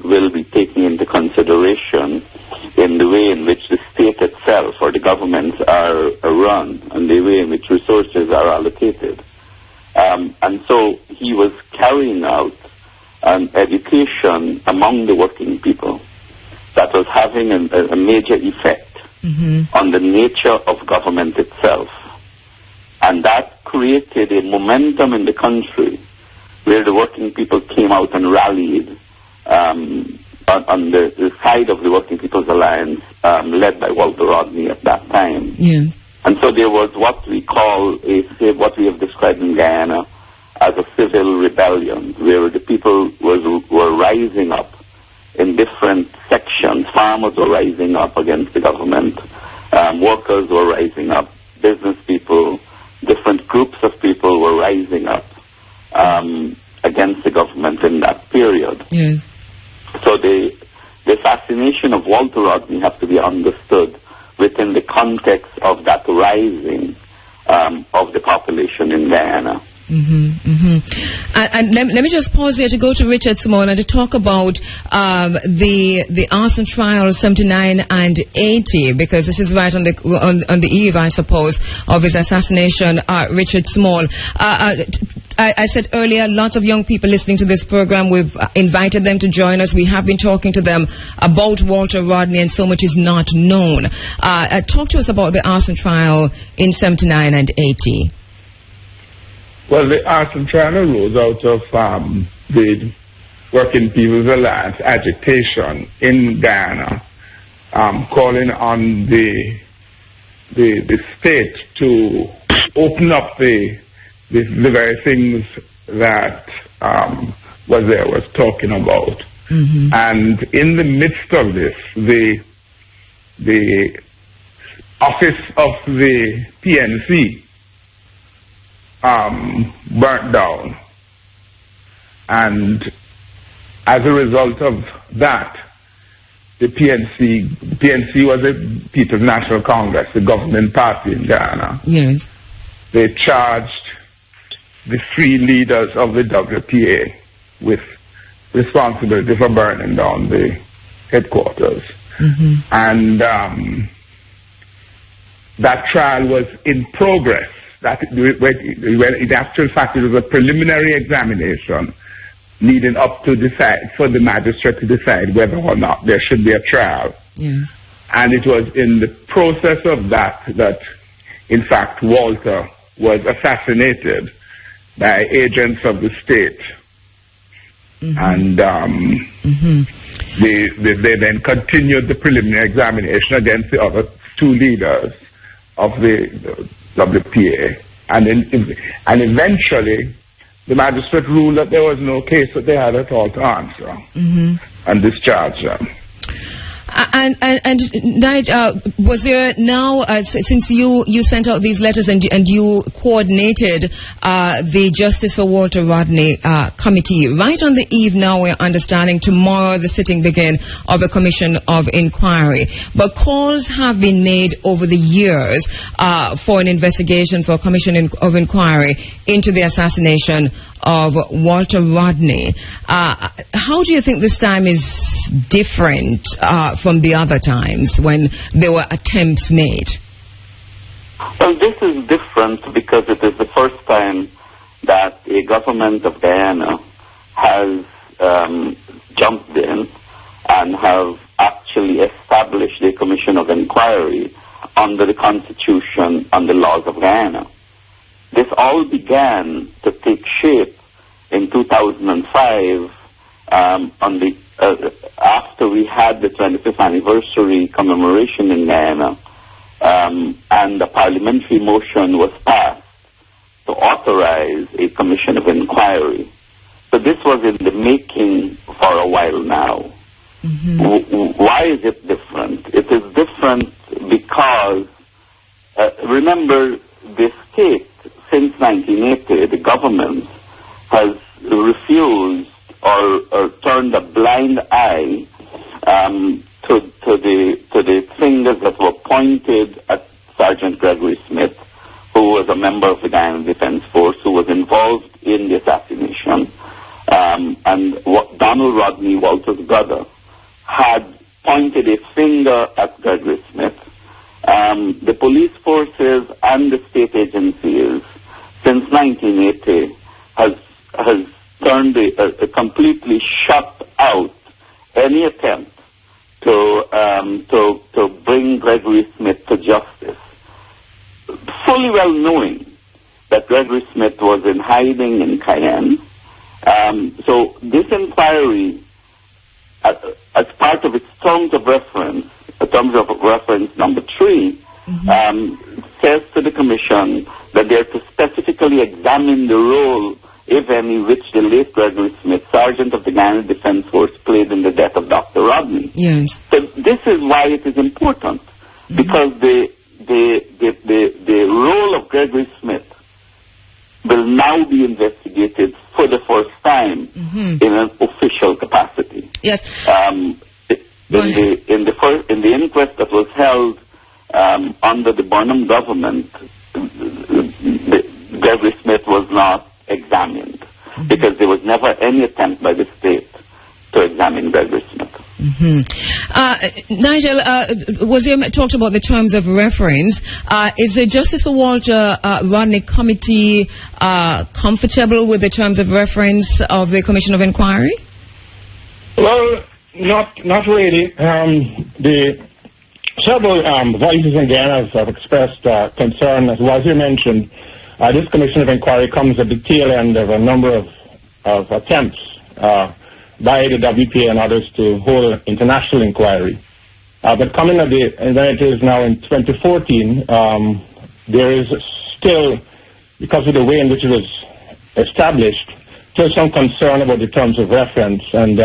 will be taken into consideration in the way in which the state itself or the governments are run and the way in which resources are allocated. And so he was carrying out an education among the working people that was having a major effect on the nature of government itself. And that created a momentum in the country where the working people came out and rallied on the side of the Working People's Alliance, led by Walter Rodney at that time. Yes. And so there was what we call what we have described in Guyana as a civil rebellion, where the people were rising up in different sections. Farmers were rising up against the government, workers were rising up, business people, different groups of people were rising up against the government in that period. Yes. So the assassination of Walter Rodney has to be understood within the context of that rising of the population in Guyana. And let me just pause here to go to Richard Small and to talk about the arson trials 79 and 80, because this is right on the eve, I suppose, of his assassination. Richard Small, I said earlier, lots of young people listening to this program. We've invited them to join us. We have been talking to them about Walter Rodney, and so much is not known. Talk to us about the arson trial in 79 and 80. Well, the arson trial arose out of the Working People's Alliance agitation in Guyana, calling on the state to open up the very things that was talking about. And in the midst of this, the office of the PNC burnt down, and as a result of that, the PNC was the People's National Congress, the governing party in Guyana. Yes. They charged the three leaders of the WPA with responsibility for burning down the headquarters. And that trial was in progress. That in actual fact, it was a preliminary examination leading up to decide for the magistrate to decide whether or not there should be a trial. Yes. And it was in the process of that, in fact, Walter was assassinated by agents of the state. And they then continued the preliminary examination against the other two leaders. of the WPA, and eventually the magistrate ruled that there was no case that they had at all to answer and discharged them. And was there now, since you sent out these letters and you coordinated the Justice for Walter Rodney committee, right on the eve now we're understanding tomorrow the sitting begin of a commission of inquiry. But calls have been made over the years for an investigation, for a commission of inquiry into the assassination of Walter Rodney. How do you think this time is different from the other times when there were attempts made? Well, this is different because it is the first time that a government of Guyana has jumped in and have actually established a commission of inquiry under the Constitution and the laws of Guyana. This all began to take shape in 2005 after we had the 25th anniversary commemoration in Guyana, and a parliamentary motion was passed to authorize a commission of inquiry. So this was in the making for a while now. Why is it different? It is different because, remember, the state, since 1980, the government has refused or turned a blind eye to the fingers that were pointed at Sergeant Gregory Smith, who was a member of the Guyana Defense Force, who was involved in the assassination, and Donald Rodney, Walter's brother, had pointed a finger at Gregory Smith. The police forces and the state agencies since 1980 has turned completely shut out any attempt to bring Gregory Smith to justice, fully well knowing that Gregory Smith was in hiding in Cayenne. So this inquiry, as part of its terms of reference number 3, says to the Commission that they are to specifically examine the role, if any, which the late Gregory Smith, Sergeant of the Guyana Defense Force, played in the death of Dr. Rodney. Yes. So this is why it is important, because the role of Gregory Smith will now be investigated for the first time in an official capacity. Yes. In the inquest that was held under the Burnham government, Gregory Smith was not examined because there was never any attempt by the state to examine Gregory Smith. Nigel, Wazir talked about the terms of reference. Is the Justice for Walter Rodney Committee comfortable with the terms of reference of the Commission of Inquiry? Well, not really. The several voices in Guyana have expressed concern, as Wazir mentioned. This Commission of Inquiry comes at the tail end of a number of attempts by the WPA and others to hold international inquiry. But coming at when it is now in 2014, there is still, because of the way in which it was established, still some concern about the terms of reference. And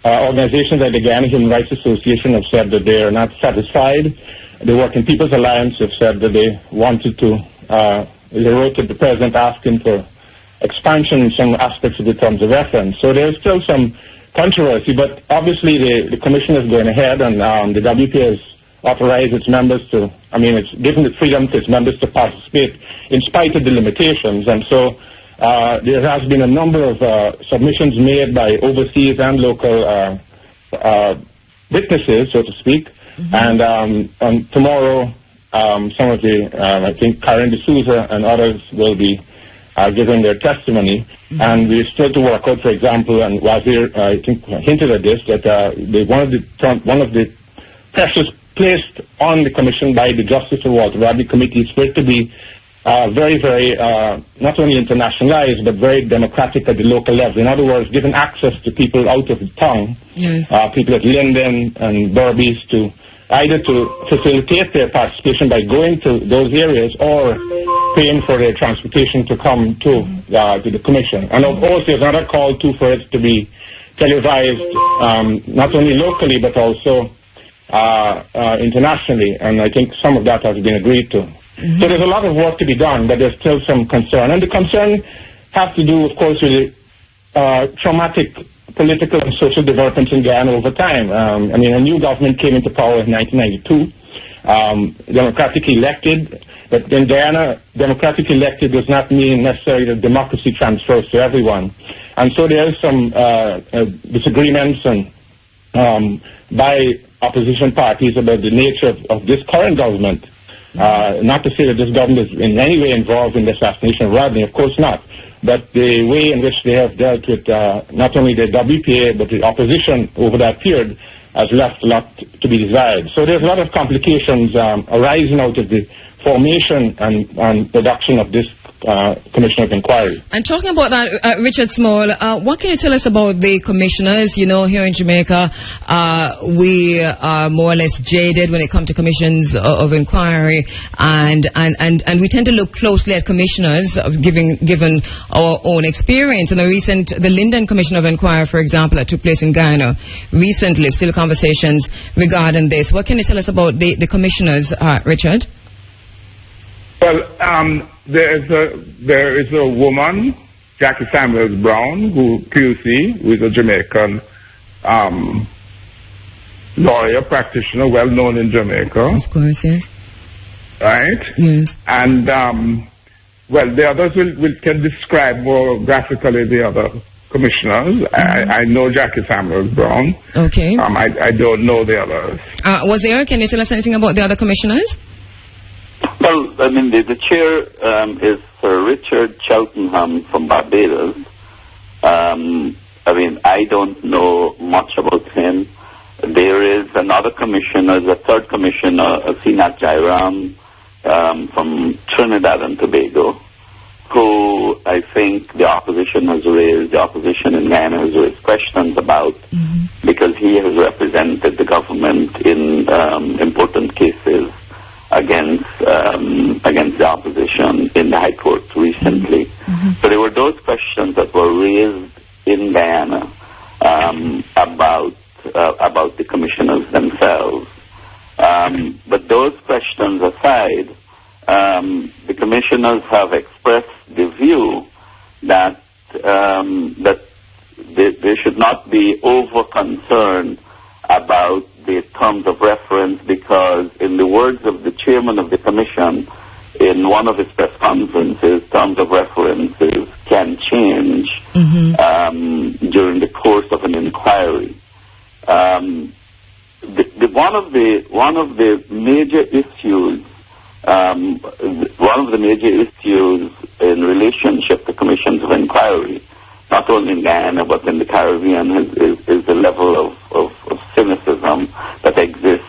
organizations like the Guyana Human Rights Association have said that they are not satisfied. The Working People's Alliance have said that they wanted to, they wrote to the President asking for expansion in some aspects of the terms of reference. So there's still some controversy, but obviously the Commission is going ahead, and the WPA has authorized its members to, it's given the freedom to its members to participate in spite of the limitations. And so there has been a number of submissions made by overseas and local witnesses, so to speak. And tomorrow, some of the, I think Karen D'Souza and others will be giving their testimony. And we're still to work out, for example, and Wazir, I think, hinted at this, that one of the pressures placed on the Commission by the Justice for Walter Rodney Committee is for it to be very, very, not only internationalized, but very democratic at the local level. In other words, giving access to people out of the town, yes. People at Linden and Berbice to either to facilitate their participation by going to those areas or paying for their transportation to come to the commission. And of course, there's another call too for it to be televised, not only locally but also internationally. And I think some of that has been agreed to. So there's a lot of work to be done, but there's still some concern. And the concern has to do, of course, with the traumatic political and social developments in Guyana over time. I mean, a new government came into power in 1992, democratically elected, but in Guyana, democratically elected does not mean necessarily that democracy transfers to everyone. And so there is some disagreements and by opposition parties about the nature of this current government. Not to say that this government is in any way involved in the assassination of Rodney, of course not. But the way in which they have dealt with not only the WPA but the opposition over that period has left a lot to be desired. So there's a lot of complications arising out of the formation and production of this Commission of Inquiry. And talking about that, Richard Small, what can you tell us about the commissioners? You know, here in Jamaica, we are more or less jaded when it comes to commissions of inquiry, and we tend to look closely at commissioners, given our own experience. And the Linden Commission of Inquiry, for example, that took place in Guyana recently, still conversations regarding this. What can you tell us about the commissioners, Richard? Well, there is a woman, Jackie Samuels Brown, who is a Jamaican lawyer, practitioner, well known in Jamaica. Of course, yes. Right? Yes. And well, the others can describe more graphically the other commissioners. I know Jackie Samuels Brown. Okay. I don't know the others. Can you tell us anything about the other commissioners? Well, I mean, the chair is Sir Richard Cheltenham from Barbados. I mean, I don't know much about him. There is another commissioner, the third commissioner, Sinat Jairam, from Trinidad and Tobago, who I think the opposition in Guyana has raised questions about, because he has represented the government in important cases against the opposition in the High Court recently. So there were those questions that were raised in Guyana about the commissioners themselves. But those questions aside, the commissioners have expressed the view that they should not be over concerned about the terms of reference, because in the words of the chairman of the commission in one of his press conferences, terms of references can change during the course of an inquiry. One of the major issues in relationship to commissions of inquiry, not only in Guyana but in the Caribbean, is the level of cynicism that exists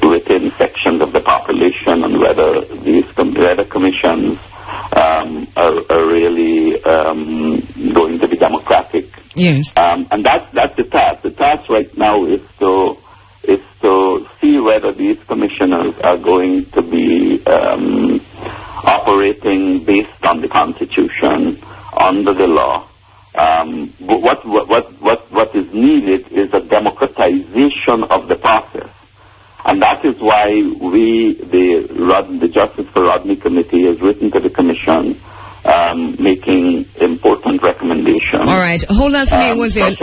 within sections of the population, and whether commissions are really going to be democratic. Yes. And that's the task. The task right now is to see whether these commissioners are going to be operating based on the Constitution, under the law. But what is needed is a democratization of the process. And that is why the Justice for Rodney Committee has written to the Commission, making important recommendations. All right. Hold on for me, Wazir.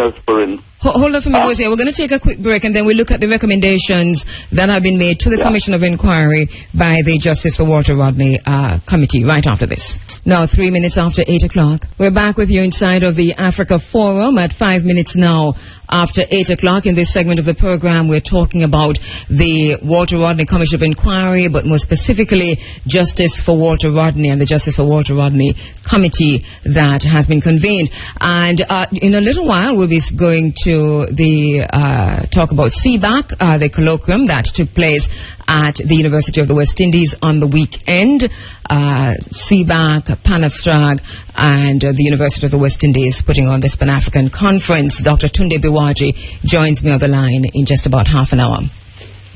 Hold on for me, Wazir. We're going to take a quick break, and then we'll look at the recommendations that have been made to the Commission of Inquiry by the Justice for Walter Rodney Committee right after this. Now, 3 minutes after 8 o'clock. We're back with you inside of the Africa Forum at 5 minutes now after 8 o'clock. In this segment of the program, we're talking about the Walter Rodney Commission of Inquiry, but more specifically, Justice for Walter Rodney and the Justice for Walter Rodney Committee that has been convened. And in a little while, we'll be going to talk about CBAC, the colloquium that took place at the University of the West Indies on the weekend. CBAC, PANAFSTRAG, and the University of the West Indies putting on this Pan-African conference. Dr. Tunde Biwaji joins me on the line in just about half an hour.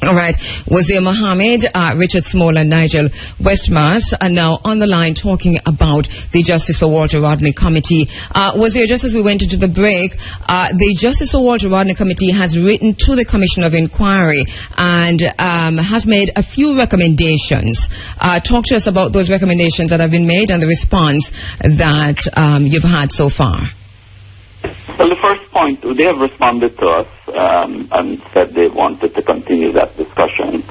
All right. Wazir Mohammed, Richard Small and Nigel Westmass are now on the line talking about the Justice for Walter Rodney Committee. Wazir, just as we went into the break, the Justice for Walter Rodney Committee has written to the Commission of Inquiry and has made a few recommendations. Talk to us about those recommendations that have been made and the response that you've had so far. Well, the first point, they have responded to us and said they wanted to continue that discussion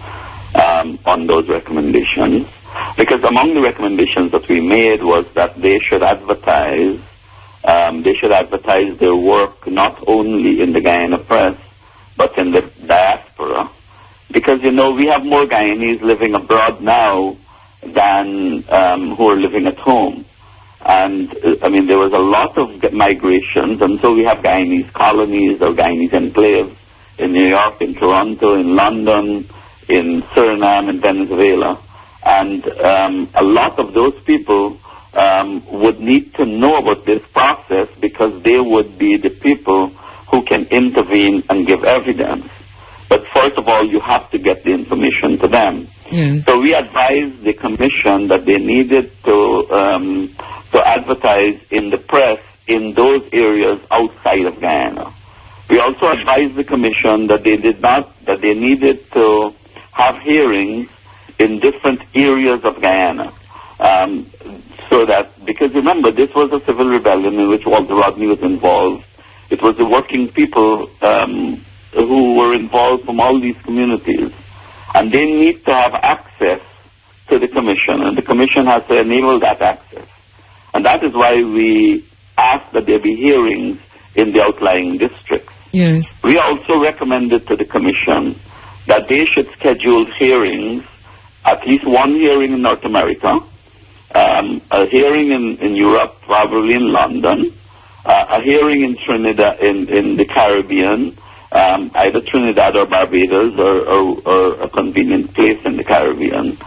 on those recommendations, because among the recommendations that we made was that they should advertise their work not only in the Guyana press but in the diaspora, because we have more Guyanese living abroad now than who are living at home. And, there was a lot of migrations, and so we have Guyanese colonies or Guyanese enclaves in New York, in Toronto, in London, in Suriname, in Venezuela. And a lot of those people would need to know about this process, because they would be the people who can intervene and give evidence. But first of all, you have to get the information to them. Yes. So we advised the Commission that they needed to advertise in the press in those areas outside of Guyana. We also advised the Commission that they needed to have hearings in different areas of Guyana. So that, because remember, this was a civil rebellion in which Walter Rodney was involved. It was the working people who were involved from all these communities. And they need to have access to the Commission, and the Commission has to enable that access. And that is why we asked that there be hearings in the outlying districts. Yes. We also recommended to the Commission that they should schedule hearings, at least one hearing in North America, a hearing in Europe, probably in London, a hearing in Trinidad, in the Caribbean, either Trinidad or Barbados or a convenient place in the Caribbean,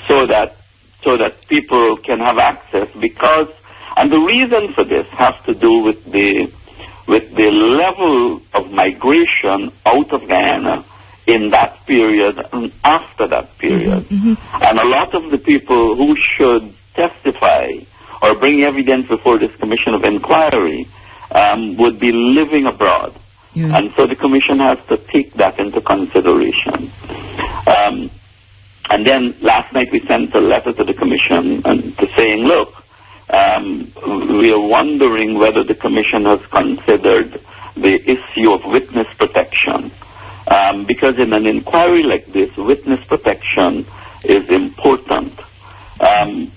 so that people can have access, because, and the reason for this has to do with the level of migration out of Guyana in that period and after that period. Mm-hmm. And a lot of the people who should testify or bring evidence before this Commission of Inquiry would be living abroad. Yeah. And so the Commission has to take that into consideration. And then last night we sent a letter to the Commission to saying, look, we are wondering whether the Commission has considered the issue of witness protection. Because in an inquiry like this, witness protection is important. And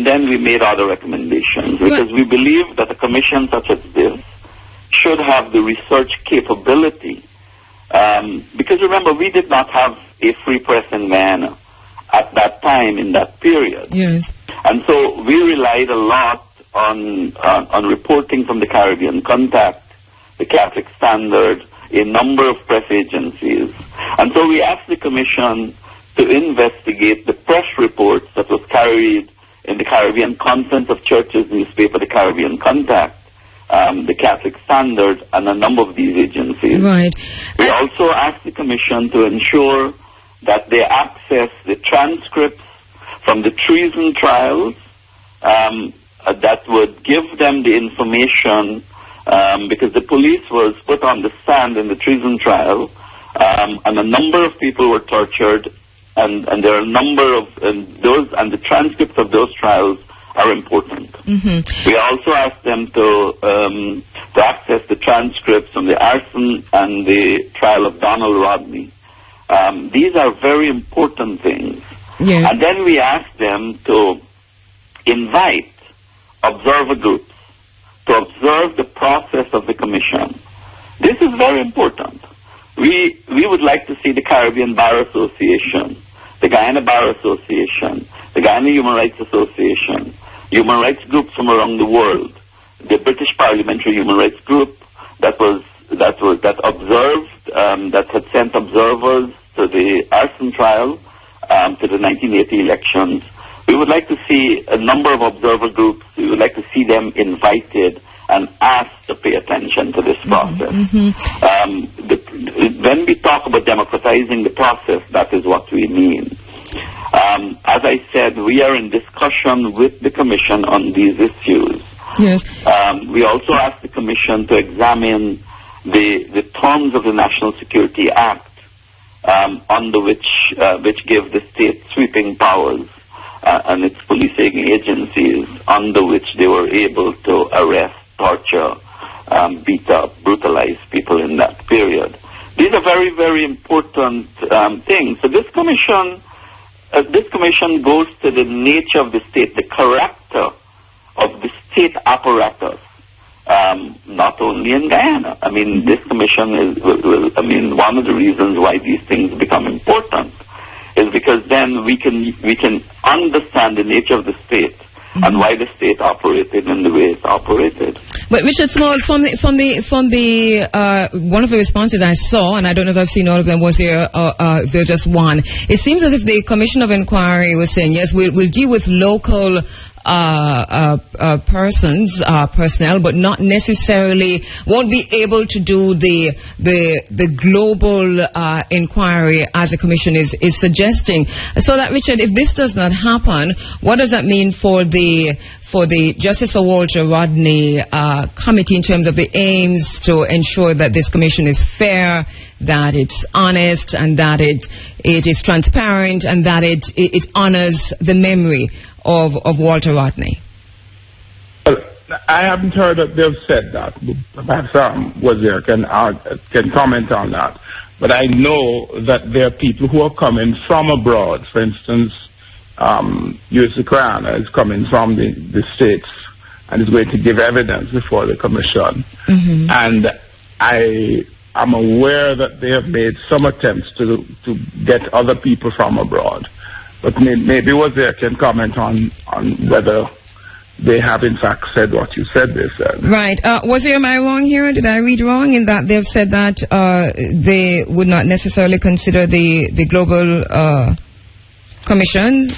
then we made other recommendations, because we believe that a commission such as this should have the research capability. Because remember, we did not have a free press in Guyana at that time, in that period. Yes. And so we relied a lot on reporting from the Caribbean Contact, the Catholic Standard, a number of press agencies. And so we asked the Commission to investigate the press reports that was carried in the Caribbean Conference of Churches newspaper, the Caribbean Contact, the Catholic Standard, and a number of these agencies. Right. We also asked the Commission to ensure that they access the transcripts from the treason trials that would give them the information, because the police was put on the stand in the treason trial, and a number of people were tortured, and there are a number of those, and the transcripts of those trials are important. Mm-hmm. We also asked them to access the transcripts from the arson and the trial of Donald Rodney. These are very important things. Yes. And then we asked them to invite observer groups to observe the process of the Commission. This is very important. We would like to see the Caribbean Bar Association, the Guyana Bar Association, the Guyana Human Rights Association, human rights groups from around the world, the British Parliamentary Human Rights Group that observed, that had sent observers to the arson trial, to the 1980 elections. We would like to see a number of observer groups. We would like to see them invited and asked to pay attention to this process. When we talk about democratizing the process, that is what we mean. As I said, we are in discussion with the Commission on these issues. Yes. We also asked the Commission to examine the terms of the National Security Act, under which give the state sweeping powers and its policing agencies, under which they were able to arrest, torture, beat up, brutalize people in that period. These are very, very important things. So this commission goes to the nature of the state, the character of the state apparatus, not only in Guyana. I mean, this commission one of the reasons why these things become important is because then we can understand the nature of the state and why the state operated in the way it's operated. But Richard Small, from the one of the responses I saw, and I don't know if I've seen all of them, was there just one? It seems as if the Commission of Inquiry was saying, yes, we'll deal with local personnel, but not necessarily won't be able to do the global inquiry as the Commission is suggesting. So that, Richard, if this does not happen, what does that mean for the Justice for Walter Rodney committee in terms of the aims to ensure that this commission is fair, that it's honest, and that it is transparent, and that it honors the memory of Walter Rodney? Well, I haven't heard that they've said that. Perhaps Wazir can comment on that. But I know that there are people who are coming from abroad. For instance, U.S. is coming from the States and is going to give evidence before the Commission. And I am aware that they have made some attempts to get other people from abroad. But maybe Wazir can comment on whether they have in fact said what you said they said. Right. Wazir, am I wrong here? Did I read wrong in that they've said that they would not necessarily consider the global commission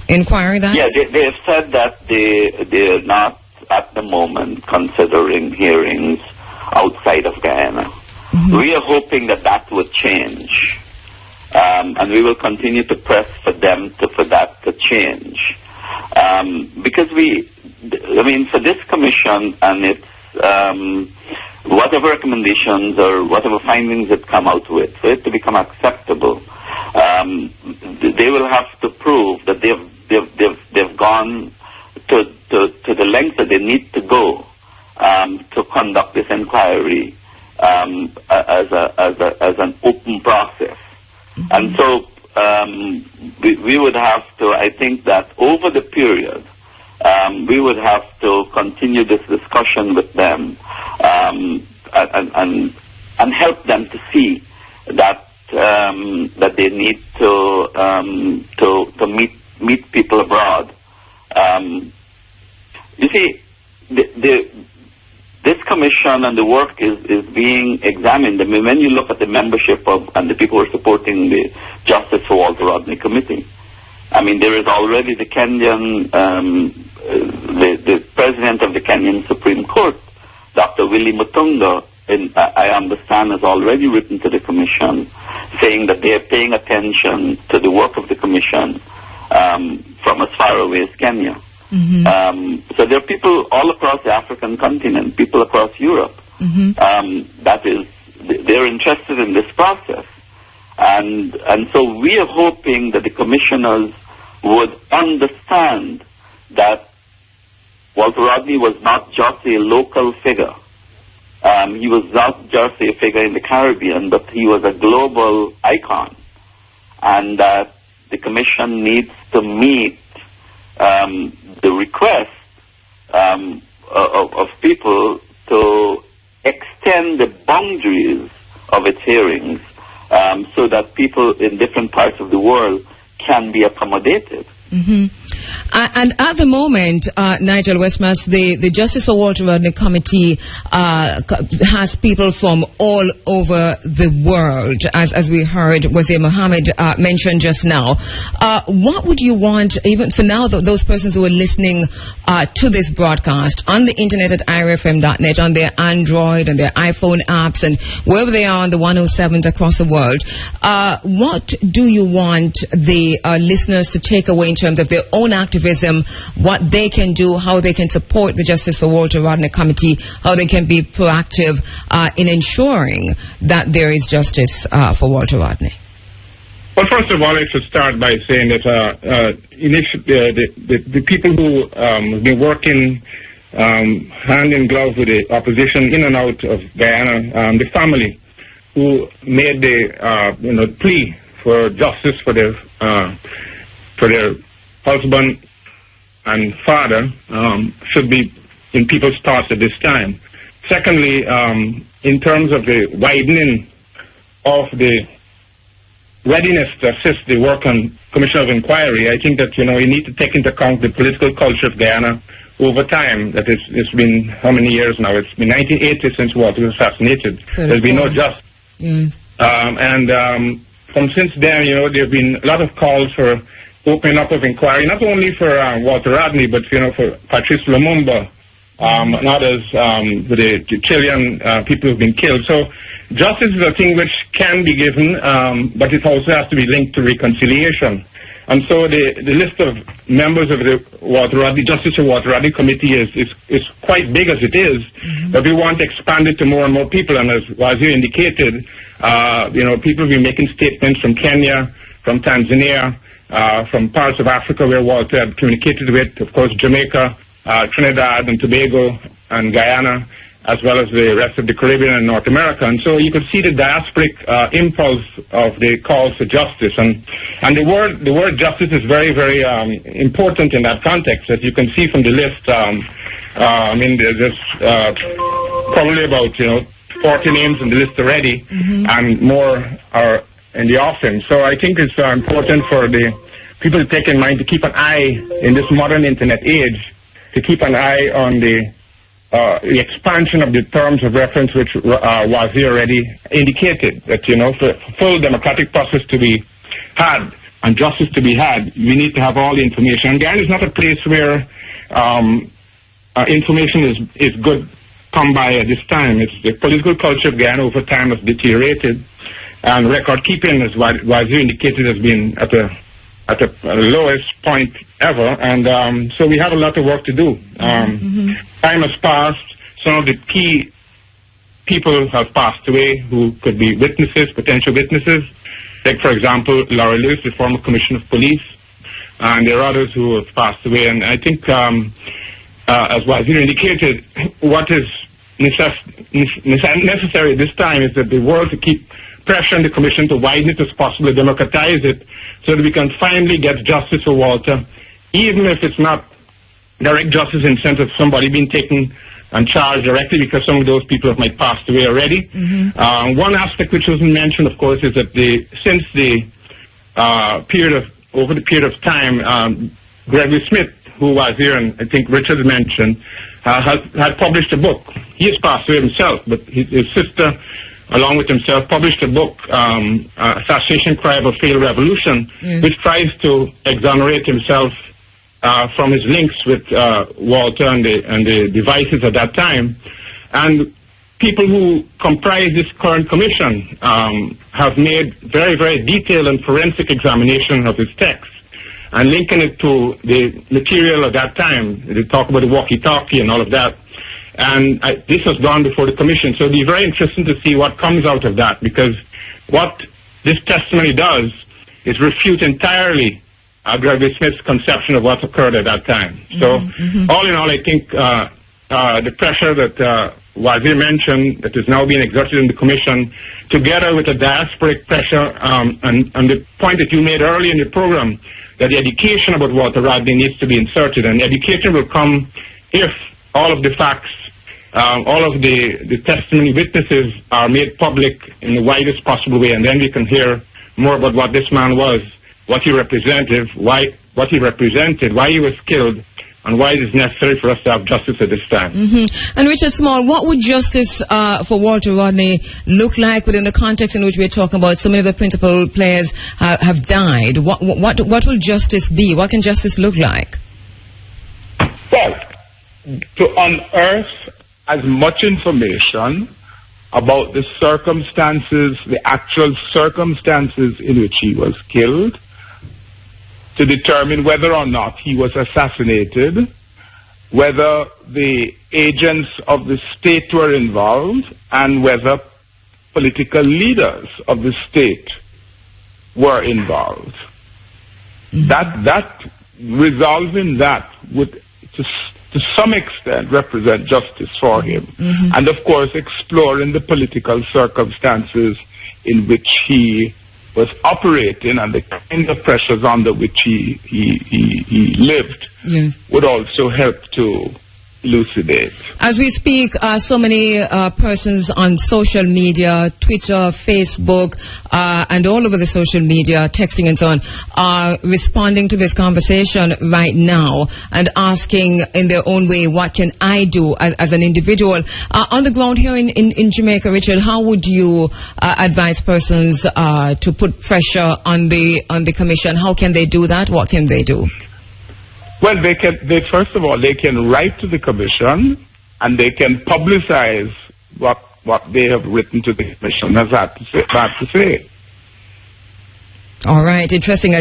inquiry that? Yeah, they have said that they're not at the moment considering hearings outside of Guyana. We are hoping that would change. And we will continue to press for that to change. Because for this commission and its, whatever recommendations or whatever findings it come out with, for it to become acceptable, they will have to prove that they've gone to the length that they need to go, to conduct this inquiry, as an open process. And so we would have to, I think that over the period, we would have to continue this discussion with them and help them to see that they need to meet people abroad. You see, this commission and the work is being examined. I mean, when you look at the membership and the people who are supporting the Justice for Walter Rodney Committee, I mean, there is already the Kenyan, the president of the Kenyan Supreme Court, Dr. Willie Mutunga, I understand, has already written to the commission saying that they are paying attention to the work of the commission from as far away as Kenya. So there are people all across the African continent, people across Europe, they're interested in this process. And so we are hoping that the commissioners would understand that Walter Rodney was not just a local figure. He was not just a figure in the Caribbean, but he was a global icon. And that the commission needs to meet the request of people to extend the boundaries of its hearings so that people in different parts of the world can be accommodated. And at the moment, Nigel Westmas, the Justice for Walter Rodney Committee has people from all over the world, as we heard Wazir Mohammed mention just now. What would you want, even for now, those persons who are listening to this broadcast on the internet at irfm.net, on their Android and their iPhone apps, and wherever they are on the 107s across the world, what do you want the listeners to take away in terms of their own activism, what they can do, how they can support the Justice for Walter Rodney Committee, how they can be proactive in ensuring that there is justice for Walter Rodney? Well, first of all, I should start by saying that the people who have been working hand in glove with the opposition in and out of Guyana, the family who made the plea for justice for their husband and father should be in people's thoughts at this time. Secondly, in terms of the widening of the readiness to assist the work on Commission of Inquiry, I think that, you need to take into account the political culture of Guyana over time. That it's been how many years now? It's been 1980 since Walter was assassinated. 34. There's been no justice. Yes. From since then, there have been a lot of calls for opening up of inquiry, not only for Walter Rodney, but, for Patrice Lumumba and others, for the Chilean people who've been killed. So justice is a thing which can be given, but it also has to be linked to reconciliation. And so the list of members of the Justice for Walter Rodney Committee is quite big as it is, but we want to expand it to more and more people. And as Wazir indicated, people will be making statements from Kenya, from Tanzania, from parts of Africa where Walter had communicated with, of course, Jamaica, Trinidad and Tobago and Guyana, as well as the rest of the Caribbean and North America. And so you could see the diasporic impulse of the calls for justice. And the word justice is very, very important in that context. As you can see from the list, there's probably about 40 names in the list already, and more are in the offing. So I think it's important for the people to take in mind to keep an eye in this modern internet age, to keep an eye on the expansion of the terms of reference which Wazir already indicated, that, for full democratic process to be had and justice to be had, we need to have all the information. And Guyana is not a place where information is good come by at this time. It's the political culture of Guyana over time has deteriorated, and record keeping, as Wazir indicated, has been at the lowest point ever, and so we have a lot of work to do. Time has passed. Some of the key people have passed away who could be witnesses, potential witnesses. Like, for example, Laura Lewis, the former Commissioner of Police, and there are others who have passed away. And I think, as Wazir indicated, what is necessary this time is that the world to keep pressure on the Commission to widen it as possible, democratize it, so that we can finally get justice for Walter, even if it's not direct justice in the sense of somebody being taken and charged directly, because some of those people have might passed away already. One aspect which wasn't mentioned, of course, is that since the over the period of time, Gregory Smith, who was here, and I think Richard mentioned, had published a book. He has passed away himself, but his sister, along with himself, published a book, Assassination Cry of a Failed Revolution, which tries to exonerate himself from his links with Walter and the devices at that time. And people who comprise this current commission have made very, very detailed and forensic examination of his text and linking it to the material at that time. They talk about the walkie-talkie and all of that. And this has gone before the commission. So it'll be very interesting to see what comes out of that, because what this testimony does is refute entirely Gregory Smith's conception of what occurred at that time. So all in all, I think the pressure that Wazir mentioned that is now being exerted in the commission, together with the diasporic pressure and the point that you made early in the program, that the education about Walter Rodney needs to be inserted, and education will come if all of the facts, all of the testimony witnesses are made public in the widest possible way, and then we can hear more about what this man was what he represented, why he was killed, and why it is necessary for us to have justice at this time. And Richard Small, what would justice for Walter Rodney look like within the context in which we're talking about so many of the principal players have died? What will justice be? What can justice look like? Well, to unearth as much information about the circumstances, the actual circumstances in which he was killed, to determine whether or not he was assassinated, whether the agents of the state were involved, and whether political leaders of the state were involved. That resolving that would, to some extent, represent justice for him. And of course, exploring the political circumstances in which he was operating and the kind of pressures under which he lived would also help to elucidate. As we speak, so many persons on social media, Twitter, Facebook, and all over the social media, texting and so on, are responding to this conversation right now and asking in their own way, what can I do as an individual? On the ground here in Jamaica, Richard, how would you advise persons to put pressure on the commission? How can they do that? What can they do? Well, first of all, they can write to the commission and they can publicize what they have written to the commission has had to say. All right, interesting.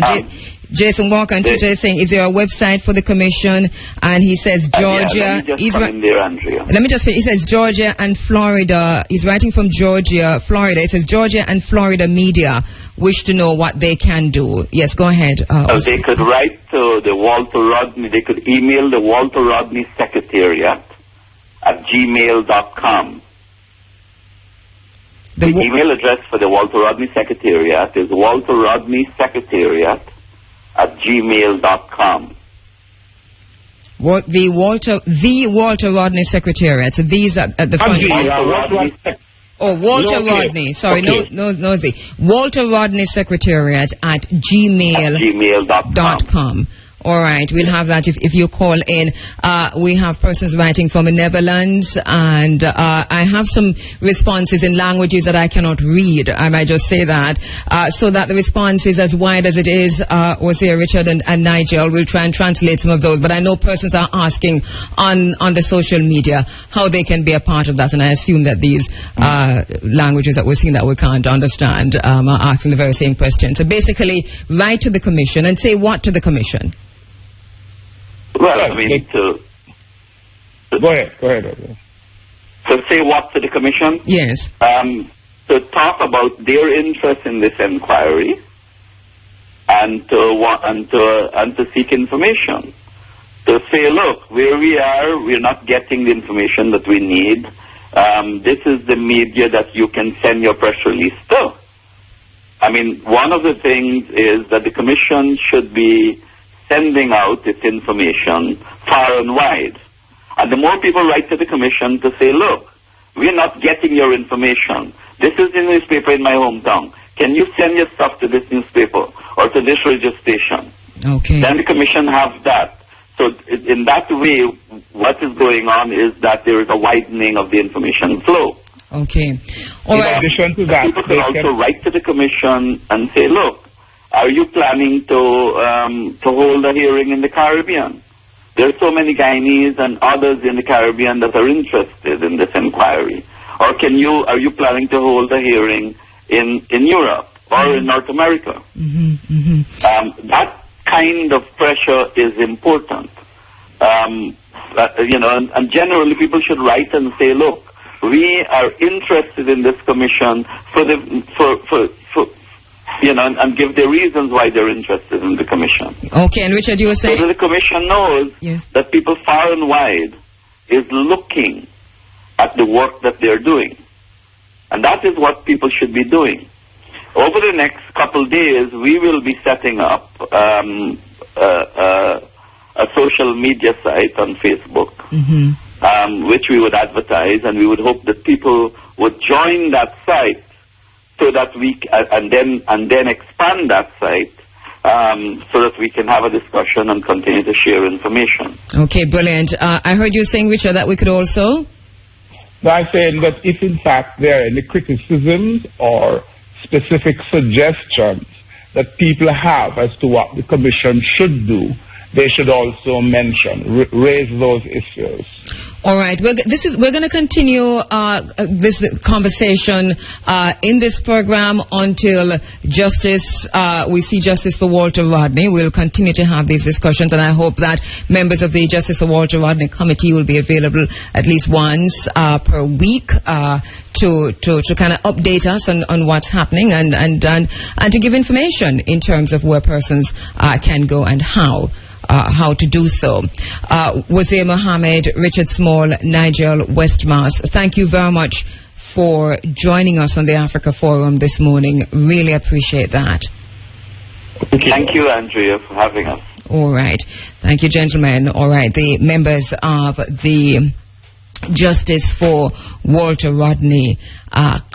Jason Walker on Twitter is saying, is there a website for the commission? And he says Georgia. Let me just come in there, Andrea. Let me just finish. He says Georgia and Florida. He's writing from Georgia, Florida. It says Georgia and Florida media wish to know what they can do. Yes, go ahead. They could write to the Walter Rodney. They could email the Walter Rodney Secretariat at gmail.com. The email address for the Walter Rodney Secretariat is Walter Rodney Secretariat at gmail.com. What the Walter Rodney Secretariat. So these at the front. Walter Rodney. Sorry, okay. no, the Walter Rodney Secretariat at gmail.com. All right, we'll have that if you call in. We have persons writing from the Netherlands, and I have some responses in languages that I cannot read. I might just say that, so that the response is as wide as it is. Was here Richard and Nigel. We'll try and translate some of those, but I know persons are asking on the social media how they can be a part of that, and I assume that these languages that we're seeing that we can't understand are asking the very same question. So basically, write to the commission and say what to the commission? Well, I mean, Go ahead. To say what to the commission? Yes. To talk about their interest in this inquiry and to seek information. To say, look, where we are, we're not getting the information that we need. This is the media that you can send your press release to. I mean, one of the things is that the commission should be sending out its information far and wide. And the more people write to the commission to say, look, we're not getting your information. This is the newspaper in my hometown. Can you send your stuff to this newspaper or to this radio station? Okay. Then the commission have that. So in that way, what is going on is that there is a widening of the information flow. Okay. All right. In addition to that, people can also write to the commission and say, look, are you planning to hold a hearing in the Caribbean? There are so many Guyanese and others in the Caribbean that are interested in this inquiry. Or are you planning to hold a hearing in Europe or in North America? That kind of pressure is important. And generally people should write and say, look, we are interested in this commission and give the reasons why they're interested in the commission. Okay, and Richard, you were saying? So that the commission knows that people far and wide is looking at the work that they're doing. And that is what people should be doing. Over the next couple days, we will be setting up a social media site on Facebook, which we would advertise, and we would hope that people would join that site so that we and then expand that site so that we can have a discussion and continue to share information. Okay, brilliant. I heard you saying, Richard, that we could also... No, I'm saying that if in fact there are any criticisms or specific suggestions that people have as to what the Commission should do, they should also mention, raise those issues. All right. We're going to continue this conversation in this program until we see justice for Walter Rodney. We'll continue to have these discussions, and I hope that members of the Justice for Walter Rodney Committee will be available at least once per week to kind of update us on what's happening and to give information in terms of where persons can go and how to do so. Wazir Mohammed, Richard Small, Nigel Westmass, thank you very much for joining us on the Africa Forum this morning. Really appreciate that. Thank you, Andrea, for having us. All right. Thank you, gentlemen. All right. The members of the Justice for Walter Rodney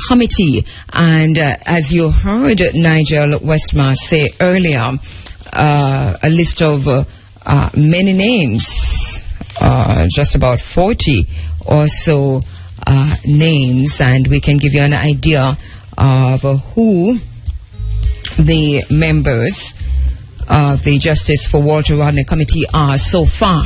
Committee. And as you heard Nigel Westmass say earlier, a list of many names, just about 40 or so names, and we can give you an idea of who the members of the Justice for Walter Rodney Committee are so far.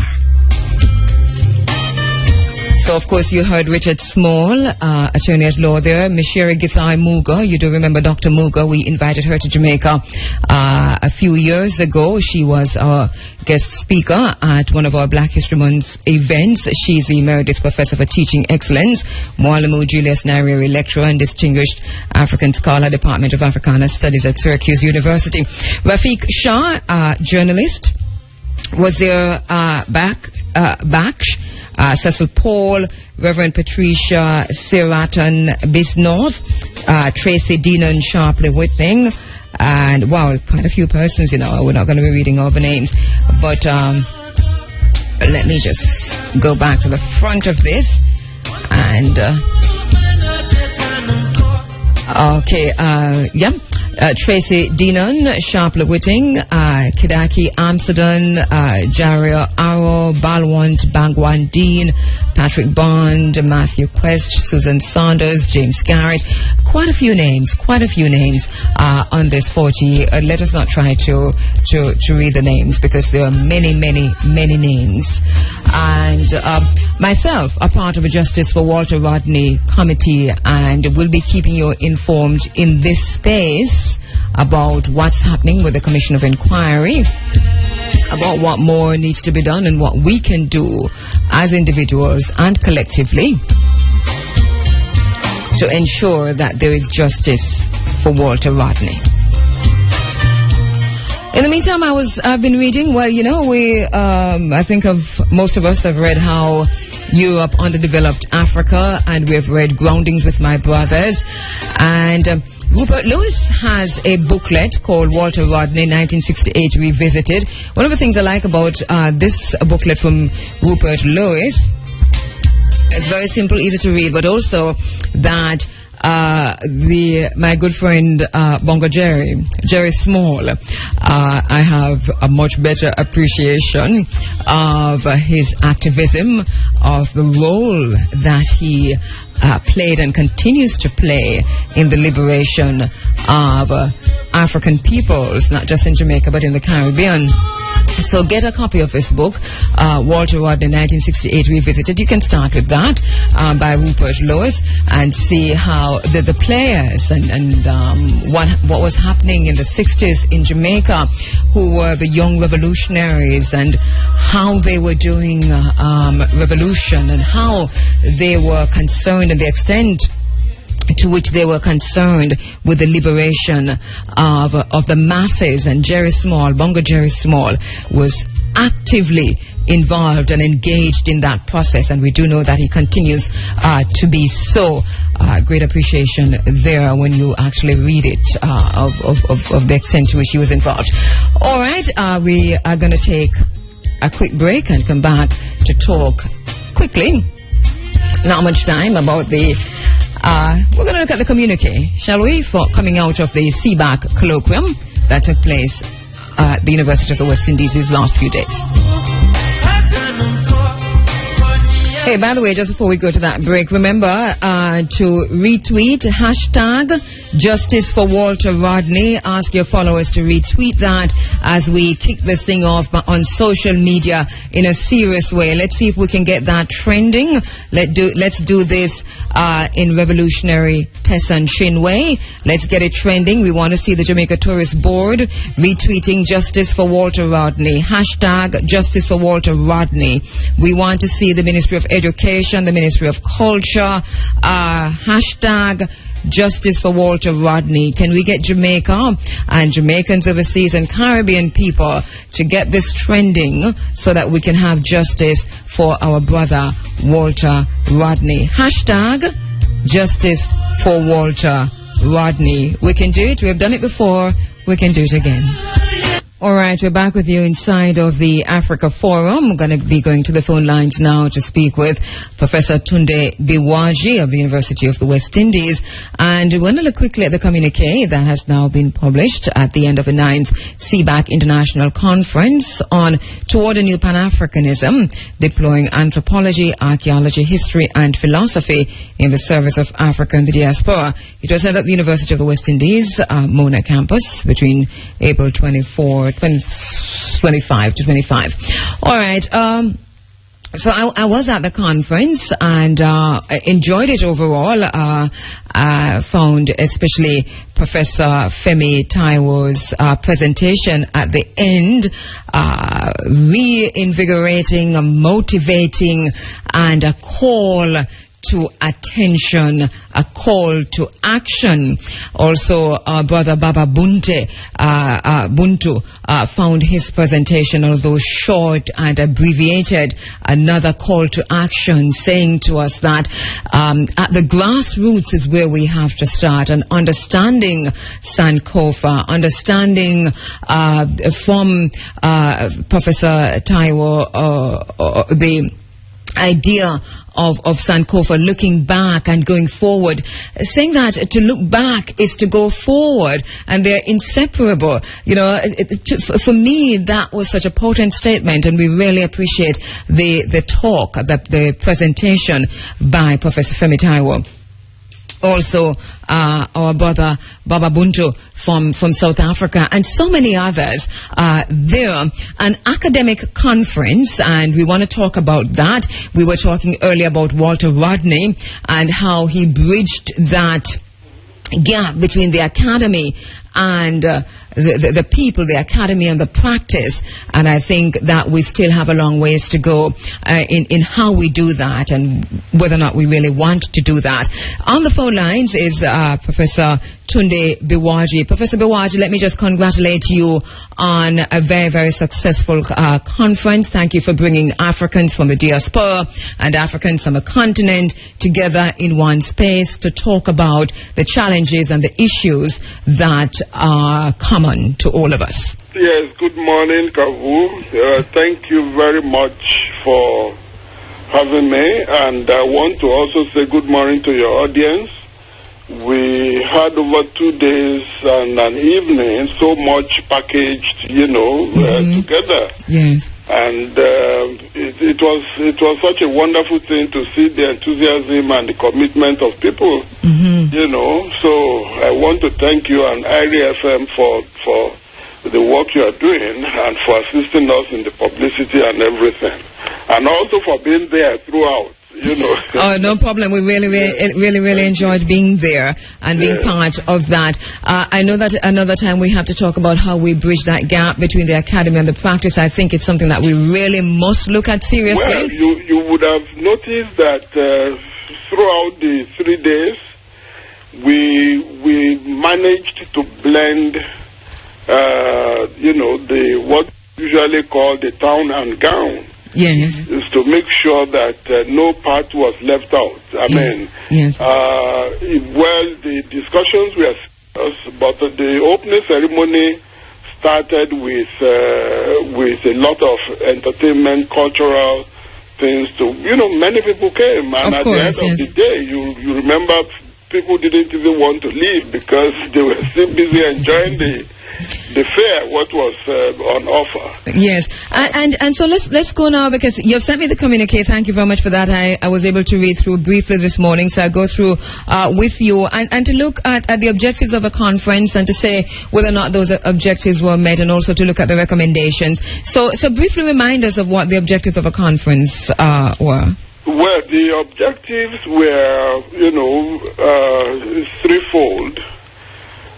So, of course, you heard Richard Small, attorney at law there. Misheri Githai Muga, you do remember Dr. Muga. We invited her to Jamaica a few years ago. She was our guest speaker at one of our Black History Month events. She's the Emeritus Professor for Teaching Excellence, Mwalimu Julius Nyerere Lecturer and Distinguished African Scholar, Department of Africana Studies at Syracuse University. Rafiq Shah, journalist, was there Baksh, Cecil Paul, Reverend Patricia Siratan Bisnorth, Tracy Deanon Sharpley Whitting, and wow, quite a few persons, we're not going to be reading all the names, but let me just go back to the front of this and Tracy Deanon, Sharpley Whitting, Kidaki Amsterdam, Jario Arrow, Balwant Bangwan Dean, Patrick Bond, Matthew Quest, Susan Saunders, James Garrett. Quite a few names on this 40. Let us not try to read the names because there are many names. And myself, a part of a Justice for Walter Rodney Committee, and will be keeping you informed in this space about what's happening with the Commission of Inquiry, about what more needs to be done and what we can do as individuals and collectively to ensure that there is justice for Walter Rodney. In the meantime, I've been reading. Well, I think most of us have read how Europe underdeveloped Africa, and we've read Groundings with My Brothers. And Rupert Lewis has a booklet called Walter Rodney 1968 Revisited. One of the things I like about this booklet from Rupert Lewis, it's very simple, easy to read, but also that my good friend Bongo Jerry Small, I have a much better appreciation of his activism, of the role that he played and continues to play in the liberation of African peoples, not just in Jamaica but in the Caribbean. So get a copy of this book, Walter Rodney 1968 Revisited. You can start with that by Rupert Lewis and see how the players and what was happening in the 60s in Jamaica, who were the young revolutionaries and how they were doing revolution and how they were concerned and the extent to which they were concerned with the liberation of the masses. And Bongo Jerry Small was actively involved and engaged in that process, and we do know that he continues to be so. Great appreciation there when you actually read it of the extent to which he was involved. All right, we are going to take a quick break and come back to talk quickly, not much time, about the we're going to look at the communique, shall we, for coming out of the CBAC colloquium that took place the University of the West Indies these last few days. Hey, by the way, just before we go to that break, remember to retweet hashtag Justice for Walter Rodney. Ask your followers to retweet that as we kick this thing off on social media in a serious way. Let's see if we can get that trending. Let's do this in revolutionary Tessan Shin way. Let's get it trending. We want to see the Jamaica Tourist Board retweeting Justice for Walter Rodney. Hashtag Justice for Walter Rodney. We want to see the Ministry of Education, the Ministry of Culture, hashtag Justice for Walter Rodney. Can we get Jamaica and Jamaicans overseas and Caribbean people to get this trending so that we can have justice for our brother Walter Rodney? Hashtag Justice for Walter Rodney. We can do it. We have done it before. We can do it again. All right, we're back with you inside of the Africa Forum. We're going to be going to the phone lines now to speak with Professor Tunde Biwaji of the University of the West Indies. And we're going to look quickly at the communique that has now been published at the end of the 9th CBAC International Conference on Toward a New Pan-Africanism, Deploying Anthropology, Archaeology, History and Philosophy in the Service of Africa and the Diaspora. It was held at the University of the West Indies, Mona campus, between April 25 to 25. All right. So I was at the conference and enjoyed it overall. I found especially Professor Femi Taiwo's presentation at the end reinvigorating, motivating, and a call to attention, a call to action. Also, our brother Baba Buntu found his presentation, although short and abbreviated, another call to action, saying to us that at the grassroots is where we have to start, and understanding Sankofa, understanding from Professor Taiwo the idea of Sankofa, looking back and going forward, saying that to look back is to go forward, and they're inseparable. You know, for me, that was such a potent statement, and we really appreciate the talk, the presentation by Professor Femi Taiwo. Also, our brother Baba Buntu from South Africa, and so many others there. An academic conference, and we want to talk about that. We were talking earlier about Walter Rodney and how he bridged that gap between the academy and the people, the academy and the practice. And I think that we still have a long ways to go in how we do that and whether or not we really want to do that. On the phone lines is Professor Tunde Biwaji. Professor Biwaji, let me just congratulate you on a very, very successful conference. Thank you for bringing Africans from the diaspora and Africans from a continent together in one space to talk about the challenges and the issues that are common to all of us. Yes, good morning, Kabu. Thank you very much for having me, and I want to also say good morning to your audience. We had over 2 days and an evening, so much packaged, together. Yes. And it was such a wonderful thing to see the enthusiasm and the commitment of people, So I want to thank you and IRI FM for the work you are doing and for assisting us in the publicity and everything. And also for being there throughout. Oh, no problem. We really enjoyed being there and being part of that. I know that another time we have to talk about how we bridge that gap between the academy and the practice. I think it's something that we really must look at seriously. Well, you would have noticed that throughout the 3 days, we managed to blend, what usually called the town and gown. Yes. Is to make sure that no part was left out. Well, the discussions were serious, but the opening ceremony started with a lot of entertainment, cultural things. Many people came, and at the end of the day, you remember people didn't even want to leave because they were still busy enjoying the the fare, what was on offer. Yes, and so let's go now, because you've sent me the communique. Thank you very much for that. I was able to read through briefly this morning, so I'll go through with you and to look at the objectives of a conference and to say whether or not those objectives were met, and also to look at the recommendations. So briefly remind us of what the objectives of a conference were. Well, the objectives were, threefold.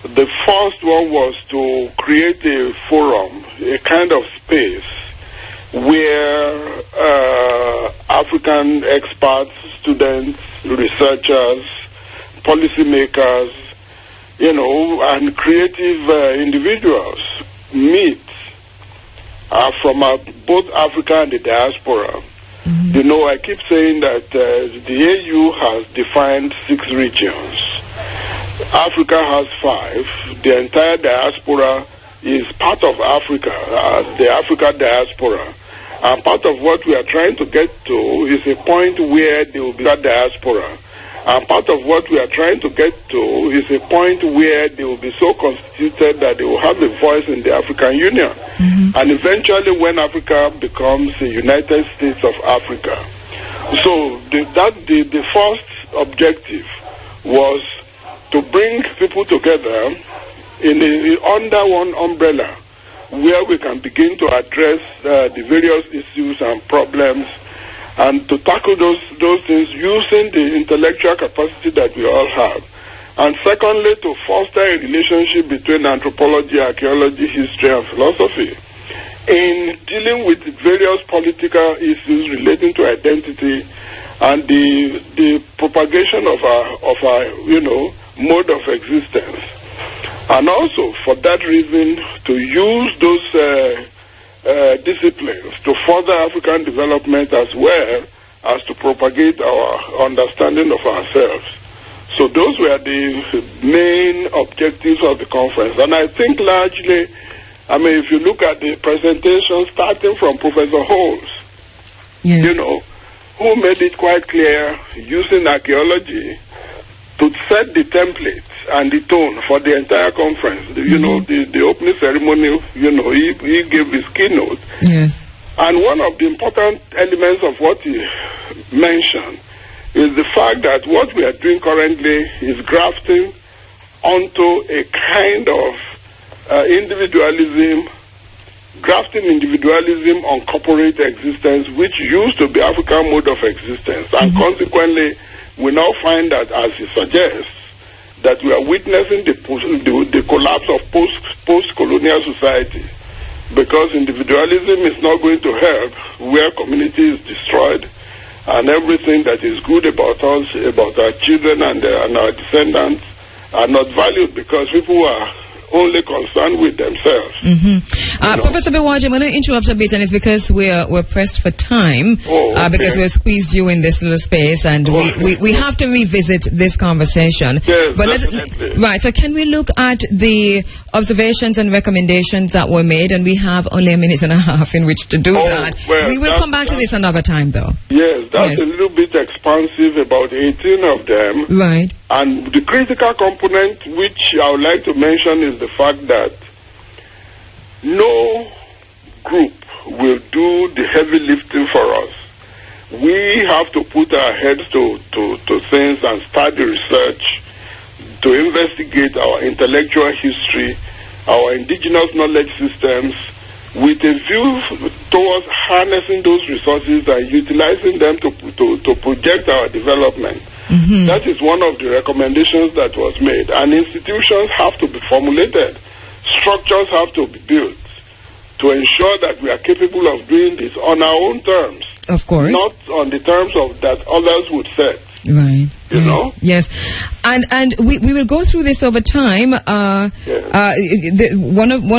The first one was to create a forum, a kind of space where African experts, students, researchers, policymakers, and creative individuals meet from both Africa and the diaspora. I keep saying that the AU has defined 6 regions. Africa has 5. The entire diaspora is part of Africa, the Africa diaspora. And part of what we are trying to get to is a point where there will be a diaspora. And part of what we are trying to get to is a point where they will be so constituted that they will have a voice in the African Union. And eventually when Africa becomes the United States of Africa. So the first objective was to bring people together under one umbrella where we can begin to address the various issues and problems, and to tackle those things using the intellectual capacity that we all have. And secondly, to foster a relationship between anthropology, archaeology, history, and philosophy in dealing with various political issues relating to identity and the propagation of our mode of existence. And also, for that reason, to use those disciplines to further African development as well as to propagate our understanding of ourselves. So those were the main objectives of the conference. And I think largely, if you look at the presentation starting from Professor Holes, who made it quite clear using archaeology to set the template and the tone for the entire conference. The opening ceremony, he gave his keynote. Yes. And one of the important elements of what he mentioned is the fact that what we are doing currently is grafting onto a kind of grafting individualism on corporate existence, which used to be African mode of existence. And consequently, we now find that, as he suggests, that we are witnessing the collapse of post-colonial society, because individualism is not going to help where community is destroyed and everything that is good about us, about our children and our descendants are not valued because people are only concerned with themselves. Professor Bewaji, I'm going to interrupt a bit, and it's because we're pressed for time, because we're squeezed you in this little space, and we have to revisit this conversation. Yes, but right, so can we look at the observations and recommendations that were made, and we have only a minute and a half in which to do that. Well, we will come back to this another time, though. Yes, that's a little bit expansive, about 18 of them. Right. And the critical component, which I would like to mention, is the fact that no group will do the heavy lifting for us. We have to put our heads to things and start the research, to investigate our intellectual history, our indigenous knowledge systems, with a view towards harnessing those resources and utilizing them to project our development. That is one of the recommendations that was made. And institutions have to be formulated. Structures have to be built to ensure that we are capable of doing this on our own terms. Of course. Not on the terms of that others would set. Right. You know? Yes. And we will go through this over time. One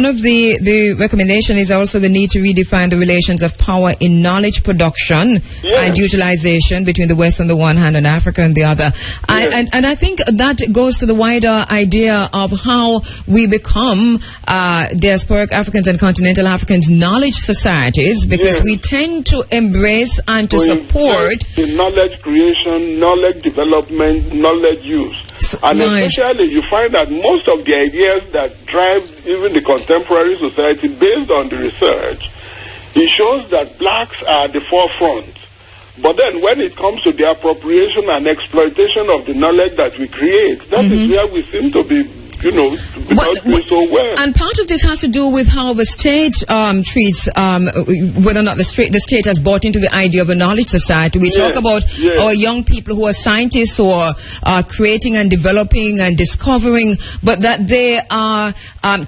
of the recommendation is also the need to redefine the relations of power in knowledge production and utilization between the West on the one hand and Africa on the other. And I think that goes to the wider idea of how we become diasporic Africans and continental Africans knowledge societies, because we tend to embrace and to support the knowledge creation, knowledge development, knowledge use. And especially you find that most of the ideas that drive even the contemporary society based on the research, it shows that blacks are at the forefront. But then when it comes to the appropriation and exploitation of the knowledge that we create, that is where we seem to be, not doing so well. And part of this has to do with how the state treats whether or not the state has bought into the idea of a knowledge society. We talk about our young people who are scientists who are creating and developing and discovering, but that they are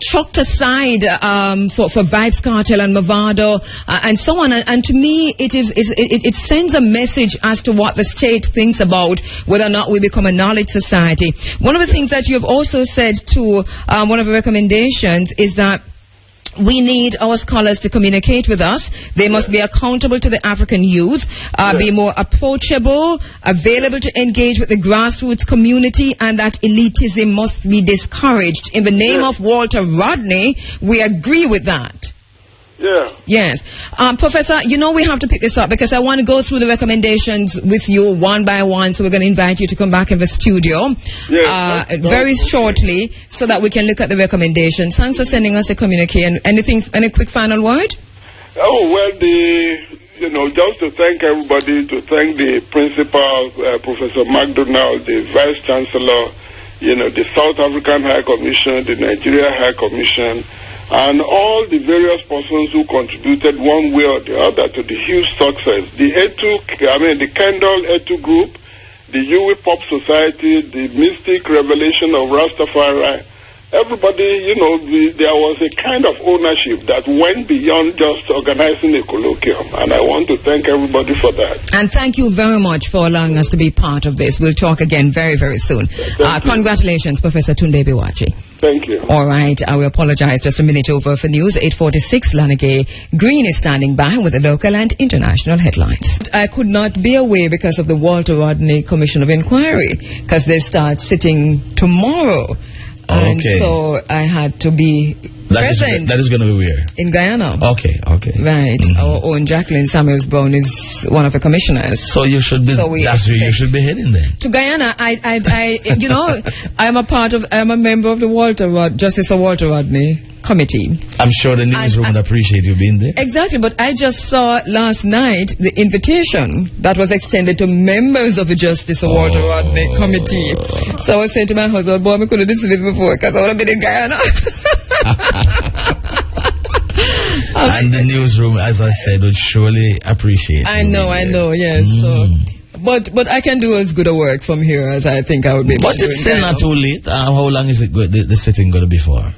chucked aside for Vibes Cartel and Movado and so on. And to me, it sends a message as to what the state thinks about whether or not we become a knowledge society. One of the things that you have also said to one of the recommendations is that we need our scholars to communicate with us. They must be accountable to the African youth, be more approachable, available to engage with the grassroots community, and that elitism must be discouraged. In the name of Walter Rodney, we agree with that. Yeah. Yes. Professor, we have to pick this up because I want to go through the recommendations with you one by one. So we're going to invite you to come back in the studio very shortly so that we can look at the recommendations. Thanks for sending us a communique. And any quick final word? Oh, well, just to thank everybody, to thank the principal, Professor MacDonald, the Vice Chancellor, the South African High Commission, the Nigeria High Commission, and all the various persons who contributed one way or the other to the huge success. The Kendall Etu Group, the U.N.I.A. Pop Society, the Mystic Revelation of Rastafari, everybody, there was a kind of ownership that went beyond just organizing a colloquium, and I want to thank everybody for that. And thank you very much for allowing us to be part of this. We'll talk again very, very soon. Congratulations, Professor Tunde Biwachi. Thank you. All right, I will apologize. Just a minute over for news. 8:46, Lanagay Green is standing by with the local and international headlines. I could not be away because of the Walter Rodney Commission of Inquiry, because they start sitting tomorrow. And so I had to be present. That is going to be where? In Guyana. Okay. Right. Our own Jacqueline Samuels Brown is one of the commissioners. So you should be. That's where you should be heading then. To Guyana, I'm a member of the Justice for Walter Rodney Committee. I'm sure the newsroom would appreciate you being there. Exactly, but I just saw last night the invitation that was extended to members of the Justice for Walter Rodney Committee. So I was saying to my husband, boy, I could have done this before because I would have been in Guyana. And the newsroom, as I said, would surely appreciate it. I know, yes. So, but I can do as good a work from here as I think I would be able to do. But it's still not too late. How long is the sitting going to be for?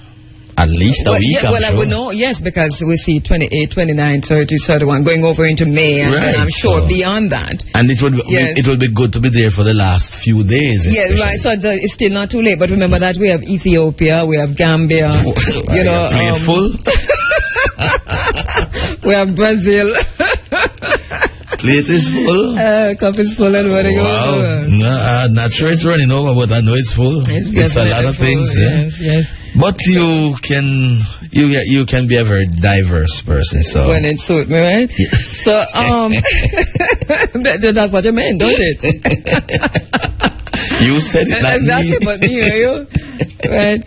At least a week, I would know, yes, because we see 28, 29, 30, 31 going over into May, and I'm sure beyond that. And it will be good to be there for the last few days. Yeah, right. So it's still not too late. But remember that we have Ethiopia, we have Gambia, plate full. We have Brazil. Plate is full. Cup is full and running over. Not sure it's running over, but I know it's full. It's a lot of things. Yes. But you can be a very diverse person. So when it suits me, right? Yeah. So that's what you meant, don't it? You said it, not exactly, me. But me hear you, right?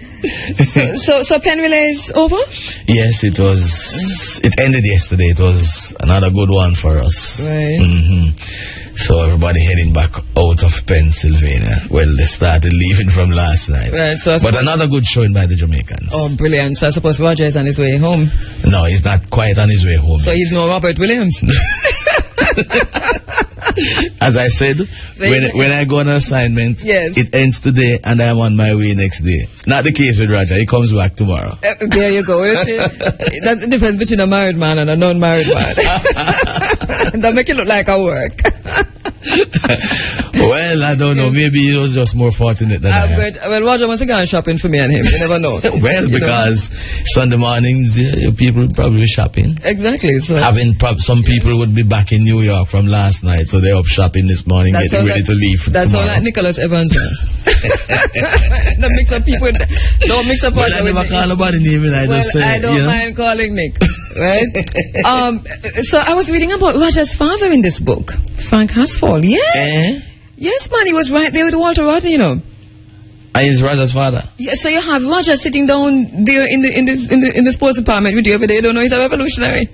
So pen relay is over? Yes, it was. It ended yesterday. It was another good one for us. Right. So everybody heading back out of Pennsylvania. Well, they started leaving from last night. Right. But another good showing by the Jamaicans. Oh, brilliant. So I suppose Roger is on his way home. No, he's not quite on his way home. So he's no Robert Williams. As I said, when I go on an assignment, it ends today and I am on my way next day. Not the case with Roger. He comes back tomorrow. There you go. That's the difference between a married man and a non-married man. Don't make it look like I work. Well, I don't know. Maybe he was just more fortunate than I am. Well, Roger must have gone shopping for me and him. You never know. Well, because Sunday mornings, people probably shopping. Exactly. So some people would be back in New York from last night, so they're up shopping this morning, getting ready to leave. That's tomorrow. all like Nicholas Evans. Don't mix up people. Don't mix up. Well, I never call nobody name. I don't mind calling Nick. Right? So I was reading about Roger's father in this book, Frank Hasfall. Yes. Yes, man, he was right there with Walter Rodney, And he's Roger's father. Yeah, so you have Roger sitting down there in the sports department with you every day. You don't know he's a revolutionary.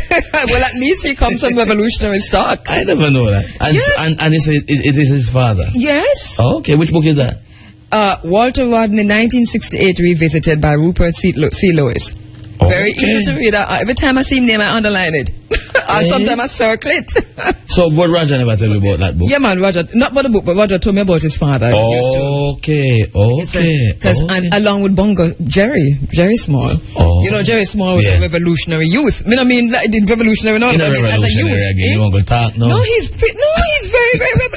Well, at least he comes from revolutionary stock. I never know that. And, yes. and it is his father. Yes. Oh, okay, which book is that? Walter Rodney, 1968, revisited by Rupert C. Lewis. Very easy to read. Every time I see him name, I underline it. Or sometimes I circle it. So, but Roger never tell you about that book? Yeah, man, Roger. Not about the book, but Roger told me about his father. Okay. Because along with Bongo, Jerry Small. You know, Jerry Small was a revolutionary youth. I mean, like, the revolutionary, not as a youth. Again, you won't go talk, no? No, he's very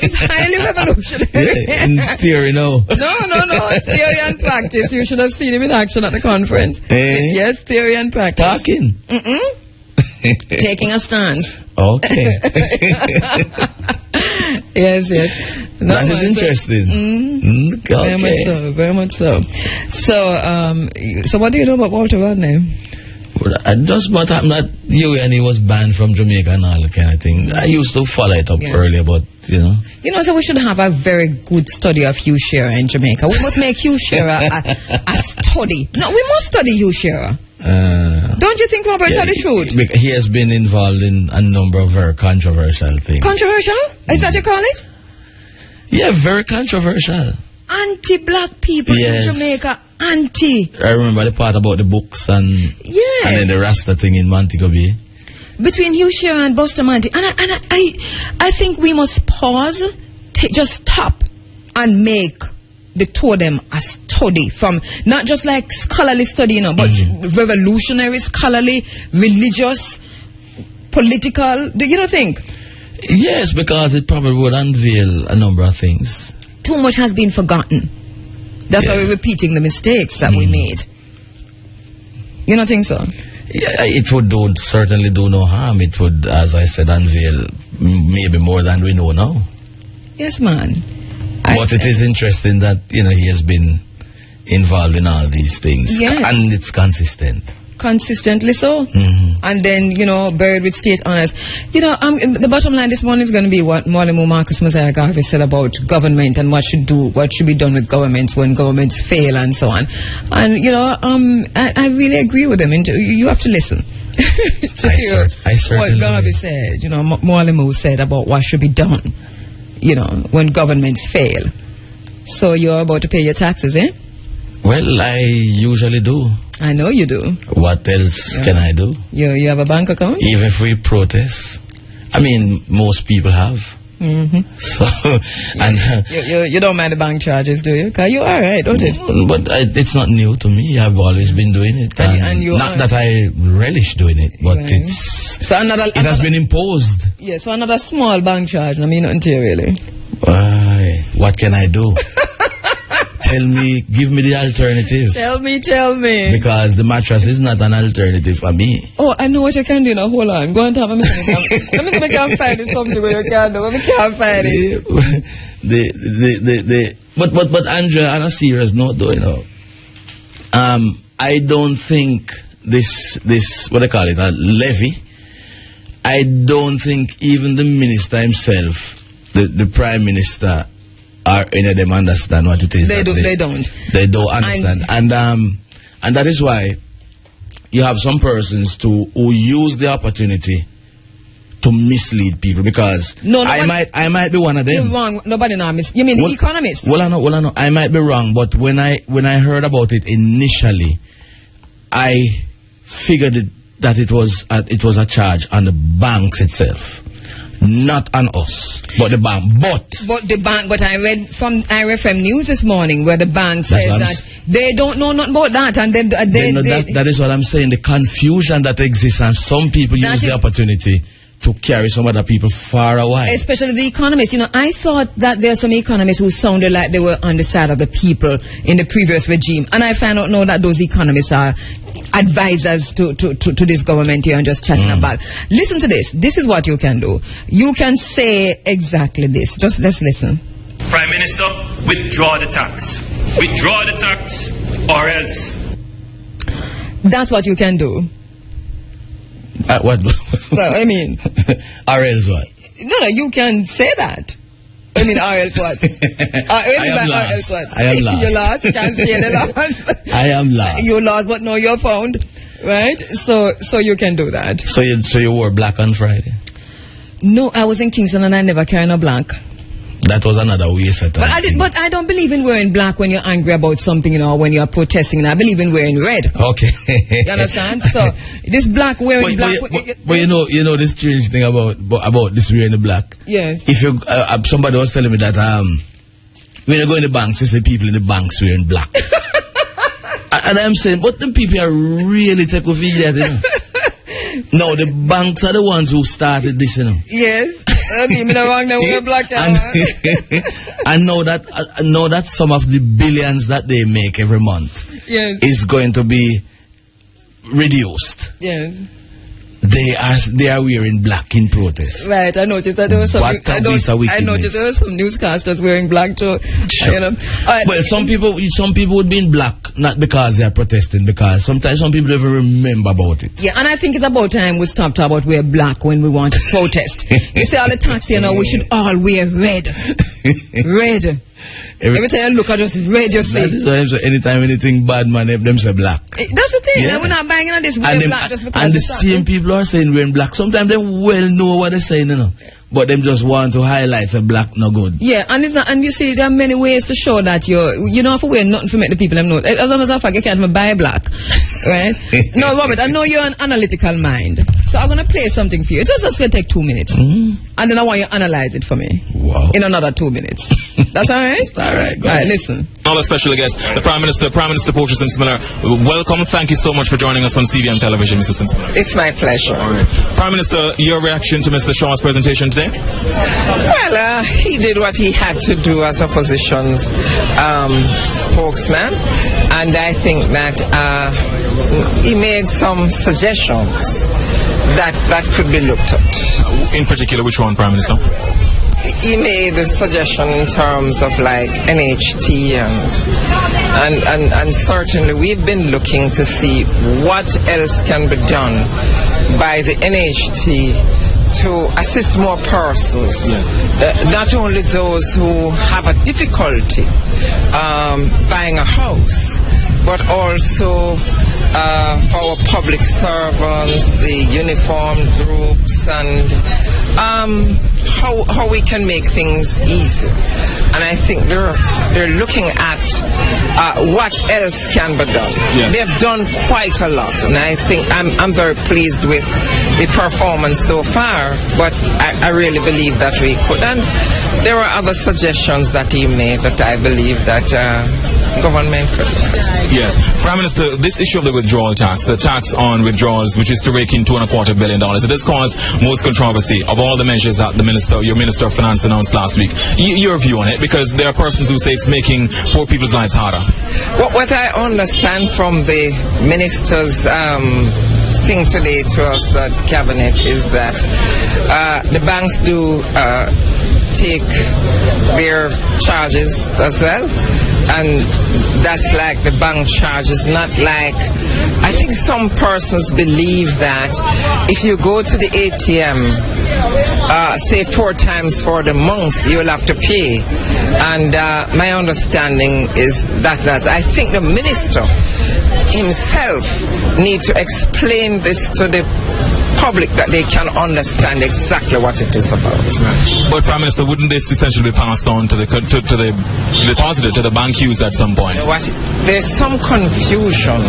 he's highly revolutionary. Yeah, in theory, no. No. Theory and practice. You should have seen him in action at the conference. Yes, theory and practice. Talking. Taking a stance. Okay. Yes. No, that is interesting. Okay. Very much so. So what do you know about Walter Rodney? Just what happened that U.N.I.A was banned from Jamaica and all that kind of thing. I used to follow it up earlier, but you know. So we should have a very good study of Hugh Shearer in Jamaica. We must make Hugh Shearer a study. No, we must study Hugh Shearer. Don't you think, Robert, tell the truth? He has been involved in a number of very controversial things. Controversial? Is that you call it? Yeah, very controversial. Anti-black people in Jamaica. I remember the part about the books and then the Rasta thing in Montego Bay. Between Hugh Shearer and Bustamante. And I think we must pause, just stop and make the two of them a study from, not just like scholarly study, but revolutionary, scholarly, religious, political. Do you not think? Yes, because it probably would unveil a number of things. Too much has been forgotten. That's why we're repeating the mistakes that we made. You don't think so? Yeah, it would certainly do no harm. It would, as I said, unveil maybe more than we know now. Yes, man. But it is interesting that, he has been involved in all these things. Yes. And it's consistent. Consistently so. And then, buried with state honors. The bottom line this morning is going to be what Mwalimu Marcus Mosiah Garvey said about government and what should be done with governments when governments fail and so on. And, I really agree with him. You have to listen to hear what Garvey said. Mwalimu said about what should be done, when governments fail. So you're about to pay your taxes, eh? Well, I usually do. I know you do. What else can I do? You have a bank account? Even if we protest. I mean, most people have. So, and you don't mind the bank charges, do you? Because you're all right, don't it? But it's not new to me. I've always been doing it. And not that I relish doing it, but it has been imposed. Yeah, so another small bank charge. I mean, nothing to you, really. What can I do? Tell me, give me the alternative. Tell me. Because the mattress is not an alternative for me. Oh, I know what you can do now. Hold on. Go and have a minute. Let me see if I can find it something where you can do. Let me can't find it. But Andrea, on a serious note though, I don't think this what they call it, a levy, I don't think even the minister himself, the Prime Minister, or any of them understand what it is. They don't understand. And that is why you have some persons who use the opportunity to mislead people, because I might be one of them. You're wrong. Nobody knows. You mean the Economist? Well, I know. I might be wrong, but when I heard about it initially, I figured that it was a charge on the banks itself. Not on us, but the bank. But I read from news this morning where the bank says that they don't know nothing about that, and that is what I'm saying. The confusion that exists, and some people use the opportunity to carry some other people far away. Especially the economists. I thought that there are some economists who sounded like they were on the side of the people in the previous regime, and I find out now that those economists are advisors to this government here and just chatting about. Listen to this. This is what you can do. You can say exactly this. Just let's listen. Prime Minister, withdraw the tax. Withdraw the tax or else. That's what you can do. What? Well, I mean. Or else what? No, you can say that. I mean, or else what? I am lost. I am lost. You lost? You can't say the lost. I am lost. You lost, but now you're found. Right? So you can do that. So you wore black on Friday? No, I was in Kingston and I never carried a black. That was another waste of time. But I don't believe in wearing black when you're angry about something, you know, when you're protesting. I believe in wearing red. Okay. You understand? So this black wearing black. But you know this strange thing about this wearing the black. Yes. If you somebody was telling me that when you go in the banks, you see people in the banks wearing black. And I'm saying, but them people are really take off that, you know. No, the banks are the ones who started this, you know. Yes. I mean, wrong now wear black. And know that some of the billions that they make every month is going to be reduced. Yes. They are wearing black in protest. Right, I noticed that there was some. I noticed there were some newscasters wearing black too. Sure. You know. Well, some people would be in black not because they are protesting, because sometimes some people don't even remember about it. Yeah, and I think it's about time we stop talking about wear black when we want to protest. You see all the taxi, you know, we should all wear red. Red. Every time you look at just red, you see. That is why anytime anything bad, man, them say black. That's the thing. Yeah. We're not buying on this wear black just because. And the same people are saying wearing black. Sometimes they well know what they're saying, you know. But them just want to highlight the black no good. Yeah, and it's not, and you see there are many ways to show that you don't have to wear nothing to make the people them know. As a matter of fact, you can't even buy black. Right? No, Robert, I know you're an analytical mind. So I'm gonna play something for you. It's just gonna take 2 minutes. And then I want you to analyze it for me. Wow. In another 2 minutes. That's alright? Alright, go ahead. Listen. Another special guest, the Prime Minister Portia Simpson-Miller. Welcome. Thank you so much for joining us on CBM television, Mr. Simpson-Miller. It's my pleasure. Alright. Prime Minister, your reaction to Mr. Shaw's presentation today? Well, he did what he had to do as opposition's spokesman, and I think that he made some suggestions that could be looked at. In particular, which one, Prime Minister? He made a suggestion in terms of like NHT and certainly we've been looking to see what else can be done by the NHT to assist more persons, not only those who have a difficulty buying a house, but also for our public servants, the uniformed groups, and how we can make things easy. And I think they're looking at what else can be done. Yeah. They've done quite a lot, and I think I'm very pleased with the performance so far, but I really believe that we could. And there are other suggestions that he made that I believe that government could look at. Yes. Prime Minister, this issue of the withdrawal tax, the tax on withdrawals, which is to rake in $2.25 billion, it has caused most controversy of all the measures that your Minister of Finance announced last week. Your view on it, because there are persons who say it's making poor people's lives harder. What I understand from the Minister's thing today to us at Cabinet is that the banks do take their charges as well, and that's like the bank charges, not like, I think some persons believe that if you go to the ATM say 4 times for the month, you will have to pay, and my understanding is that I think the minister himself need to explain this to the public that they can understand exactly what it is about. But Prime Minister, wouldn't this essentially be passed on to the depositor, to the bank use at some point? You know what? There's some confusion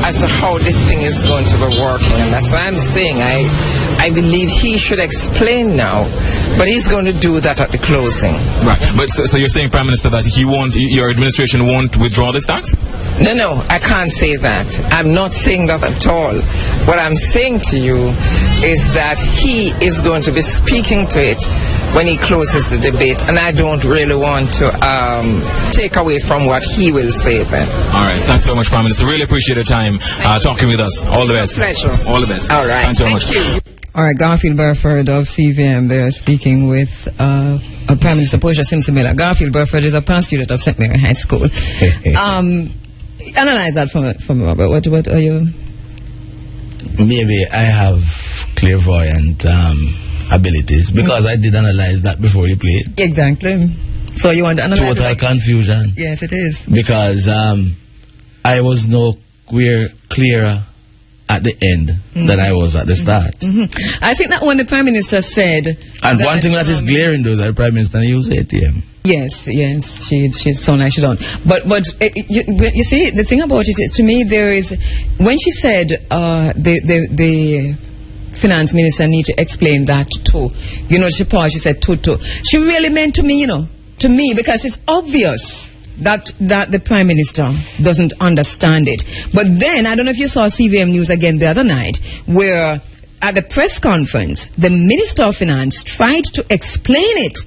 as to how this thing is going to be working, and that's why I'm saying I believe he should explain now, but he's going to do that at the closing. Right. But so you're saying, Prime Minister, that your administration won't withdraw this tax? No, I can't say that. I'm not saying that at all. What I'm saying to you is that he is going to be speaking to it when he closes the debate, and I don't really want to take away from what he will say then. All right. Thanks very much, Prime Minister. Really appreciate your time talking with us. All the best. Pleasure. All the best. All right. Thanks very much. You. All right, Garfield Burford of CVM there speaking with Prime Minister Portia Simpson-Miller. Garfield Burford is a past student of St. Mary High School. Analyze that for me, Robert. What are you? Maybe I have clairvoyant abilities, because I did analyze that before you played. Exactly. So you want to analyze total confusion. Yes, it is. Because I was clearer at the end than I was at the start. I think that when the Prime Minister said... And one thing that is glaring, though, that the Prime Minister used ATM. Yes, she sound like she don't. But you see, the thing about it, to me, there is... When she said the Finance Minister need to explain that too, she paused, she said to. She really meant to me, to me, because it's obvious that the Prime Minister doesn't understand it. But then, I don't know if you saw CVM News again the other night, where at the press conference, the Minister of Finance tried to explain it,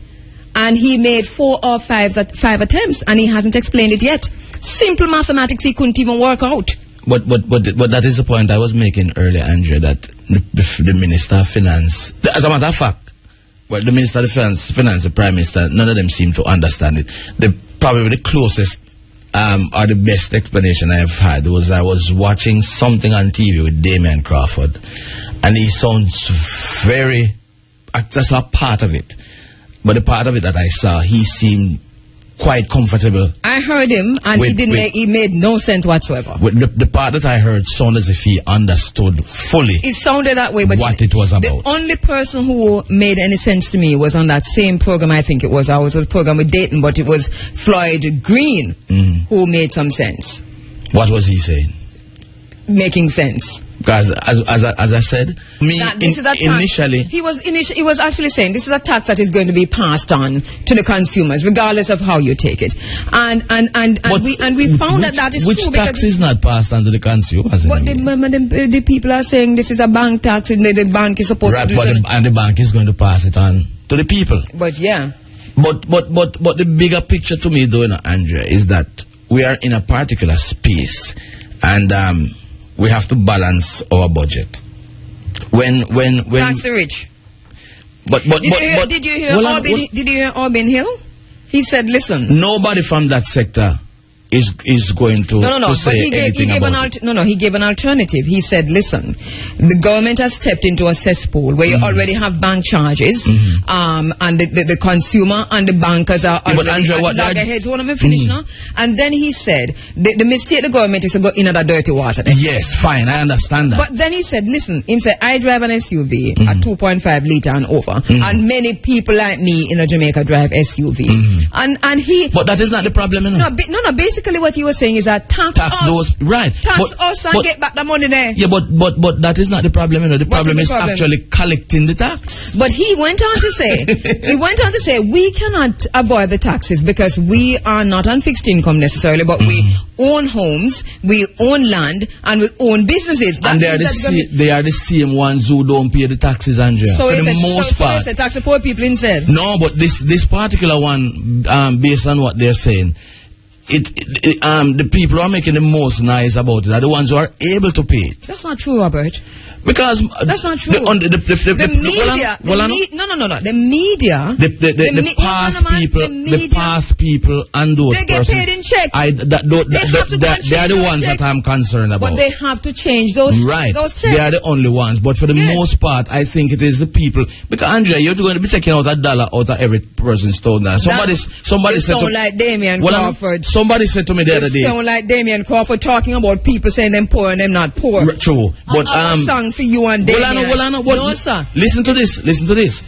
and he made 4 or 5 attempts, and he hasn't explained it yet. Simple mathematics he couldn't even work out. But that is the point I was making earlier, Andrea, that the Minister of Finance, as a matter of fact, the Minister of Finance, the Prime Minister, none of them seem to understand it. Probably the closest or the best explanation I have had was I was watching something on TV with Damien Crawford, and he sounds very, that's a part of it, but the part of it that I saw, he seemed quite comfortable. I heard him, and he made no sense whatsoever. The part that I heard sounded as if he understood fully. It sounded that way, but what it was about. The only person who made any sense to me was on that same program. I think it was a program with Dayton, but it was Floyd Green who made some sense. What was he saying? Making sense. Because as I said, initially he was actually saying this is a tax that is going to be passed on to the consumers, regardless of how you take it. And we found that is which true. Which tax is not passed on to the consumers? But the people are saying this is a bank tax, and the bank is supposed to do it. And the bank is going to pass it on to the people. But yeah. But the bigger picture to me, though, Andrea, is that we are in a particular space, and we have to balance our budget. When tax the rich. Did you hear Albin Hill? He said, "Listen, nobody from that sector is going to say anything about it." He gave an alternative. He said, "Listen, the government has stepped into a cesspool where you already have bank charges, and the consumer and the bankers are already loggerheads." Let me finish now. And then he said, "The mistake the government is to go in at that dirty water." Yes, fine, I understand that. But then he said, "Listen," he said, "I drive an SUV, a 2.5 liter and over, and many people like me in Jamaica drive SUV." And he. But that is not the problem, No, basically what you were saying is that tax us, right? Tax us and get back the money there. Yeah, but that is not the problem. The problem is actually collecting the tax. But he went on to say, we cannot avoid the taxes because we are not on fixed income necessarily, but we own homes, we own land, and we own businesses. And they are the same ones who don't pay the taxes, Andrea. So for the most part. So tax the poor people instead. No, but this particular one, based on what they're saying, the people who are making the most noise about it are the ones who are able to pay it. That's not true, Robert. Because that's not true. The media, the past people, and those they get paid in checks. They are the ones that I'm concerned about. But they have to change those. Right, those checks. They are the only ones. But for the most part, I think it is the people. Because Andrea, you're going to be taking out $1 out of every person's stone. Somebody said to like Damien Crawford. Somebody said to me the other day. Sound like Damien Crawford talking about people saying them poor and them not poor. True, but song for you and Damien. No, sir. Listen to this.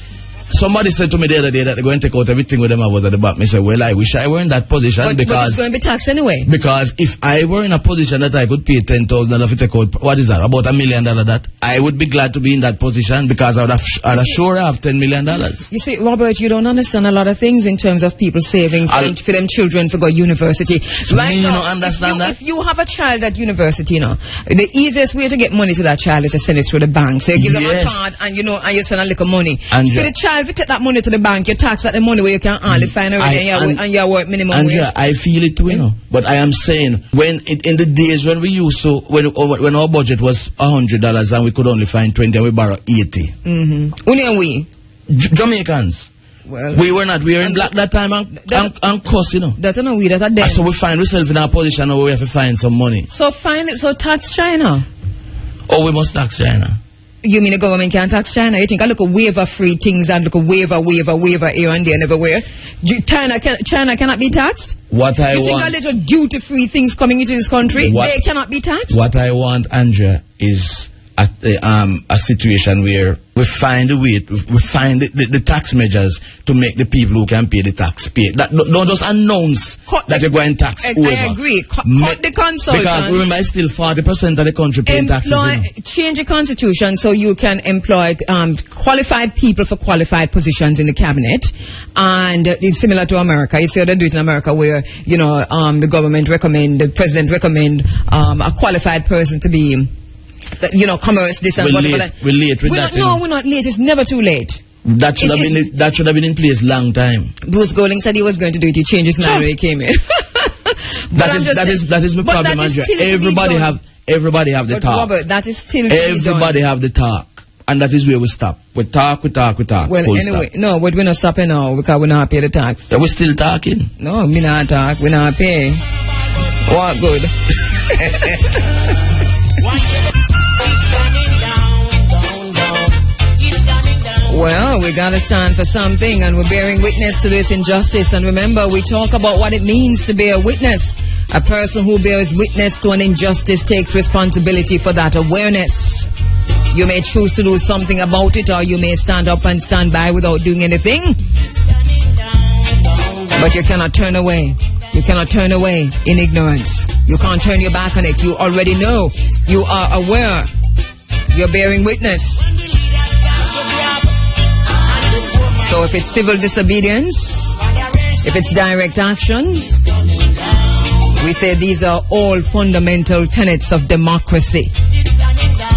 Somebody said to me the other day that they're going to take out everything with them about at the back. I said, well, I wish I were in that position because... But it's going to be taxed anyway. Because if I were in a position that I could pay $10,000 to take out, what is that, about $1 million that, I would be glad to be in that position because I would have sure have $10 million. You see, Robert, you don't understand a lot of things in terms of people saving for them children for go university. So right now, you don't understand that? If you have a child at university, the easiest way to get money to that child is to send it through the bank. So you give them a card and you send a little money. And for the child, if you take that money to the bank, you tax at the money where you can only find everything and you work minimum Andrea, wage. I feel it too, But I am saying, in the days when we used to, when our budget was $100 and we could only find 20 and we borrow 80. We? Jamaicans. Well, we were in black that time and cost, That's not we, that's a them. So we find ourselves in a position where we have to find some money. So tax China. Oh, we must tax China. You mean the government can't tax China? You think I look at waiver-free things and look at waiver here and there and everywhere? China cannot be taxed? What I you think want, a little duty-free things coming into this country, they cannot be taxed? What I want, Andrea, is a situation where we find a way, we find the tax measures to make the people who can pay the tax pay. Don't just announce that you're going to tax whoever. I agree. Cut the consultants. Because remember, it's still 40% of the country paying taxes. Change the constitution so you can employ qualified people for qualified positions in the cabinet. And it's similar to America. You see how they do it in America where, the government the president recommend a qualified person to be commerce, this and whatever. We're late with that. No, we're not late. It's never too late. That should have been in place long time. Bruce Golding said he was going to do it. He changed his mind when he came in. that is my problem, Andrea. Everybody have the talk. Robert, that is still everybody have the talk. And that is where we stop. We talk. Well, anyway, no, but we're not stopping now because we're not pay the tax. Yeah, we're still talking. No, we not talk. We're not pay. What good? Well, we got to stand for something, and we're bearing witness to this injustice. And remember, we talk about what it means to bear witness. A person who bears witness to an injustice takes responsibility for that awareness. You may choose to do something about it, or you may stand up and stand by without doing anything. But you cannot turn away. You cannot turn away in ignorance. You can't turn your back on it. You already know. You are aware. You're bearing witness. So if it's civil disobedience, if it's direct action, we say these are all fundamental tenets of democracy.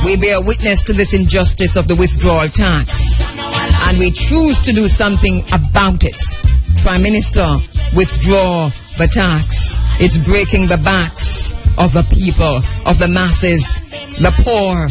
We bear witness to this injustice of the withdrawal tax, and we choose to do something about it. Prime Minister, withdraw the tax. It's breaking the backs of the people, of the masses, the poor.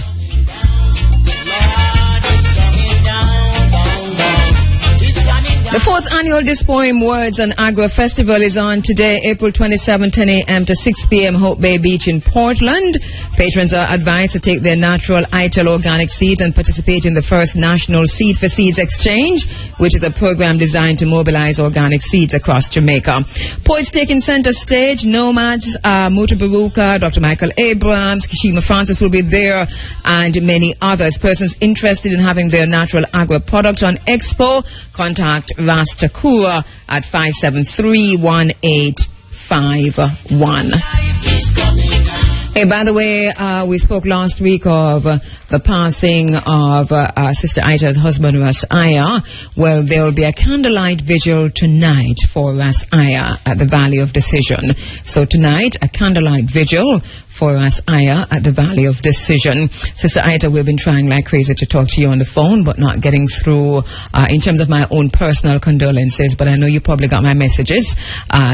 The 4th annual Dispoem Words and Agro Festival is on today, April 27, 10 a.m. to 6 p.m. Hope Bay Beach in Portland. Patrons are advised to take their natural ITEL organic seeds and participate in the first National Seed for Seeds Exchange, which is a program designed to mobilize organic seeds across Jamaica. Poets taking center stage, Nomads, Muta Baruka, Dr. Michael Abrams, Kishima Francis will be there, and many others. Persons interested in having their natural agro product on expo, contact Rastakura at 573-1851. Hey, by the way, we spoke last week of the passing of Sister Aita's husband, Ras Aya. Well, there will be a candlelight vigil tonight for Ras Aya at the Valley of Decision. So tonight, a candlelight vigil for Ras Aya at the Valley of Decision. Sister Aita, we've been trying like crazy to talk to you on the phone, but not getting through in terms of my own personal condolences. But I know you probably got my messages.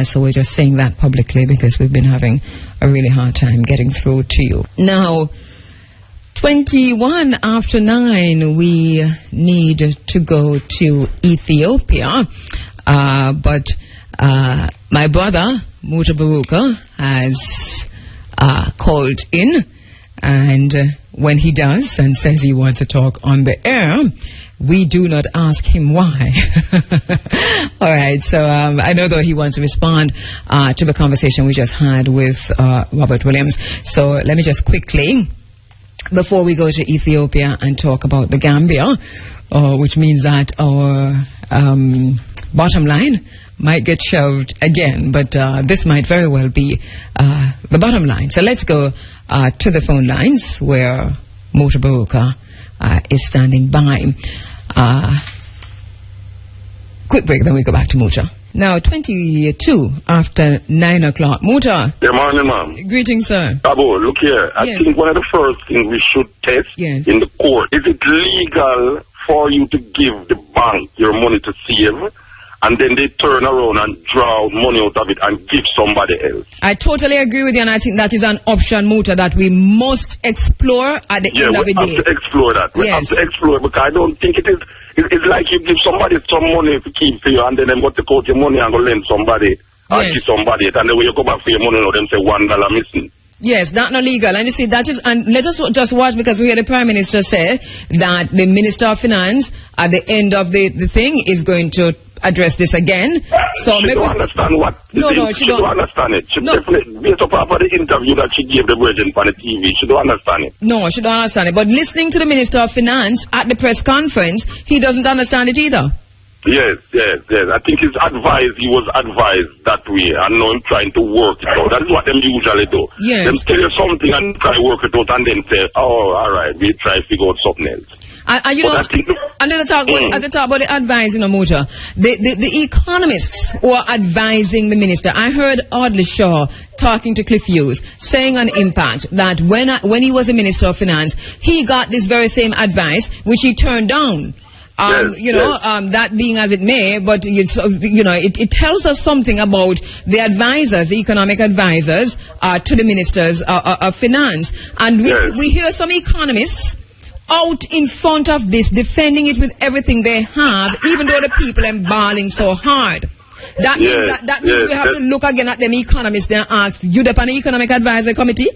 So we're just saying that publicly because we've been having a really hard time getting through to you. Now, 21 after 9, we need to go to Ethiopia. But my brother, Muta Baruka, has called in, and when he does and says he wants to talk on the air, we do not ask him why. All right, so I know though he wants to respond to the conversation we just had with Robert Williams. So let me just quickly, before we go to Ethiopia and talk about the Gambia, which means that our bottom line might get shelved again, but this might very well be the bottom line. So let's go to the phone lines where Muta Baruka is standing by. Quick break, then we go back to Muta. Now, 22 after 9 o'clock. Muta. Good morning, ma'am. Greetings, sir. Kabu, look here. I think one of the first things we should test in the court, is it legal for you to give the bank your money to save, and then they turn around and draw money out of it and give somebody else? I totally agree with you, and I think that is an option, Muta, that we must explore at the end of the day. We have to explore that. We have to explore it, because I don't think it is. It's like you give somebody some money to keep for you, and then them go to your money and go lend somebody, or give somebody it, and then when you go back for your money, them say $1 missing. Yes, not no legal. And you see, that is, and let us just watch, because we heard the Prime Minister say that the Minister of Finance at the end of the thing is going to address this again. So she don't understand what. She don't understand it. She definitely, based upon the interview that she gave the Virgin on the TV, she don't understand it. No, she don't understand it. But listening to the Minister of Finance at the press conference, he doesn't understand it either. Yes. I think he was advised that way, and now I'm trying to work it out. That is what them usually do. Yes. Them tell you something and try to work it out, and then say, oh, all right, we try to figure out something else. And you know, and then as they talk about the advising on Motor, the economists who are advising the minister. I heard Audley Shaw talking to Cliff Hughes, saying on Impact that when he was a Minister of Finance, he got this very same advice, which he turned down. That being as it may, but it tells us something about the advisors, the economic advisors to the ministers of finance. And we hear some economists out in front of this, defending it with everything they have, even though the people are balling so hard. That means we have to look again at them economists and ask, you the economic advisor committee?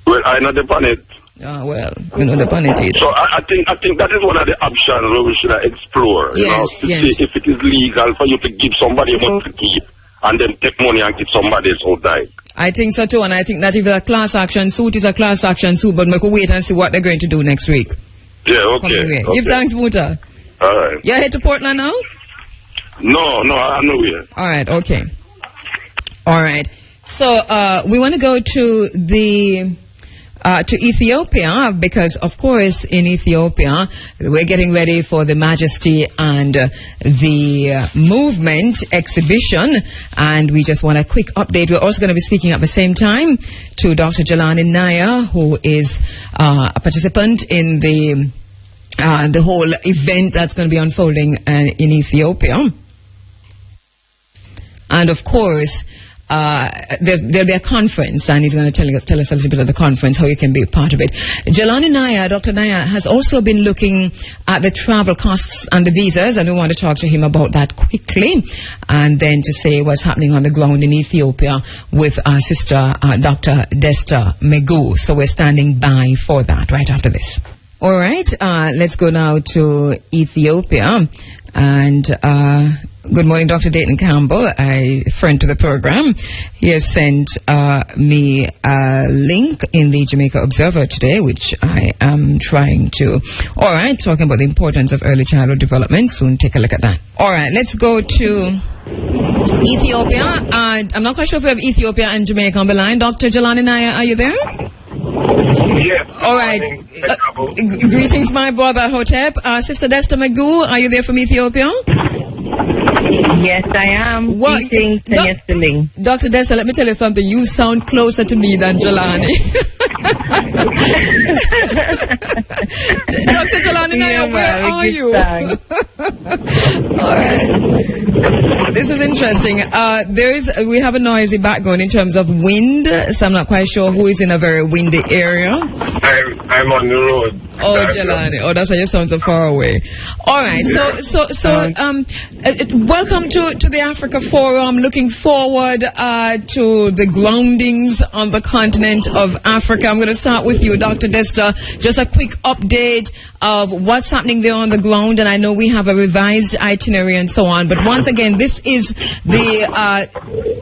Well, I'm not upon it. Well, we know the penalty. So I think that is one of the options where we should explore. See if it is legal for you to give somebody money to keep, and then take money and give somebody else outside. I think so too, and I think that if a class action suit is a class action suit, but we could wait and see what they're going to do next week. Yeah, okay. Give thanks, Muta. All right. You're head to Portland now? No, I'm nowhere. All right, okay. All right. So we want to go to Ethiopia, because of course in Ethiopia we're getting ready for the Majesty and the Movement exhibition, and we just want a quick update. We're also going to be speaking at the same time to Dr. U.N.I.A, who is a participant in the whole event that's going to be unfolding in Ethiopia. And of course there'll be a conference, and he's going to tell us a little bit of the conference, how you can be a part of it. U.N.I.A, Dr. U.N.I.A, has also been looking at the travel costs and the visas, and we want to talk to him about that quickly, and then to say what's happening on the ground in Ethiopia with our sister, Dr. Desta Megu. So we're standing by for that right after this. All right, let's go now to Ethiopia, and good morning, Dr. Dayton Campbell, a friend to the program. He has sent me a link in the Jamaica Observer today, which I am trying to... All right, talking about the importance of early childhood development. Soon take a look at that. All right, let's go to Ethiopia. I'm not quite sure if we have Ethiopia and Jamaica on the line. Dr. U.N.I.A, are you there? Yes. All right. Greetings, my brother Hotep. Sister Desta Megu, are you there from Ethiopia? Yes, I am. Greetings, Dr. Desta, let me tell you something. You sound closer to me than Jelani. Dr. U.N.I.A, where are you? All right. This is interesting. We have a noisy background in terms of wind, so I'm not quite sure who is in a very windy area. I'm on the road. Oh, Jelani. Oh, that's why you sound so far away. All right. Welcome to the Africa Forum. Looking forward to the groundings on the continent of Africa. I'm going to start with you, Dr. Desta. Just a quick update of what's happening there on the ground. And I know we have a revised itinerary and so on. But once again, this is the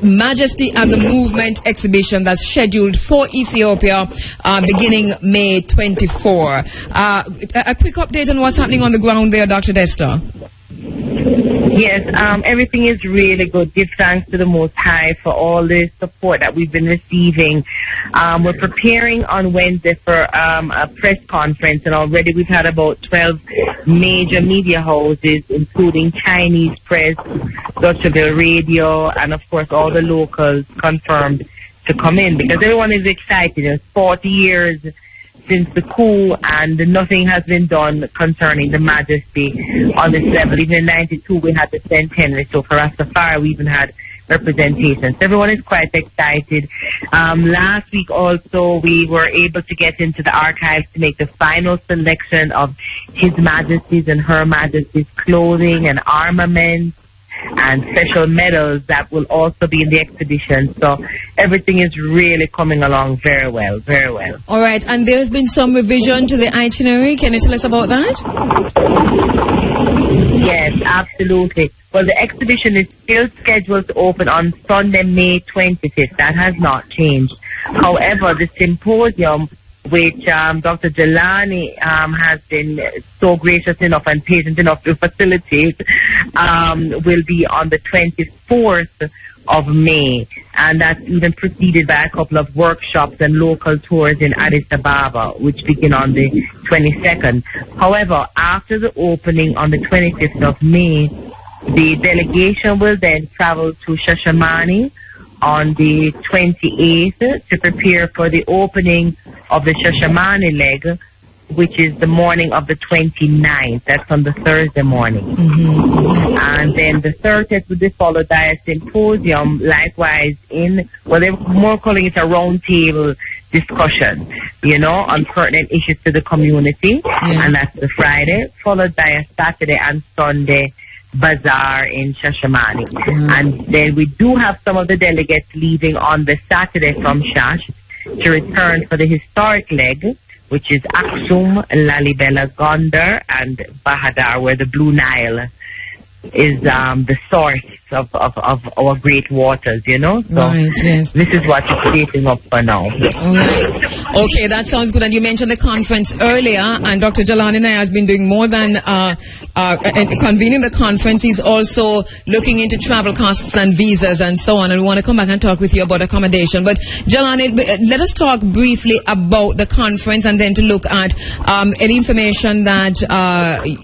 Majesty and the Movement exhibition that's scheduled for Ethiopia beginning May 24. A quick update on what's happening on the ground there, Dr. Desta. Yes, everything is really good. Give thanks to the Most High for all the support that we've been receiving. We're preparing on Wednesday for a press conference, and already we've had about 12 major media houses, including Chinese press, Dutchville Radio, and of course all the locals confirmed to come in, because everyone is excited. It's 40 years since the coup, and nothing has been done concerning the Majesty on this level. Even in 92, we had the centenary, so for Rastafari, we even had representation. So everyone is quite excited. Last week also, we were able to get into the archives to make the final selection of His Majesty's and Her Majesty's clothing and armaments. and special medals that will also be in the exhibition. So everything is really coming along very well, very well. All right, and there's been some revision to the itinerary. Can you tell us about that? Yes, absolutely. Well, the exhibition is still scheduled to open on Sunday, May 25th. That has not changed. However, the symposium, which Dr. Jelani has been so gracious enough and patient enough to facilitate, will be on the 24th of May. And that's even preceded by a couple of workshops and local tours in Addis Ababa, which begin on the 22nd. However, after the opening on the 25th of May, the delegation will then travel to Shashamane on the 28th to prepare for the opening of the Shashamane leg, which is the morning of the 29th. That's on the Thursday morning. And then the 30th will be followed by a symposium, likewise they're more calling it a round table discussion, on pertinent issues to the community. And that's the Friday, followed by a Saturday and Sunday bazaar in Shashamane. And then we do have some of the delegates leaving on the Saturday from Shash to return for the historic leg, which is Aksum, Lalibela, Gondar, and Bahadar, where the Blue Nile is the source of our great waters, So right, yes. This is what it's shaping up for now. All right. Okay, that sounds good. And you mentioned the conference earlier, and Dr. Jelani and I has been doing more than convening the conference. He's also looking into travel costs and visas and so on, and we want to come back and talk with you about accommodation. But Jelani, let us talk briefly about the conference and then to look at any information that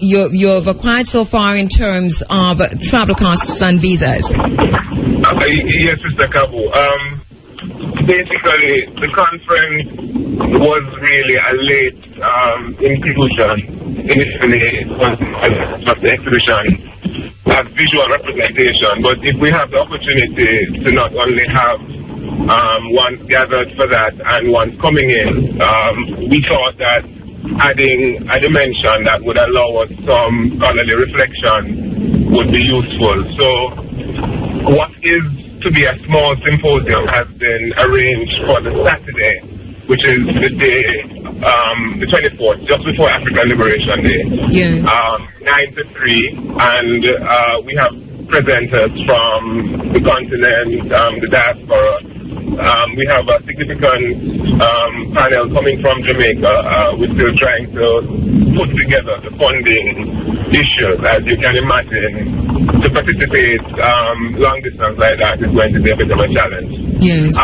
you've acquired so far in terms of travel costs and visas. Yes, Mr. Kabu. Basically, the conference was really a late inclusion. Initially, it was of the exhibition as visual representation, but if we have the opportunity to not only have ones gathered for that and ones coming in, we thought that adding a dimension that would allow us some scholarly reflection would be useful. So what is to be a small symposium has been arranged for the Saturday, which is the day, the 24th, just before African Liberation Day, 9 to 3, and we have presenters from the continent, the diaspora. We have a significant panel coming from Jamaica. We're still trying to put together the funding issues. As you can imagine, to participate long distance like that is going to be a bit of a challenge. Yes.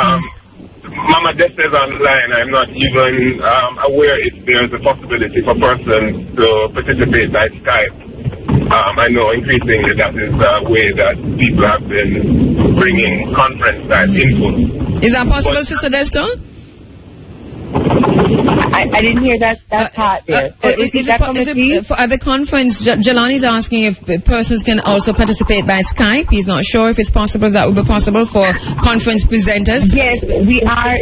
Mama just says online, I'm not even aware if there's a possibility for persons to participate by Skype. I know increasingly that is a way that people have been bringing conference type input. Is that possible, Sister Desta? I didn't hear that part there. For the conference, Jelani's asking if persons can also participate by Skype. He's not sure if it's possible. That would be possible for conference presenters. Yes, we are.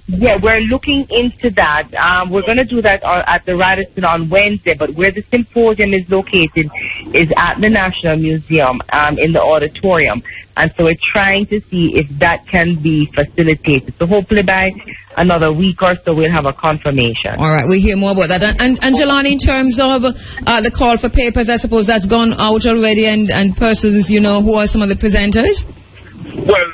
Yeah, we're looking into that. We're going to do that at the Radisson on Wednesday, but where the symposium is located is at the National Museum in the auditorium. And so we're trying to see if that can be facilitated. So hopefully by another week or so we'll have a confirmation. All right, we'll hear more about that. And Jelani, in terms of the call for papers, I suppose that's gone out already, and persons, who are some of the presenters? Well,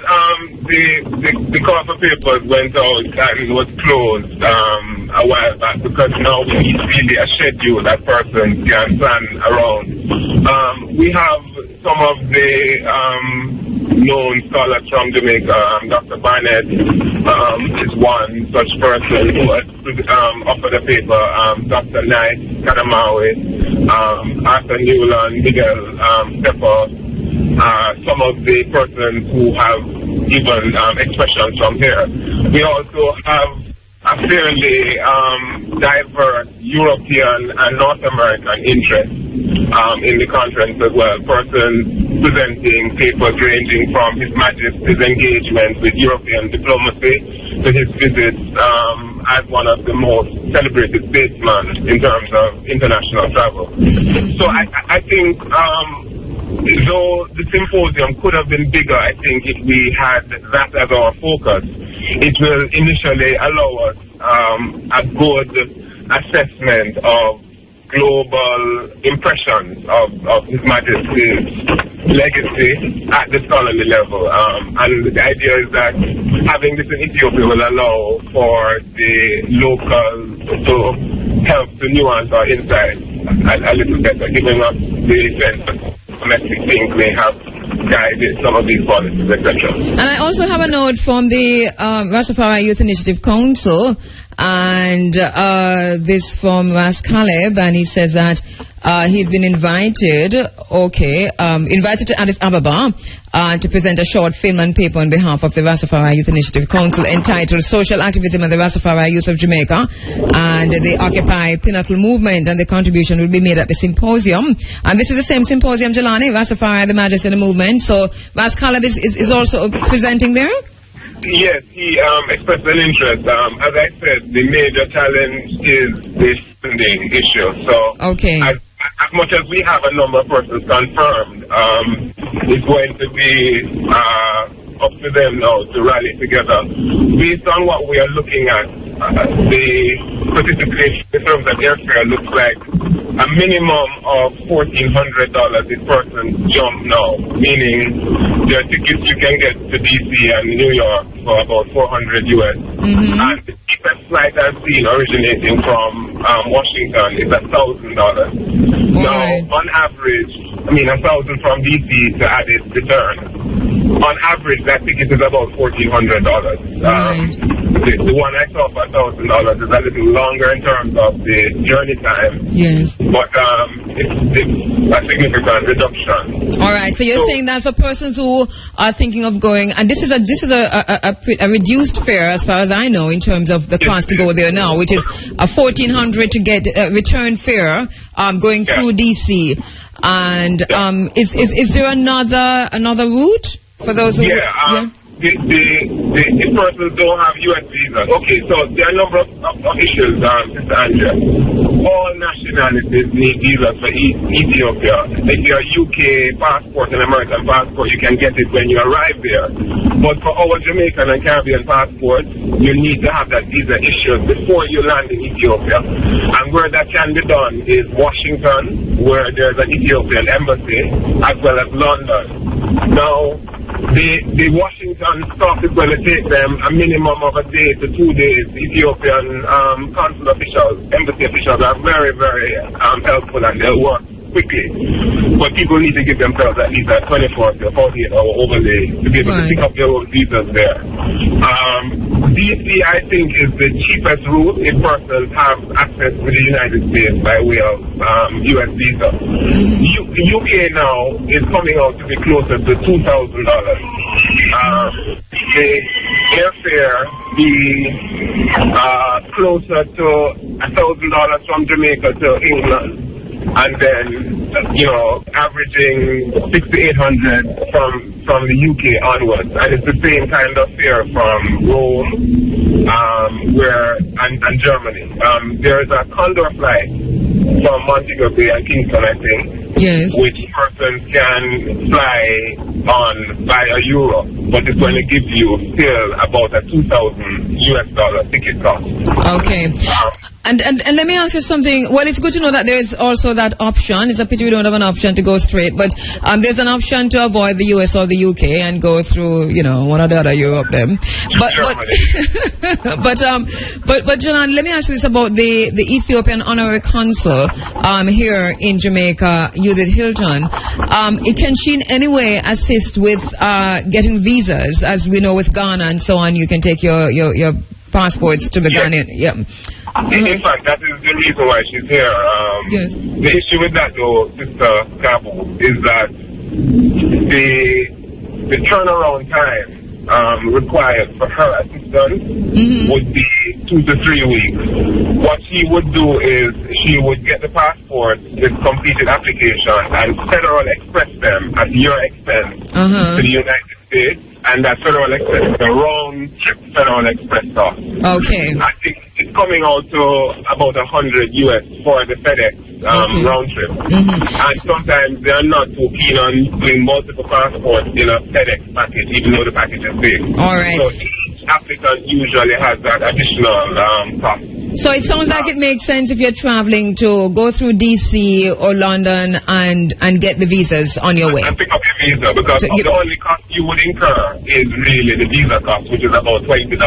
the call for papers went out and was closed a while back because now we need really a schedule that persons can plan around. We have some of the known scholars from Jamaica. Dr. Barnett is one such person who has offered a paper. Dr. Knight, Kadamawi, Arthur Newland, Miguel Stepper, some of the persons who have given expressions from here. We also have a fairly diverse European and North American interest in the conference as well. Persons presenting papers ranging from His Majesty's engagement with European diplomacy to his visits as one of the most celebrated statesmen in terms of international travel. So I think though the symposium could have been bigger, I think, if we had that as our focus, it will initially allow us a good assessment of global impressions of His Majesty's legacy at the scholarly level. And the idea is that having this in Ethiopia will allow for the locals to help to nuance our insights a little better, giving us the sense that domestic things may have guided some of these policies, etc. And I also have a note from the Rastafari Youth Initiative Council, and this from Ras Caleb, and he says that he's been invited to Addis Ababa to present a short film and paper on behalf of the Rastafari Youth Initiative Council entitled Social Activism and the Rastafari Youth of Jamaica and the Occupy Pinnacle Movement, and the contribution will be made at the symposium. And this is the same symposium, Jelani, Rastafari, the Majesty and the Movement. So Ras Caleb is also presenting there? Yes, he expressed an interest. As I said, the major challenge is the funding issue. So as much as we have a number of persons confirmed, it's going to be up to them now to rally together. Based on what we are looking at, the participation in terms of airfare looks like a minimum of $1,400 if persons jump now, meaning there are tickets you can get to DC and New York for about $400 US. And the cheapest flight I've seen originating from Washington is $1,000. Now, on average, $1,000 from DC to Addis return. On average, that ticket is about $1,400. The one I saw for $1,000 is a little longer in terms of the journey time. Yes. But it's a significant reduction. All right. So you're saying that for persons who are thinking of going, and this is a reduced fare as far as I know in terms of the cost to go there now, which is a $1,400 to get return fare going through DC. And is there another route for those who? The persons don't have U.S. visas. Okay, so there are a number of issues, Mr. Andrea. All nationalities need visas for Ethiopia. If you're a UK passport and American passport, you can get it when you arrive there. But for our Jamaican and Caribbean passports, you need to have that visa issued before you land in Ethiopia. And where that can be done is Washington, where there's an Ethiopian embassy, as well as London. Now, the Washington stuff is going to take them a minimum of a day to 2 days. Ethiopian consul officials, embassy officials are very, very helpful, and they'll work quickly. But people need to give themselves at least a 24 to 48 hour overlay to be able to pick up their own visas there. DC, I think, is the cheapest route if persons have access to the United States by way of U.S. visa. UK now is coming out to be closer to $2,000. The airfare being closer to $1,000 from Jamaica to England. And then, averaging $600 to $800 from the UK onwards. And it's the same kind of fare from Rome and Germany. There is a Condor flight from Montego Bay and Kingston, I think, which persons can fly on via Europe, but it's going to give you still about a $2,000 US ticket cost. Okay. And let me ask you something. Well, it's good to know that there's also that option. It's a pity we don't have an option to go straight, but there's an option to avoid the US or the UK and go through, one or the other Europe then. But Janan, let me ask you this about the Ethiopian Honourary Consul here in Jamaica, Judith Hilton. Can she in any way assist with getting visas? As we know with Ghana and so on, you can take your passports to the Ghanaian. Yeah. In fact, that is the reason why she's here. The issue with that, though, Sister Kabu, is that the turnaround time required for her assistance would be 2 to 3 weeks. What she would do is she would get the passport with completed application and Federal Express them at your expense to the United States. And that Federal Express is a round-trip Federal Express cost. Okay. I think it's coming out to about $100 US for the FedEx round trip. And sometimes they are not too keen on doing multiple passports in a FedEx package, even though the package is big. All right. So each applicant usually has that additional cost. So it sounds like it makes sense if you're traveling to go through DC or London and get the visas on your way. And pick up your visa, because the only cost you would incur is really the visa cost, which is about $20.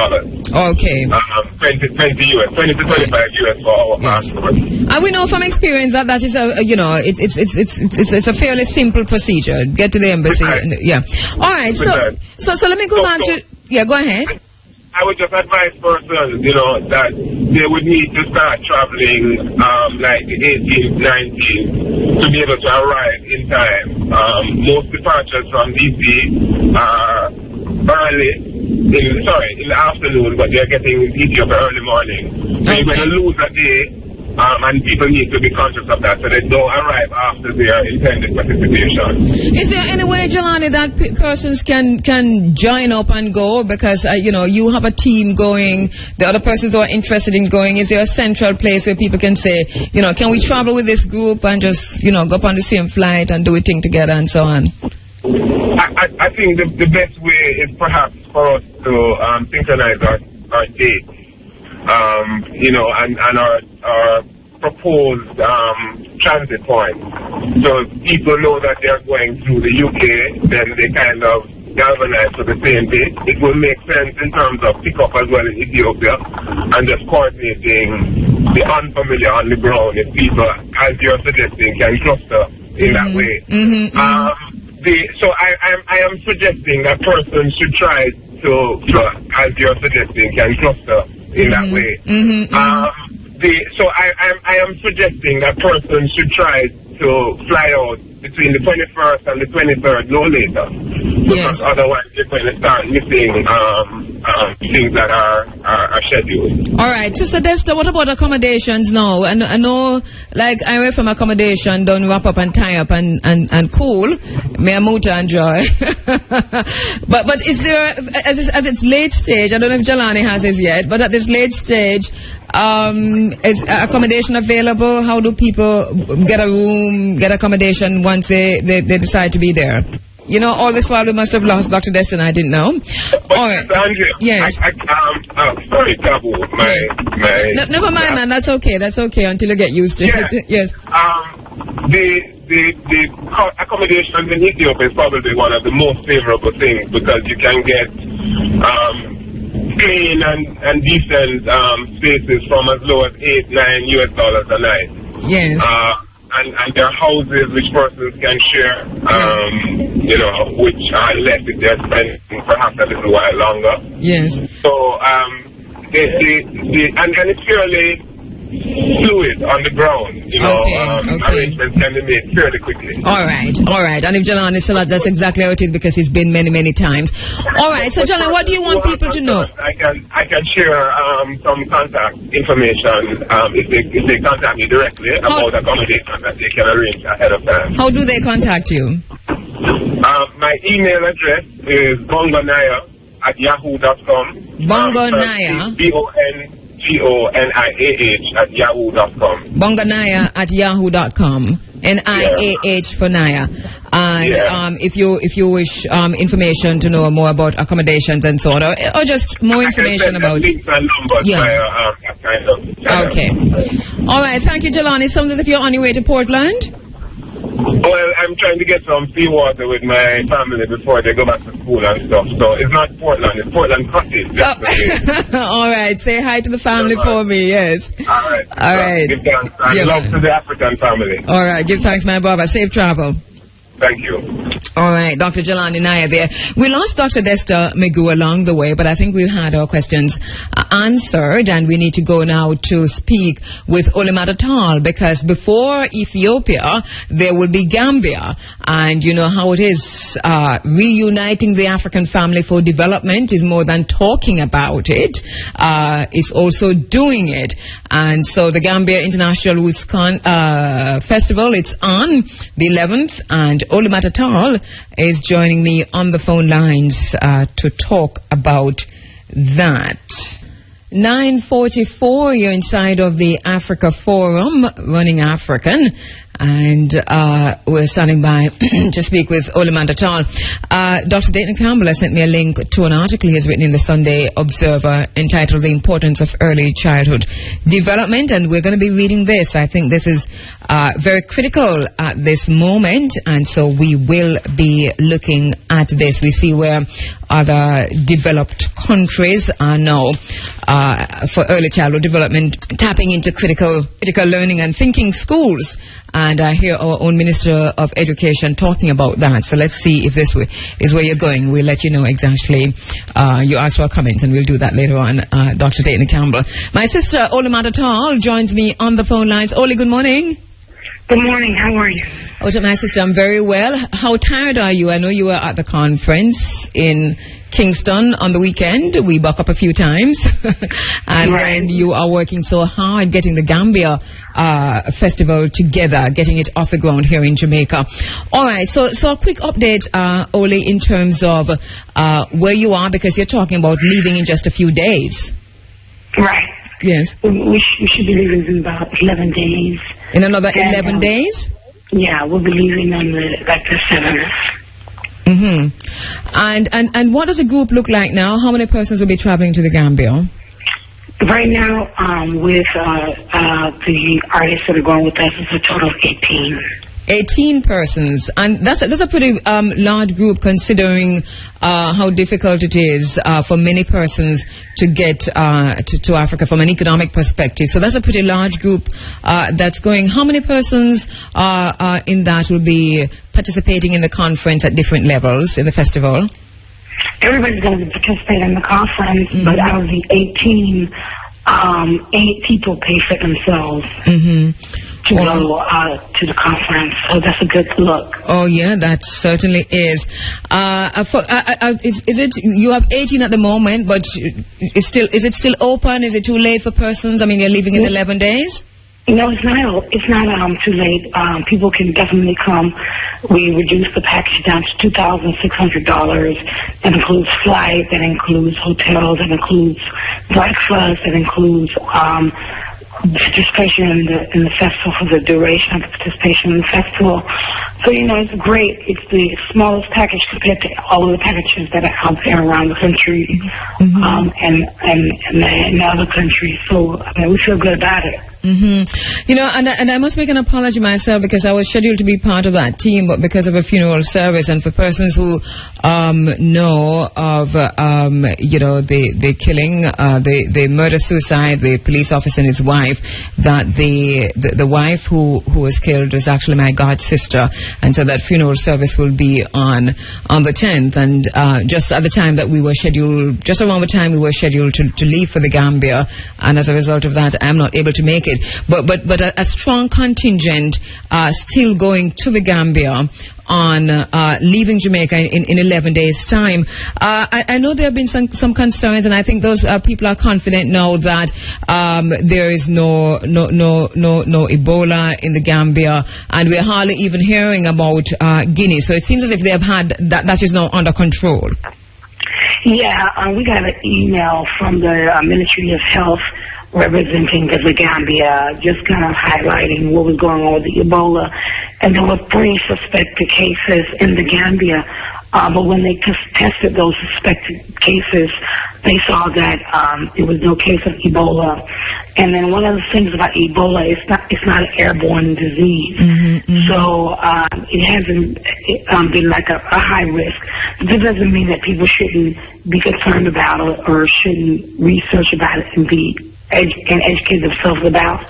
Okay. 20 to 25 US for our passport. And we know from experience that is it's a fairly simple procedure. Get to the embassy. Yeah. All right. So let me go back to. Yeah. Go ahead. I would just advise persons, that they would need to start traveling like the 18th, 19th to be able to arrive in time. Most departures from DC are early, in the afternoon, but they're getting Ethiopia early morning. So you're going to lose a day. And people need to be conscious of that so they don't arrive after their intended participation. Is there any way, Jelani, that persons can join up and go? Because, you have a team going, the other persons who are interested in going. Is there a central place where people can say, can we travel with this group and just, go up on the same flight and do a thing together and so on? I think the best way is perhaps for us to synchronize our dates. And our proposed transit point. So if people know that they're going through the UK, then they kind of galvanize to the same date. It will make sense in terms of pick-up as well in Ethiopia and just coordinating the unfamiliar on the ground if people, as you're suggesting, can cluster in that way. So I am suggesting that persons should try to, as you're suggesting, can cluster in that way. So I am suggesting that persons should try to fly out between the 21st and the 23rd, no later. Because otherwise you're going to start missing things that are scheduled. All right. Sister Desta, what about accommodations now? And I know, like, I went from accommodation, don't wrap up and tie up and cool. May I move and joy. But is there, at its late stage, I don't know if Jelani has his yet, but at this late stage, is accommodation available? How do people get a room, get accommodation once they decide to be there? All this while we must have lost Dr. Destin. I didn't know. All right. Yes. Sorry, Kabu. Never mind, man. That's okay. That's okay until you get used to it. Yes. The accommodations in Ethiopia is probably one of the most favorable things because you can get clean and decent spaces from as low as $8-9 US a night. Yes. And there are houses which persons can share, which are less if they're spending perhaps a little while longer. Yes. So, and it's fairly fluid on the ground, arrangements can be made fairly quickly. All right. And if Jelani said that's exactly how it is because he's been many, many times. All right, so Jelani, what do you want people to know? I can share some contact information if they contact me directly about accommodation that they can arrange ahead of time. How do they contact you? My email address is bongonaya@yahoo.com. Bongonaya. GONIAH@yahoo.com. Bongonaya@yahoo.com. NIAH for Naya. And if you wish information to know more about accommodations and so on, or just more information about links and numbers via kind of okay. All right, thank you, Jelani. Sounds as if you're on your way to Portland. Well, I'm trying to get some seawater with my family before they go back to school and stuff. So it's not Portland, it's Portland Cottage. All right, say hi to the family for me, yes. All right. Give thanks and love to the African family. All right, give thanks, my brother. Safe travel. Thank you. All right, Dr. Jelani there. We lost Dr. Desta Megu along the way, but I think we've had our questions answered, and we need to go now to speak with U.N.I.A, because before Ethiopia, there will be Gambia. And you know how it is, reuniting the African family for development is more than talking about it. It's also doing it. And so the Gambia International Festival, it's on the 11th, and U.N.I.A is joining me on the phone lines to talk about that. 9:44, you're inside of the Africa Forum, Running African, and we're standing by to speak with Olamanda Tal. Dr. Dayton Campbell has sent me a link to an article he has written in the Sunday Observer entitled The Importance of Early Childhood Development, and we're going to be reading this. I think this is very critical at this moment, and so we will be looking at this. We see where other developed countries are now for early childhood development tapping into critical learning and thinking schools. And I hear our own Minister of Education talking about that. So let's see if this is where you're going. We'll let you know exactly. You ask for a comment, and we'll do that later on. Dr. Dayton Campbell. My sister, Olamanda Tal, joins me on the phone lines. Oli, good morning. Good morning. How are you? Oh, my sister, I'm very well. How tired are you? I know you were at the conference in Kingston on the weekend. We buck up a few times. And then you are working so hard getting the Gambia festival together, getting it off the ground here in Jamaica. All right, so a quick update, Oli, in terms of where you are, because you're talking about leaving in just a few days. Right. Yes. We should be leaving in about 11 days. In another 11 days? Yeah, we'll be leaving on the 7th. Mm-hmm. And what does the group look like now? How many persons will be traveling to the Gambia? Right now, with the artists that are going with us, it's a total of 18. 18 persons, and that's a pretty large group, considering how difficult it is for many persons to get to Africa from an economic perspective. So that's a pretty large group that's going. How many persons in that will be participating in the conference at different levels in the festival? Everybody's going to participate in the conference, but out of the 18, 8 people pay for themselves. To go to the conference, so that's a good look. Oh yeah, that certainly is. Is it you have 18 at the moment, but is it still open? Is it too late for persons? I mean, you're leaving in 11 days. No, it's not. It's not too late. People can definitely come. We reduced the package down to $2,600. That includes flight. That includes hotel. That includes breakfast. That includes participation in the festival for the duration of the participation in the festival. So, it's great. It's the smallest package compared to all of the packages that are out there around the country, and in other countries. So, we feel good about it. And I must make an apology myself, because I was scheduled to be part of that team, but because of a funeral service, and for persons who know of the killing, the murder-suicide, the police officer and his wife, that the wife who was killed was actually my god sister, and so that funeral service will be on the 10th, and just at the time that we were scheduled, just around the time we were scheduled to leave for the Gambia, and as a result of that, I'm not able to make it. But a strong contingent still going to the Gambia on leaving Jamaica in 11 days' time. I know there have been some concerns, and I think those people are confident now that there is no Ebola in the Gambia, and we're hardly even hearing about Guinea. So it seems as if they have had that is now under control. Yeah, we got an email from the Ministry of Health representing the Gambia, just kind of highlighting what was going on with the Ebola. And there were 3 suspected cases in the Gambia. But when they tested those suspected cases, they saw that there was no case of Ebola. And then one of the things about Ebola, it's not an airborne disease. So it hasn't been like a high risk. But that doesn't mean that people shouldn't be concerned about it or shouldn't research about it and educate themselves about.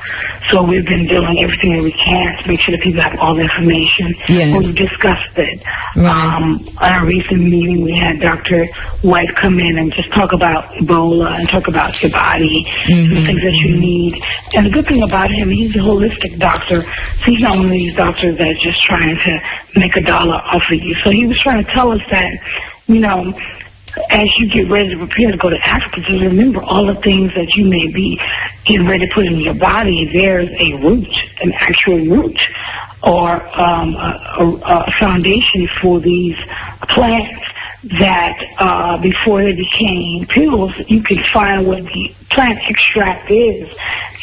So we've been doing everything that we can to make sure that people have all the information. Yes. We've discussed it. Right. On a recent meeting, we had Dr. White come in and just talk about Ebola and talk about your body, the things that you need. And the good thing about him, he's a holistic doctor. So he's not one of these doctors that's just trying to make a dollar off of you. So he was trying to tell us that, as you get ready to prepare to go to Africa, to remember all the things that you may be getting ready to put in your body. There's a root, an actual root, or a foundation for these plants that before they became pills, you can find what the plant extract is.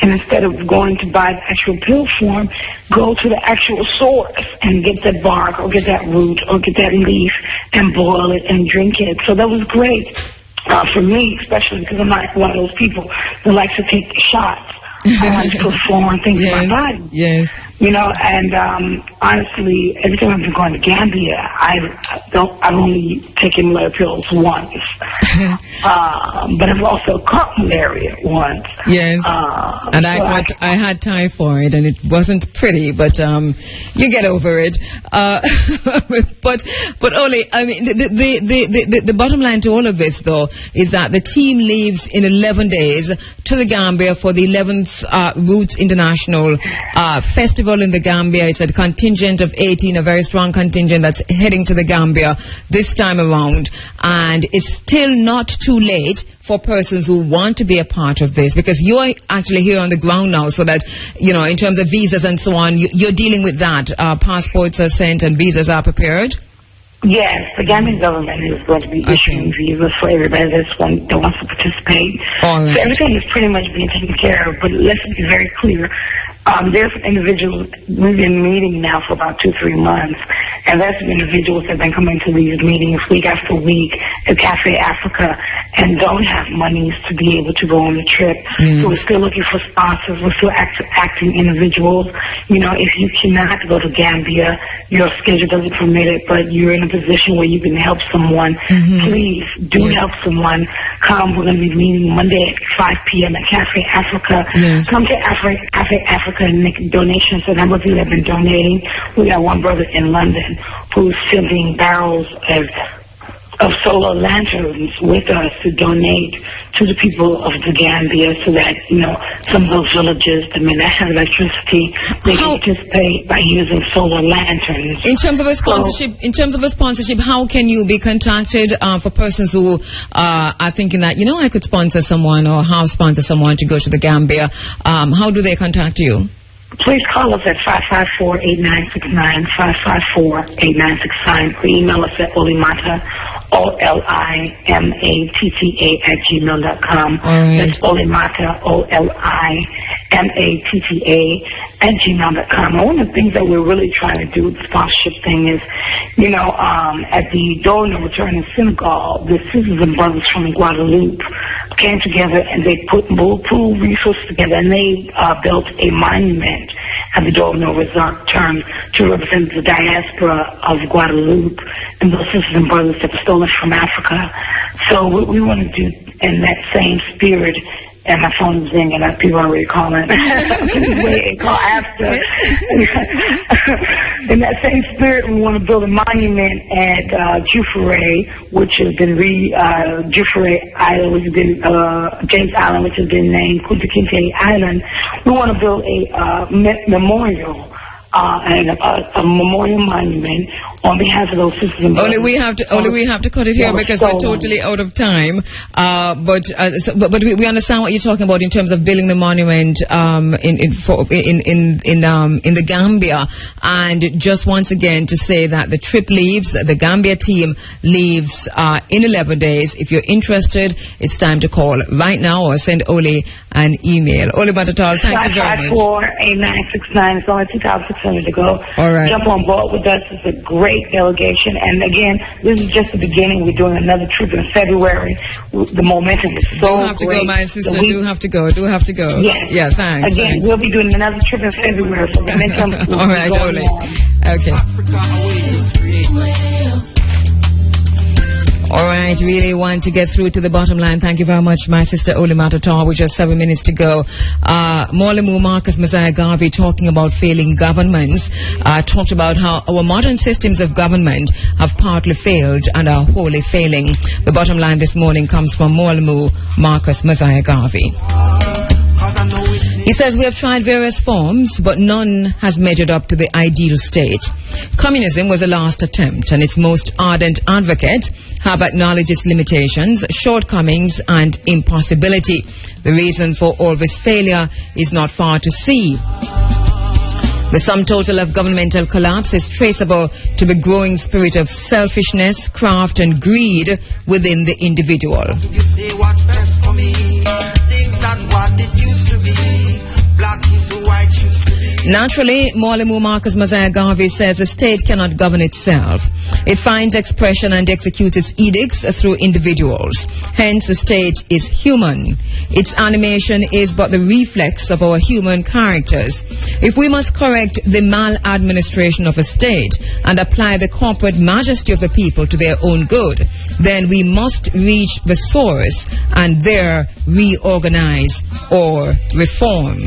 And instead of going to buy the actual pill form, go to the actual source and get that bark or get that root or get that leaf and boil it and drink it. So that was great for me, especially because I'm not one of those people that likes to take shots. I like to put foreign things in my body. Yes. You know, and honestly, every time I've been going to Gambia, I've only taken malaria pills once. But I've also caught malaria once. Yes. And so I had typhoid, and it wasn't pretty, but you get over it. But Ole, I mean, the bottom line to all of this, though, is that the team leaves in 11 days to the Gambia for the 11th Roots International Festival in the Gambia. It's a contingent of 18, a very strong contingent that's heading to the Gambia this time around. And it's still not too late for persons who want to be a part of this, because you're actually here on the ground now, so that, you know, in terms of visas and so on, you're dealing with that. Passports are sent and visas are prepared? Yes, the Gambian government is going to be issuing visas for everybody that wants to participate. All right. So everything is pretty much being taken care of, but let's be very clear. There's individuals we've been meeting now for about 2-3 months, and there's individuals that have been coming to these meetings week after week at Cafe Africa and don't have monies to be able to go on the trip. So we're still looking for sponsors. We're still acting individuals. You know, if you cannot go to Gambia, your schedule doesn't permit it, but you're in a position where you can help someone, please do help someone. Come, we're going to be meeting Monday at 5 p.m. at Cafe Africa. Come to Cafe Africa and make donations. A number of you have been donating. We got one brother in London who's sending barrels of solar lanterns with us to donate to the people of the Gambia, so that, you know, some of those villages that may not have electricity, they can participate by using solar lanterns. In terms of a sponsorship, how can you be contacted for persons who are thinking that, you know, I could sponsor someone or have sponsored someone to go to the Gambia? How do they contact you? Please call us at 554-8969, 554-8969, or email us at Olimata, OLIMATTA @gmail.com. That's Olimata, OLIMATTA @gmail.com. And one of the things that we're really trying to do with the sponsorship thing is, you know, at the Donor Return in Senegal, the sisters and brothers from Guadeloupe came together and they put pool resources together, and they built a monument at the Donor Return to represent the diaspora of Guadeloupe and those sisters and brothers that were stolen from Africa. So what we want to do in that same spirit, and my phone is ringing, and people are already calling. Wait and call after. In that same spirit, we want to build a monument at Jufere, which has been Jufere Island, which has been James Island, which has been named Kunta Kinte Island. We want to build a memorial. And a memorial monument on behalf of those sisters and brothers. We have to cut it here because we're totally out of time. But we understand what you're talking about in terms of building the monument in the Gambia. And just once again to say that the trip leaves, the Gambia team leaves in 11 days. If you're interested, it's time to call right now or send Ole an email. Ole Batatal, thank you very much. 554-8969. It's only 2,600 to go. All right. Jump on board with us. It's a great delegation. And again, this is just the beginning. We're doing another trip in February. The momentum is so great. Do have to go, my sister. Do have to go. Yes. Yeah, thanks. Again, we'll be doing another trip in February. So momentum all right, Ole. Okay. All right, really want to get through to the bottom line. Thank you very much, my sister Olimata Tar, with just 7 minutes to go. Morlemu Marcus Messiah Garvey talking about failing governments, talked about how our modern systems of government have partly failed and are wholly failing. The bottom line this morning comes from Morlemu Marcus Messiah Garvey. He says, we have tried various forms, but none has measured up to the ideal state. Communism was a last attempt, and its most ardent advocates have acknowledged its limitations, shortcomings, and impossibility. The reason for all this failure is not far to see. The sum total of governmental collapse is traceable to the growing spirit of selfishness, craft and greed within the individual. You say what's best for me, things not what it used to be, black is who white used to be. Naturally, Mwalimu Marcus Mosiah Garvey says the state cannot govern itself. It finds expression and executes its edicts through individuals. Hence, the state is human. Its animation is but the reflex of our human characters. If we must correct the maladministration of a state and apply the corporate majesty of the people to their own good, then we must reach the source and there reorganize or reform.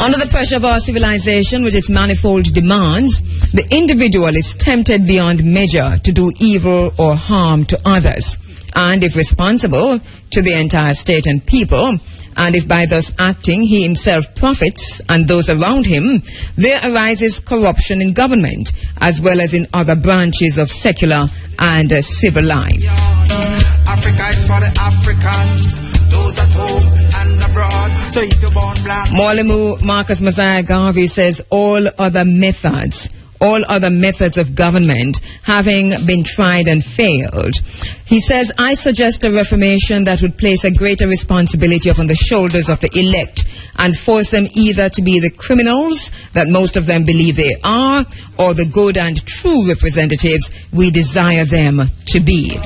Under the pressure of our civilization with its manifold demands, the individual is tempted beyond measure to do evil or harm to others, and if responsible, to the entire state and people, and if by thus acting he himself profits and those around him, there arises corruption in government as well as in other branches of secular and civil life. Africa is for the Africans, those at home and abroad. So if you're born black, Mwalimu Marcus Mosiah Garvey says all other methods of government having been tried and failed. He says, I suggest a reformation that would place a greater responsibility upon the shoulders of the elect and force them either to be the criminals that most of them believe they are, or the good and true representatives we desire them to be.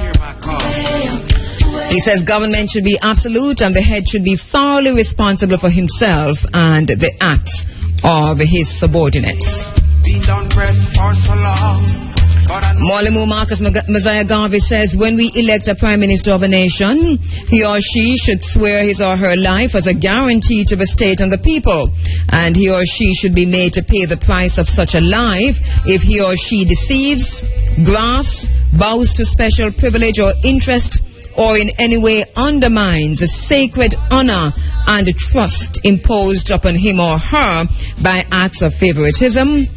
He says government should be absolute and the head should be thoroughly responsible for himself and the acts of his subordinates. Mwalimu Marcus Mosiah Garvey says when we elect a prime minister of a nation, he or she should swear his or her life as a guarantee to the state and the people, and he or she should be made to pay the price of such a life if he or she deceives, grafts, bows to special privilege or interest, or in any way undermines the sacred honor and trust imposed upon him or her by acts of favoritism,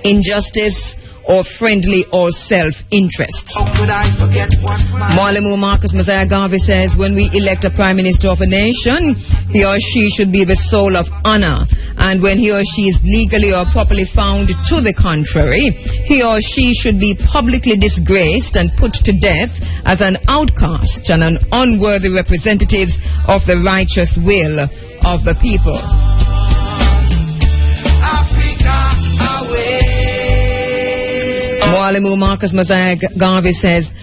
injustice, or friendly or self-interest. Mwalimu Marcus Mosiah Garvey says when we elect a prime minister of a nation, he or she should be the soul of honor, and when he or she is legally or properly found to the contrary, he or she should be publicly disgraced and put to death as an outcast and an unworthy representative of the righteous will of the people. Mwalimu Marcus Mosiah Garvey says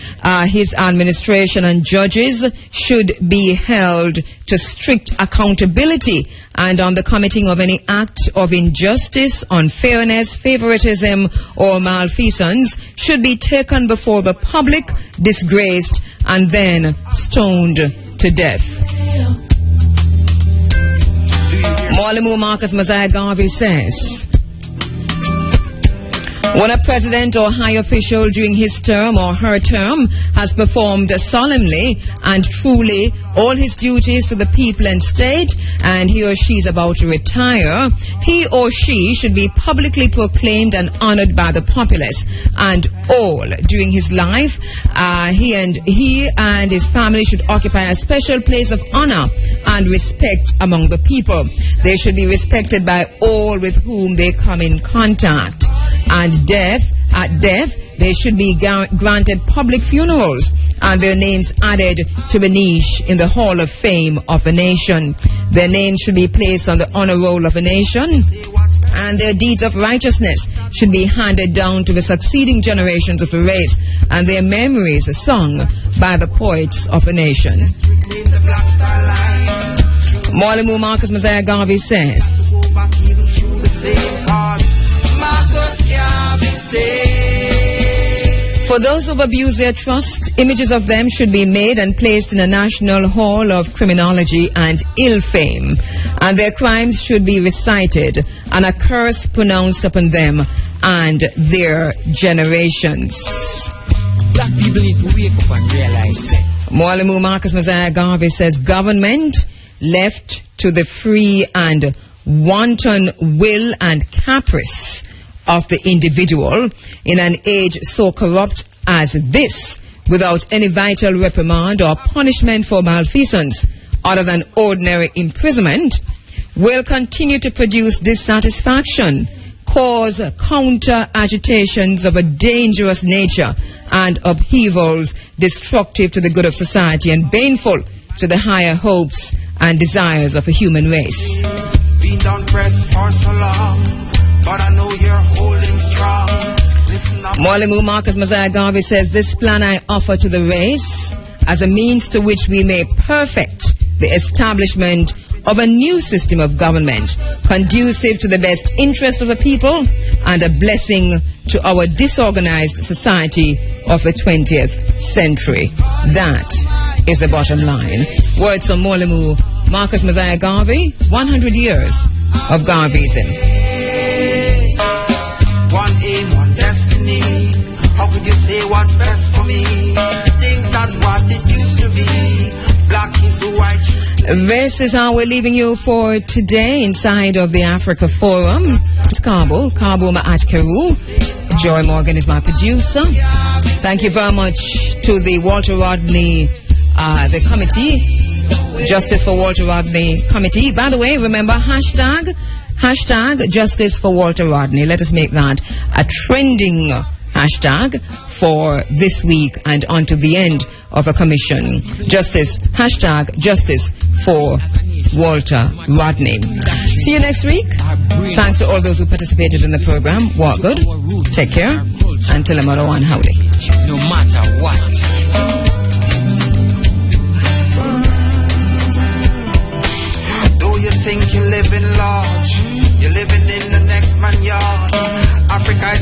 his administration and judges should be held to strict accountability, and on the committing of any act of injustice, unfairness, favoritism or malfeasance should be taken before the public, disgraced and then stoned to death. Mwalimu Marcus Mosiah Garvey says when a president or high official during his term or her term has performed solemnly and truly all his duties to the people and state, and he or she is about to retire, he or she should be publicly proclaimed and honored by the populace, and all during his life he and his family should occupy a special place of honor and respect among the people. They should be respected by all with whom they come in contact. And at death, they should be granted public funerals and their names added to the niche in the Hall of Fame of a nation. Their names should be placed on the honor roll of a nation, and their deeds of righteousness should be handed down to the succeeding generations of the race, and their memories sung by the poets of a nation. Mwalimu Marcus Mosiah Garvey says, for those who abuse their trust, images of them should be made and placed in a national hall of criminology and ill fame, and their crimes should be recited and a curse pronounced upon them and their generations. Black people need to wake up and realize it. Mwalimu Marcus Mosiah Garvey says government left to the free and wanton will and caprice of the individual in an age so corrupt as this, without any vital reprimand or punishment for malfeasance other than ordinary imprisonment, will continue to produce dissatisfaction, cause counter-agitations of a dangerous nature, and upheavals destructive to the good of society and baneful to the higher hopes and desires of a human race. Been down press for so long, but I know you're holding strong. Listen up. Mwalimu Marcus Messiah Garvey says, this plan I offer to the race as a means to which we may perfect the establishment of a new system of government conducive to the best interest of the people and a blessing to our disorganized society of the 20th century. That is the bottom line. Words from Mwalimu Marcus Messiah Garvey, 100 years of Garveyism. One aim, one destiny. How could you say what's best for me? Things not what it used to be. Black is who I choose. This is how we're leaving you for today inside of the Africa Forum. It's Kabu Maat Kheru. Joy Morgan is my producer. Thank you very much to the Walter Rodney, the committee, Justice for Walter Rodney committee. By the way, remember hashtag Justice for Walter Rodney. Let us make that a trending hashtag for this week and until the end of a commission. Hashtag Justice for Walter Rodney. See you next week. Thanks to all those who participated in the program. Walk good. Take care. Until tomorrow on howdy. No matter what. Though you think you're living large, you're living in the next man's yard.